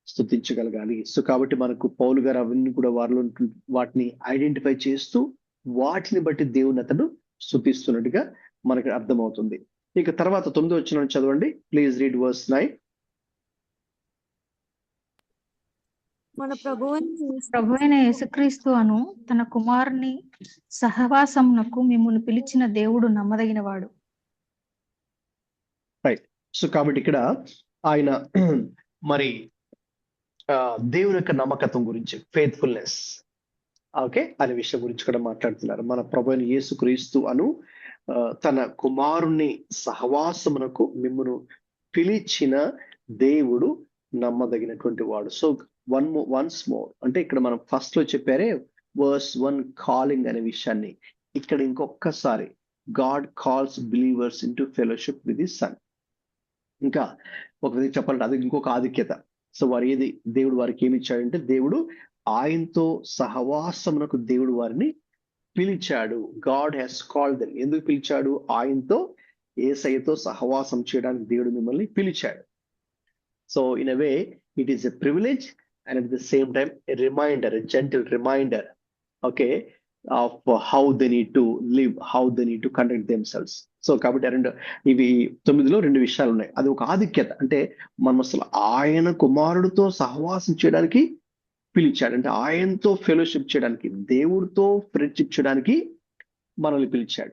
స్తుతించగలగాలి. సో కాబట్టి మనకు పౌలు గారు అవన్నీ కూడా వాటిని ఐడెంటిఫై చేస్తూ వాటిని బట్టి దేవుని అతడు స్తుతిస్తున్నట్టుగా మనకి అర్థమవుతుంది. ఇక తర్వాత 9వ వచనం చదవండి ప్లీజ్. Read verse 9. మన ప్రభువైన యేసుక్రీస్తు అను తన కుమారుని సహవాసమునకు మిమ్మును పిలిచిన దేవుడు నమ్మదగినవాడు. రైట్. సో కాబట్టి ఇక్కడ ఆయన మరి దేవుని యొక్క నమ్మకత్వం గురించి, ఫెయిత్ఫుల్నెస్, ఓకే, అనే విషయం గురించి కూడా మాట్లాడుతున్నారు. మన ప్రభువైన యేసుక్రీస్తు అను తన కుమారుని సహవాసమునకు మిమ్మును పిలిచిన దేవుడు నమ్మదగినటువంటి వాడు. సో వన్స్ మోర్ అంటే ఇక్కడ మనం ఫస్ట్ లో చెప్పారే వర్స్ 1 కాలింగ్ అనే విషయాన్ని, ఇక్కడ ఇంకొకసారి God calls believers into fellowship with his son. ఇంకా ఒక విధంగా చెప్పాలంటే అది ఇంకొక ఆధిక్యత. సో దేవుడు వారికి ఏమి ఇచ్చాడంటే, దేవుడు ఆయనతో సహవాసమునకు దేవుడు వారిని పిలిచాడు. God has called them. ఎందుకు పిలిచాడు? ఆయనతో, యేసయ్యతో సహవాసం చేయడానికి దేవుడు మిమ్మల్ని పిలిచాడు. So in a way it is a privilege and at the same time a reminder, a gentle reminder, okay, of how they need to live, how they need to conduct themselves. So కాబట్టి ఇవి 9లో 2 విషయాలు ఉన్నాయి. అది ఒక ఆధిక్యత, అంటే మనం అసలు ఆయన కుమారుడితో సహవాసం చేయడానికి పిలిచాడు. అంటే ఆయనతో ఫెలోషిప్ చేయడానికి, దేవుడితో ఫ్రెండ్షిప్ చేయడానికి మనల్ని పిలిచాడు.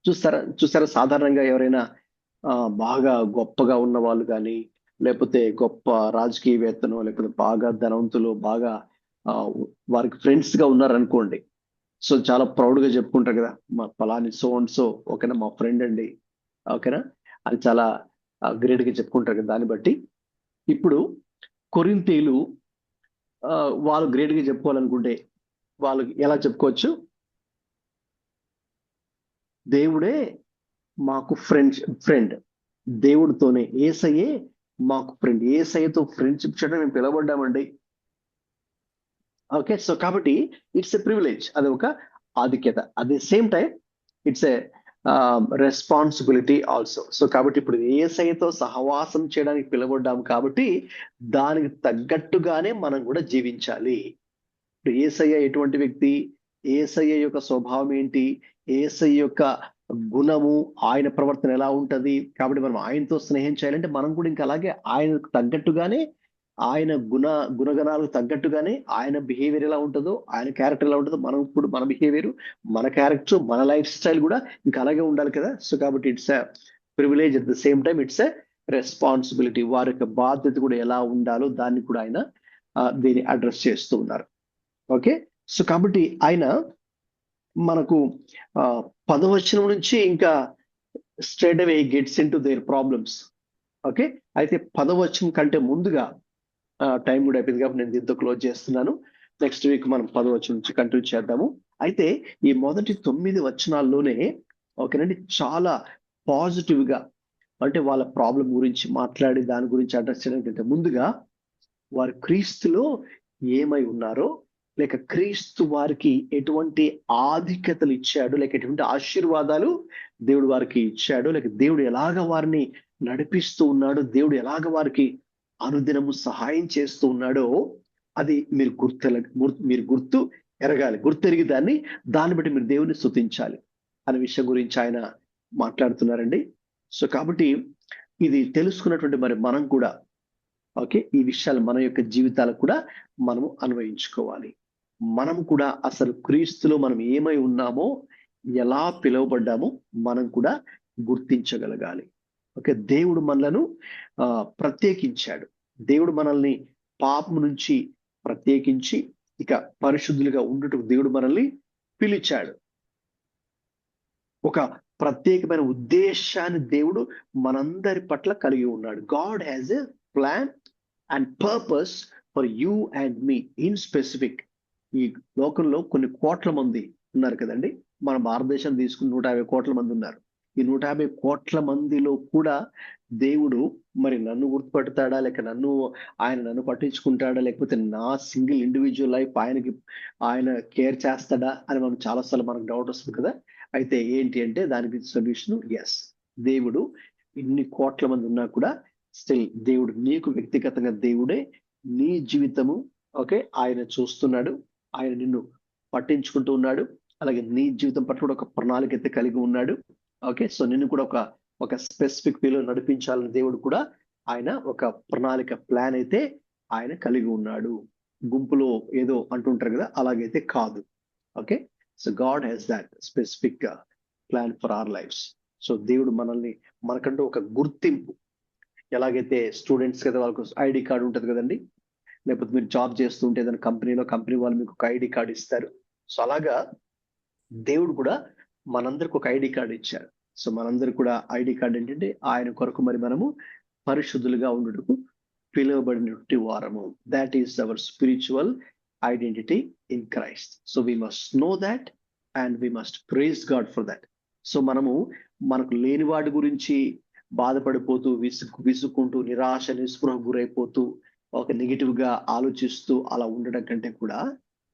చూస్తారా సాధారణంగా ఎవరైనా బాగా గొప్పగా ఉన్న వాళ్ళు కానీ, లేకపోతే గొప్ప రాజకీయవేత్తను, లేకపోతే బాగా ధనవంతులు, బాగా వారికి ఫ్రెండ్స్ గా ఉన్నారనుకోండి, సో చాలా ప్రౌడ్గా చెప్పుకుంటారు కదా, మా పలాని సో అండ్ సో, ఓకేనా, మా ఫ్రెండ్ అండి, ఓకేనా, అది చాలా గ్రేట్గా చెప్పుకుంటారు కదా. దాన్ని బట్టి ఇప్పుడు కొరింథీయులు వాళ్ళు గ్రేట్గా చెప్పుకోవాలనుకుంటే వాళ్ళు ఎలా చెప్పుకోవచ్చు? దేవుడే మాకు ఫ్రెండ్, దేవుడితోనే, యేసయ్యే మాకు ఫ్రెండ్, యేసయ్యతో ఫ్రెండ్షిప్ చేయడం మేము పిలవబడ్డామండి. ఓకే, సో కాబట్టి ఇట్స్ ఎ ప్రివిలేజ్, అది ఒక ఆధిక్యత. At the same time it's a responsibility also. So కాబట్టి ఇప్పుడు యేసయ్యతో సహవాసం చేయడానికి పిలవబడ్డాము కాబట్టి దానికి తగ్గట్టుగానే మనం కూడా జీవించాలి. ఇప్పుడు యేసయ్య ఎటువంటి వ్యక్తి, యేసయ్య యొక్క స్వభావం ఏంటి, యేసయ్య యొక్క గుణము, ఆయన ప్రవర్తన ఎలా ఉంటది, కాబట్టి మనం ఆయనతో స్నేహం చేయాలంటే మనం కూడా ఇంకా అలాగే ఆయనకు తగ్గట్టుగానే, ఆయన గుణగణాలకు తగ్గట్టుగానే ఆయన బిహేవియర్ ఎలా ఉంటుందో, ఆయన క్యారెక్టర్ ఎలా ఉంటుందో, మనం ఇప్పుడు మన బిహేవియర్, మన క్యారెక్టర్, మన లైఫ్ స్టైల్ కూడా ఇంకా అలాగే ఉండాలి కదా. సో కాబట్టి it's a privilege, at the same time it's a responsibility. వారి యొక్క బాధ్యత కూడా ఎలా ఉండాలో దాన్ని కూడా ఆయన దీన్ని అడ్రస్ చేస్తూ ఉన్నారు. ఓకే, సో కాబట్టి ఆయన మనకు 10వ వచనం నుంచి ఇంకా straight away gets in to their problems. Okay, అయితే 10వ వచనం కంటే ముందుగా టైం కూడా అయిపోయింది కాబట్టి నేను దీంతో క్లోజ్ చేస్తున్నాను. నెక్స్ట్ వీక్ మనం 10వ వచనం నుంచి కంటిన్యూ చేద్దాము. అయితే ఈ మొదటి 9 వచనాల్లోనే ఓకేనండి చాలా పాజిటివ్ గా, అంటే వాళ్ళ ప్రాబ్లం గురించి మాట్లాడి దాని గురించి అడ్రస్ చేయడానికి ముందుగా వారు క్రీస్తులో ఏమై ఉన్నారో, లేక క్రీస్తు వారికి ఎటువంటి ఆధిక్యతలు ఇచ్చాడు, లేక ఎటువంటి ఆశీర్వాదాలు దేవుడు వారికి ఇచ్చాడు, లేక దేవుడు ఎలాగ వారిని నడిపిస్తూ ఉన్నాడు, దేవుడు ఎలాగ వారికి అనుదినము సహాయం చేస్తూ ఉన్నాడో అది మీరు గుర్తు ఎరగాలి. గుర్తెరిగి దాన్ని బట్టి మీరు దేవుని స్తుతించాలి అనే విషయం గురించి ఆయన మాట్లాడుతున్నారండి. సో కాబట్టి ఇది తెలుసుకున్నటువంటి మరి మనం కూడా ఓకే, ఈ విషయాలు మన యొక్క జీవితాలకు కూడా మనము అన్వయించుకోవాలి. మనం కూడా అసలు క్రీస్తులో మనం ఏమై ఉన్నామో, ఎలా పిలువబడ్డామో మనం కూడా గుర్తించగలగాలి. ఓకే, దేవుడు మనలను ప్రత్యేకించాడు. దేవుడు మనల్ని పాపం నుంచి ప్రత్యేకించి ఇక పరిశుద్ధులుగా ఉండుటకు దేవుడు మనల్ని పిలిచాడు. ఒక ప్రత్యేకమైన ఉద్దేశాన్ని దేవుడు మనందరి పట్ల కలిగి ఉన్నాడు. God has a plan and purpose for you and me in specific. ఈ లోకంలో కొన్ని కోట్ల మంది ఉన్నారు కదండి. మన భారతదేశం తీసుకుని 150 కోట్ల మంది ఉన్నారు. ఈ 150 కోట్ల మందిలో కూడా దేవుడు మరి నన్ను గుర్తుపడతాడా, లేక ఆయన నన్ను పట్టించుకుంటాడా, లేకపోతే నా సింగిల్ ఇండివిజువల్ లైఫ్ ఆయన కేర్ చేస్తాడా అని మనం చాలాసార్లు మనకు డౌట్ వస్తుంది కదా. అయితే ఏంటి అంటే దానికి సొల్యూషన్ ఎస్. దేవుడు ఇన్ని కోట్ల మంది ఉన్నా కూడా స్టిల్ దేవుడు నీకు వ్యక్తిగతంగా దేవుడే నీ జీవితము ఓకే ఆయన చూస్తున్నాడు, ఆయన నిన్ను పట్టించుకుంటూ ఉన్నాడు. అలాగే నీ జీవితం పట్ల కూడా ఒక ప్రణాళిక అయితే కలిగి ఉన్నాడు. ఓకే, సో నిన్ను కూడా ఒక స్పెసిఫిక్ వేలో నడిపించాలని దేవుడు కూడా ఆయన ఒక ప్రణాళిక ప్లాన్ అయితే ఆయన కలిగి ఉన్నాడు. గుంపులో ఏదో అంటుంటారు కదా, అలాగైతే కాదు. Okay, so God has that specific plan for our lifes. So దేవుడు మనకంటూ ఒక గుర్తింపు, ఎలాగైతే స్టూడెంట్స్ కదా వాళ్ళకు ఐడి కార్డు ఉంటుంది కదండి, లేకపోతే మీరు జాబ్ చేస్తుంటే ఏదైనా కంపెనీ వాళ్ళు మీకు ఒక ఐడి కార్డు ఇస్తారు. సో అలాగా దేవుడు కూడా మనందరికి ఒక ఐడి కార్డు ఇచ్చారు. సో మనందరికి కూడా ఐడి కార్డు ఏంటంటే ఆయన కొరకు మరి మనము పరిశుద్ధులుగా ఉండటకు పిలువబడినటువంటి వారము. That is our spiritual identity in Christ. So we must know that and we must praise God for that. So మనకు లేని వాటి గురించి బాధపడిపోతూ విసుక్కుంటూ నిరాశ నిస్పృహ గురైపోతూ ఒక నెగిటివ్ గా ఆలోచిస్తూ అలా ఉండడం కంటే కూడా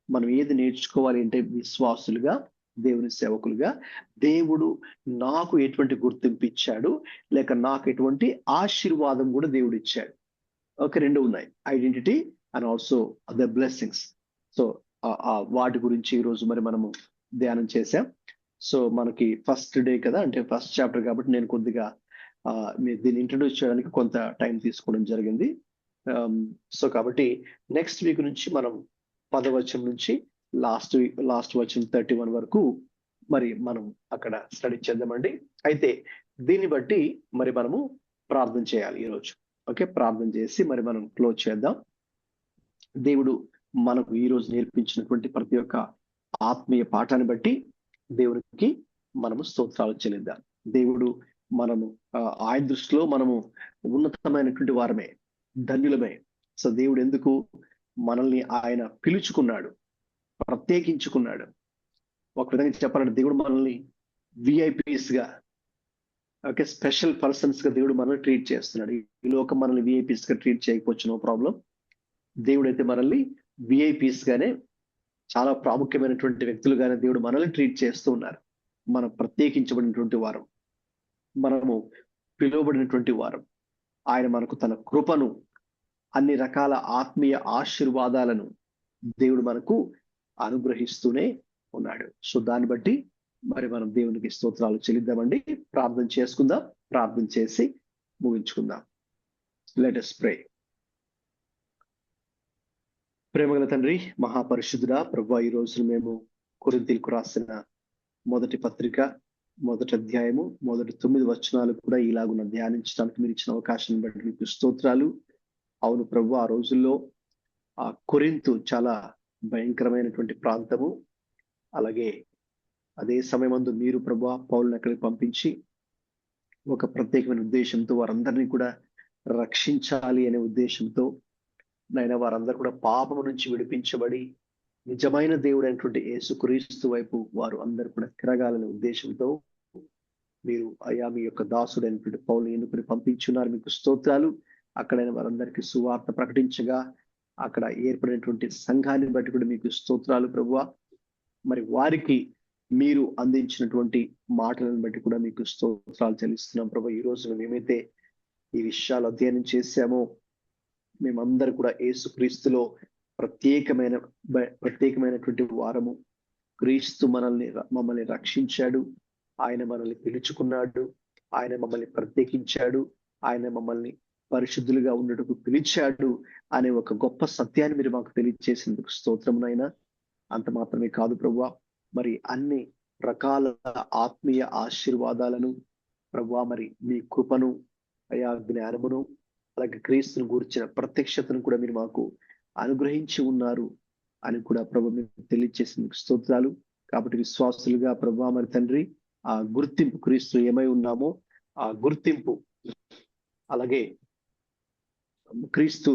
మనం ఏది నేర్చుకోవాలి అంటే విశ్వాసులుగా, దేవుని సేవకులుగా దేవుడు నాకు ఎటువంటి గుర్తింపు ఇచ్చాడు, లేక నాకు ఎటువంటి ఆశీర్వాదం కూడా దేవుడు ఇచ్చాడు. ఓకే, రెండు ఉన్నాయి, identity and also the blessings. So వాటి గురించి ఈరోజు మరి మనము ధ్యానం చేసాం. సో మనకి ఫస్ట్ డే కదా, అంటే ఫస్ట్ చాప్టర్ కాబట్టి నేను కొద్దిగా దీన్ని ఇంట్రడ్యూస్ చేయడానికి కొంత టైం తీసుకోవడం జరిగింది. సో కాబట్టి నెక్స్ట్ వీక్ నుంచి మనం 10వ వచనం నుంచి లాస్ట్ వచనం 31 వరకు మరి మనం అక్కడ స్టడీ చేద్దామండి. అయితే దీన్ని బట్టి మరి మనము ప్రార్థన చేయాలి ఈరోజు. ఓకే, ప్రార్థన చేసి మరి మనం క్లోజ్ చేద్దాం. దేవుడు మనకు ఈరోజు నేర్పించినటువంటి ప్రతి ఒక్క ఆత్మీయ పాఠాన్ని బట్టి దేవునికి మనము స్తోత్రాలు చెల్లిద్దాం. దేవుడు మనము ఆయన దృష్టిలో మనము ఉన్నతమైనటువంటి వారమే, ధన్యులమే. సో దేవుడు ఎందుకు మనల్ని ఆయన పిలుచుకున్నాడు, ప్రత్యేకించుకున్నాడు. ఒక విధంగా చెప్పాలంటే దేవుడు మనల్ని విఐపీస్ గా, ఓకే, స్పెషల్ పర్సన్స్ గా దేవుడు మనల్ని ట్రీట్ చేస్తున్నాడు. ఈ లోకం మనల్ని విఐపీస్ గా ట్రీట్ చేయకపోవచ్చు, నో ప్రాబ్లం. దేవుడు అయితే మనల్ని విఐపీస్ గానే, చాలా ప్రాముఖ్యమైనటువంటి వ్యక్తులుగానే దేవుడు మనల్ని ట్రీట్ చేస్తూ ఉన్నారు. మనం ప్రత్యేకించబడినటువంటి వారం, మనము పిలువబడినటువంటి వారం. ఆయన మనకు తన కృపను, అన్ని రకాల ఆత్మీయ ఆశీర్వాదాలను దేవుడు మనకు అనుగ్రహిస్తూనే ఉన్నాడు. సో దాన్ని బట్టి మరి మనం దేవునికి స్తోత్రాలు చెల్లిద్దామండి. ప్రార్థన చేసుకుందాం. ప్రార్థన చేసి ముగించుకుందాం. Let us pray. ప్రేమగల తండ్రి, మహాపరిశుద్ధుడా ప్రభువా, ఈ రోజు మేము కొరింథీయులకు రాసిన మొదటి పత్రిక, మొదటి అధ్యాయము, మొదటి 9 వచనాలు కూడా ఇలాగున్న ధ్యానించడానికి మీరు ఇచ్చిన అవకాశాన్ని బట్టి మీకు స్తోత్రాలు. అవును ప్రభువా, ఆ రోజుల్లో ఆ కొరింథు చాలా భయంకరమైనటువంటి ప్రాంతము. అలాగే అదే సమయమందు మీరు ప్రభువా పౌలుని అక్కడికి పంపించి ఒక ప్రత్యేకమైన ఉద్దేశంతో వారందరినీ కూడా రక్షించాలి అనే ఉద్దేశంతో నైనా వారందరూ కూడా పాపము నుంచి విడిపించబడి నిజమైన దేవుడు అయినటువంటి యేసుక్రీస్తు వైపు వారు అందరూ కూడా తిరగాలనే ఉద్దేశంతో మీరు అయ్యా మీ యొక్క దాసుడైనటువంటి పౌలుని ఎన్నుకుని పంపించున్నారు. మీకు స్తోత్రాలు. అక్కడైన వారందరికీ సువార్త ప్రకటించగా అక్కడ ఏర్పడినటువంటి సంఘాన్ని బట్టి కూడా మీకు స్తోత్రాలు ప్రభువా. మరి వారికి మీరు అందించినటువంటి మాటలను బట్టి కూడా మీకు స్తోత్రాలు చెల్లిస్తున్నాం ప్రభు. ఈ రోజు మేమైతే ఈ విషయాలు అధ్యయనం చేశామో మేమందరూ కూడా యేసుక్రీస్తులో ప్రత్యేకమైనటువంటి వారము. క్రీస్తు మమ్మల్ని రక్షించాడు, ఆయన మనల్ని పిలుచుకున్నాడు, ఆయన మమ్మల్ని ప్రత్యేకించాడు, ఆయన మమ్మల్ని పరిశుద్ధులుగా ఉన్నట్టుకు పిలిచాడు అనే ఒక గొప్ప సత్యాన్ని మీరు మాకు తెలియజేసినందుకు స్తోత్రమునైనా. అంత మాత్రమే కాదు ప్రభువా, మరి అన్ని రకాల ఆత్మీయ ఆశీర్వాదాలను ప్రభువా, మరి మీ కృపను, అయా జ్ఞానమును, అలాగే క్రీస్తును గూర్చిన ప్రత్యక్షతను కూడా మీరు మాకు అనుగ్రహించి ఉన్నారు అని కూడా ప్రభు మీకు తెలియజేసినందుకు స్తోత్రాలు. కాబట్టి విశ్వాసులుగా ప్రభువా మరి తండ్రి, ఆ గుర్తింపు, క్రీస్తు ఏమై ఉన్నామో ఆ గుర్తింపు, అలాగే క్రీస్తు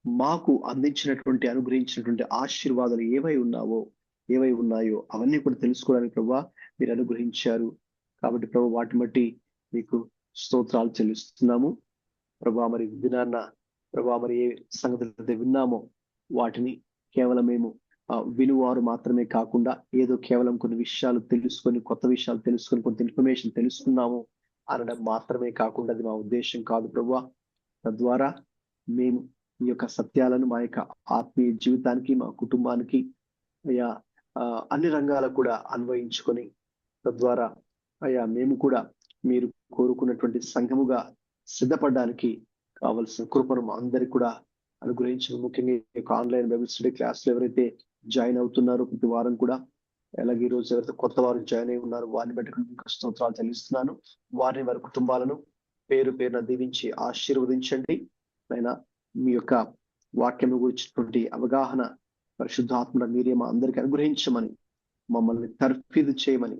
మాకు అందించినటువంటి, అనుగ్రహించినటువంటి ఆశీర్వాదాలు ఏవై ఉన్నాయో అవన్నీ కూడా తెలుసుకోవడానికి ప్రభువా మీరు అనుగ్రహించారు. కాబట్టి ప్రభు వాటిని బట్టి మీకు స్తోత్రాలు చెల్లిస్తున్నాము ప్రభువా. మరి దినాన్న ప్రభువా మరి ఏ సంగతులు విన్నామో వాటిని కేవలం మేము వినువారు మాత్రమే కాకుండా ఏదో కేవలం కొన్ని విషయాలు తెలుసుకొని, కొత్త విషయాలు తెలుసుకొని, కొంత ఇన్ఫర్మేషన్ తెలుసుకున్నాము అనడం మాత్రమే కాకుండా అది మా ఉద్దేశం కాదు ప్రభువా. తద్వారా మేము ఈ యొక్క సత్యాలను మా యొక్క ఆత్మీయ జీవితానికి, మా కుటుంబానికి, అయ్యా అన్ని రంగాలకు కూడా అన్వయించుకొని తద్వారా అయ్యా మేము కూడా మీరు కోరుకున్నటువంటి సంఘముగా సిద్ధపడడానికి కావలసిన కృపను మా అందరికి కూడా అనుగ్రహించిన. ముఖ్యంగా ఈ యొక్క ఆన్లైన్ బైబిల్ స్టడీ క్లాసులు ఎవరైతే జాయిన్ అవుతున్నారో ప్రతి వారం కూడా, అలాగే ఈ రోజు ఎవరైతే కొత్త వారు జాయిన్ అయి ఉన్నారో వారిని బట్టి మీకు స్తోత్రాలు చెల్లిస్తున్నాను. వారిని, వారి కుటుంబాలను పేరు పేరున దీవించి ఆశీర్వదించండి. అయినా మీ యొక్క వాక్యం గురించినటువంటి అవగాహన పరిశుద్ధాత్మ మీరే మా అందరికీ అనుగ్రహించమని, మమ్మల్ని తర్ఫీదు చేయమని,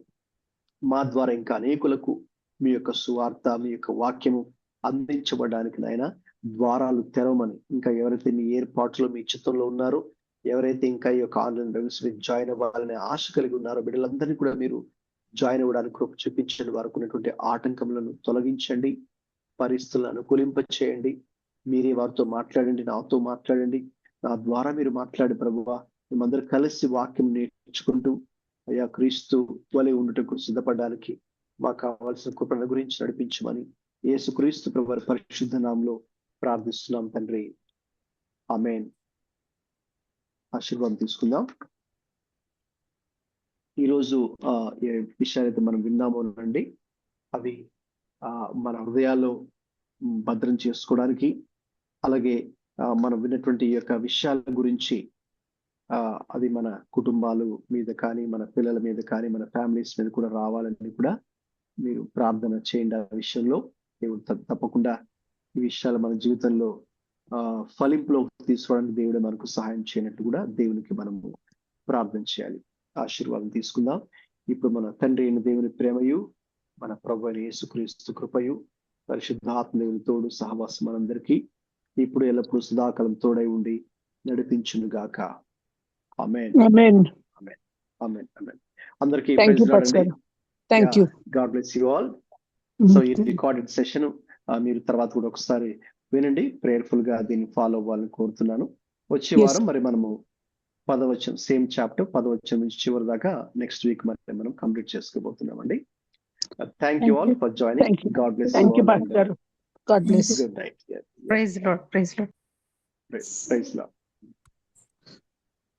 మా ద్వారా ఇంకా అనేకులకు మీ యొక్క సువార్త, మీ యొక్క వాక్యము అందించబడడానికి నాయన ద్వారాలు తెరవమని, ఇంకా ఎవరైతే మీ ఏర్పాటులో, మీ చిత్తంలో ఉన్నారో, ఎవరైతే ఇంకా ఈ యొక్క ఆన్లైన్ బైబిల్స్ జాయిన్ అవ్వాలనే ఆశ కలిగి ఉన్నారో బిడ్డలందరినీ కూడా మీరు జాయిన్ అవ్వడానికి కృప చూపించండి. వారికి ఉన్నటువంటి ఆటంకములను తొలగించండి, పరిస్థితులను అనుకూలింప చేయండి. మీరే వారితో మాట్లాడండి, నాతో మాట్లాడండి, నా ద్వారా మీరు మాట్లాడి ప్రభువా. మేమందరూ కలిసి వాక్యం నేర్చుకుంటూ అయ్యా క్రీస్తు వలె ఉండుటకు సిద్ధపడడానికి మాకు కావాల్సిన కృపణ గురించి నడిపించమని యేసుక్రీస్తు ప్రభువారి పరిశుద్ధ నామములో ప్రార్థిస్తున్నాం తండ్రి, ఆమేన్. ఆశీర్వాదం తీసుకుందాం. ఈరోజు ఏ విషయాలైతే మనం విన్నామో అండి, అవి మన హృదయాల్లో భద్రం చేసుకోవడానికి, అలాగే మనం విన్నటువంటి ఈ యొక్క విషయాల గురించి అది మన కుటుంబాలు మీద కానీ, మన పిల్లల మీద కానీ, మన ఫ్యామిలీస్ మీద కూడా రావాలని కూడా మీరు ప్రార్థన చేయండి. ఆ విషయంలో దేవుడు తప్పకుండా ఈ విషయాలు మన జీవితంలో ఫలింపులో తీసుకోవడానికి దేవుడే మనకు సహాయం చేయనట్టు కూడా దేవునికి మనము ప్రార్థన చేయాలి. ఆశీర్వాదం తీసుకుందాం. ఇప్పుడు మన తండ్రి అయిన దేవుని ప్రేమయు, మన ప్రభు అయిన యేసుక్రీస్తు కృపయు, పరిశుద్ధాత్మ దేవుని తోడు సహవాసం మనందరికీ ఇప్పుడు ఎల్లప్పుడూ సదాకాలం తోడై ఉండి నడిపించును గాక. ఆమేన్. Amen. ఆమేన్. ఆమేన్. ఆమేన్. అందరికీ Thank you, praise lord Pastor. అండి. Thank you. God bless you all. So ఈ రికార్డెడ్ సెషన్ మీరు తర్వాత కూడా ఒకసారి వినండి, ప్రేయర్ఫుల్ గా దీన్ని ఫాలో అవ్వాలని కోరుతున్నాను. వచ్చే Yes. వారం మరి మనము 10వ వచనం, సేమ్ చాప్టర్ 10వ వచనం నుంచి చివరి దాకా నెక్స్ట్ వీక్ మరి మనం కంప్లీట్ చేసుకోబోతున్నామండి. Thank you all for joining. Thank you. God bless Thank you, you all. Pastor. God bless. Good night. Praise Lord. Praise lord.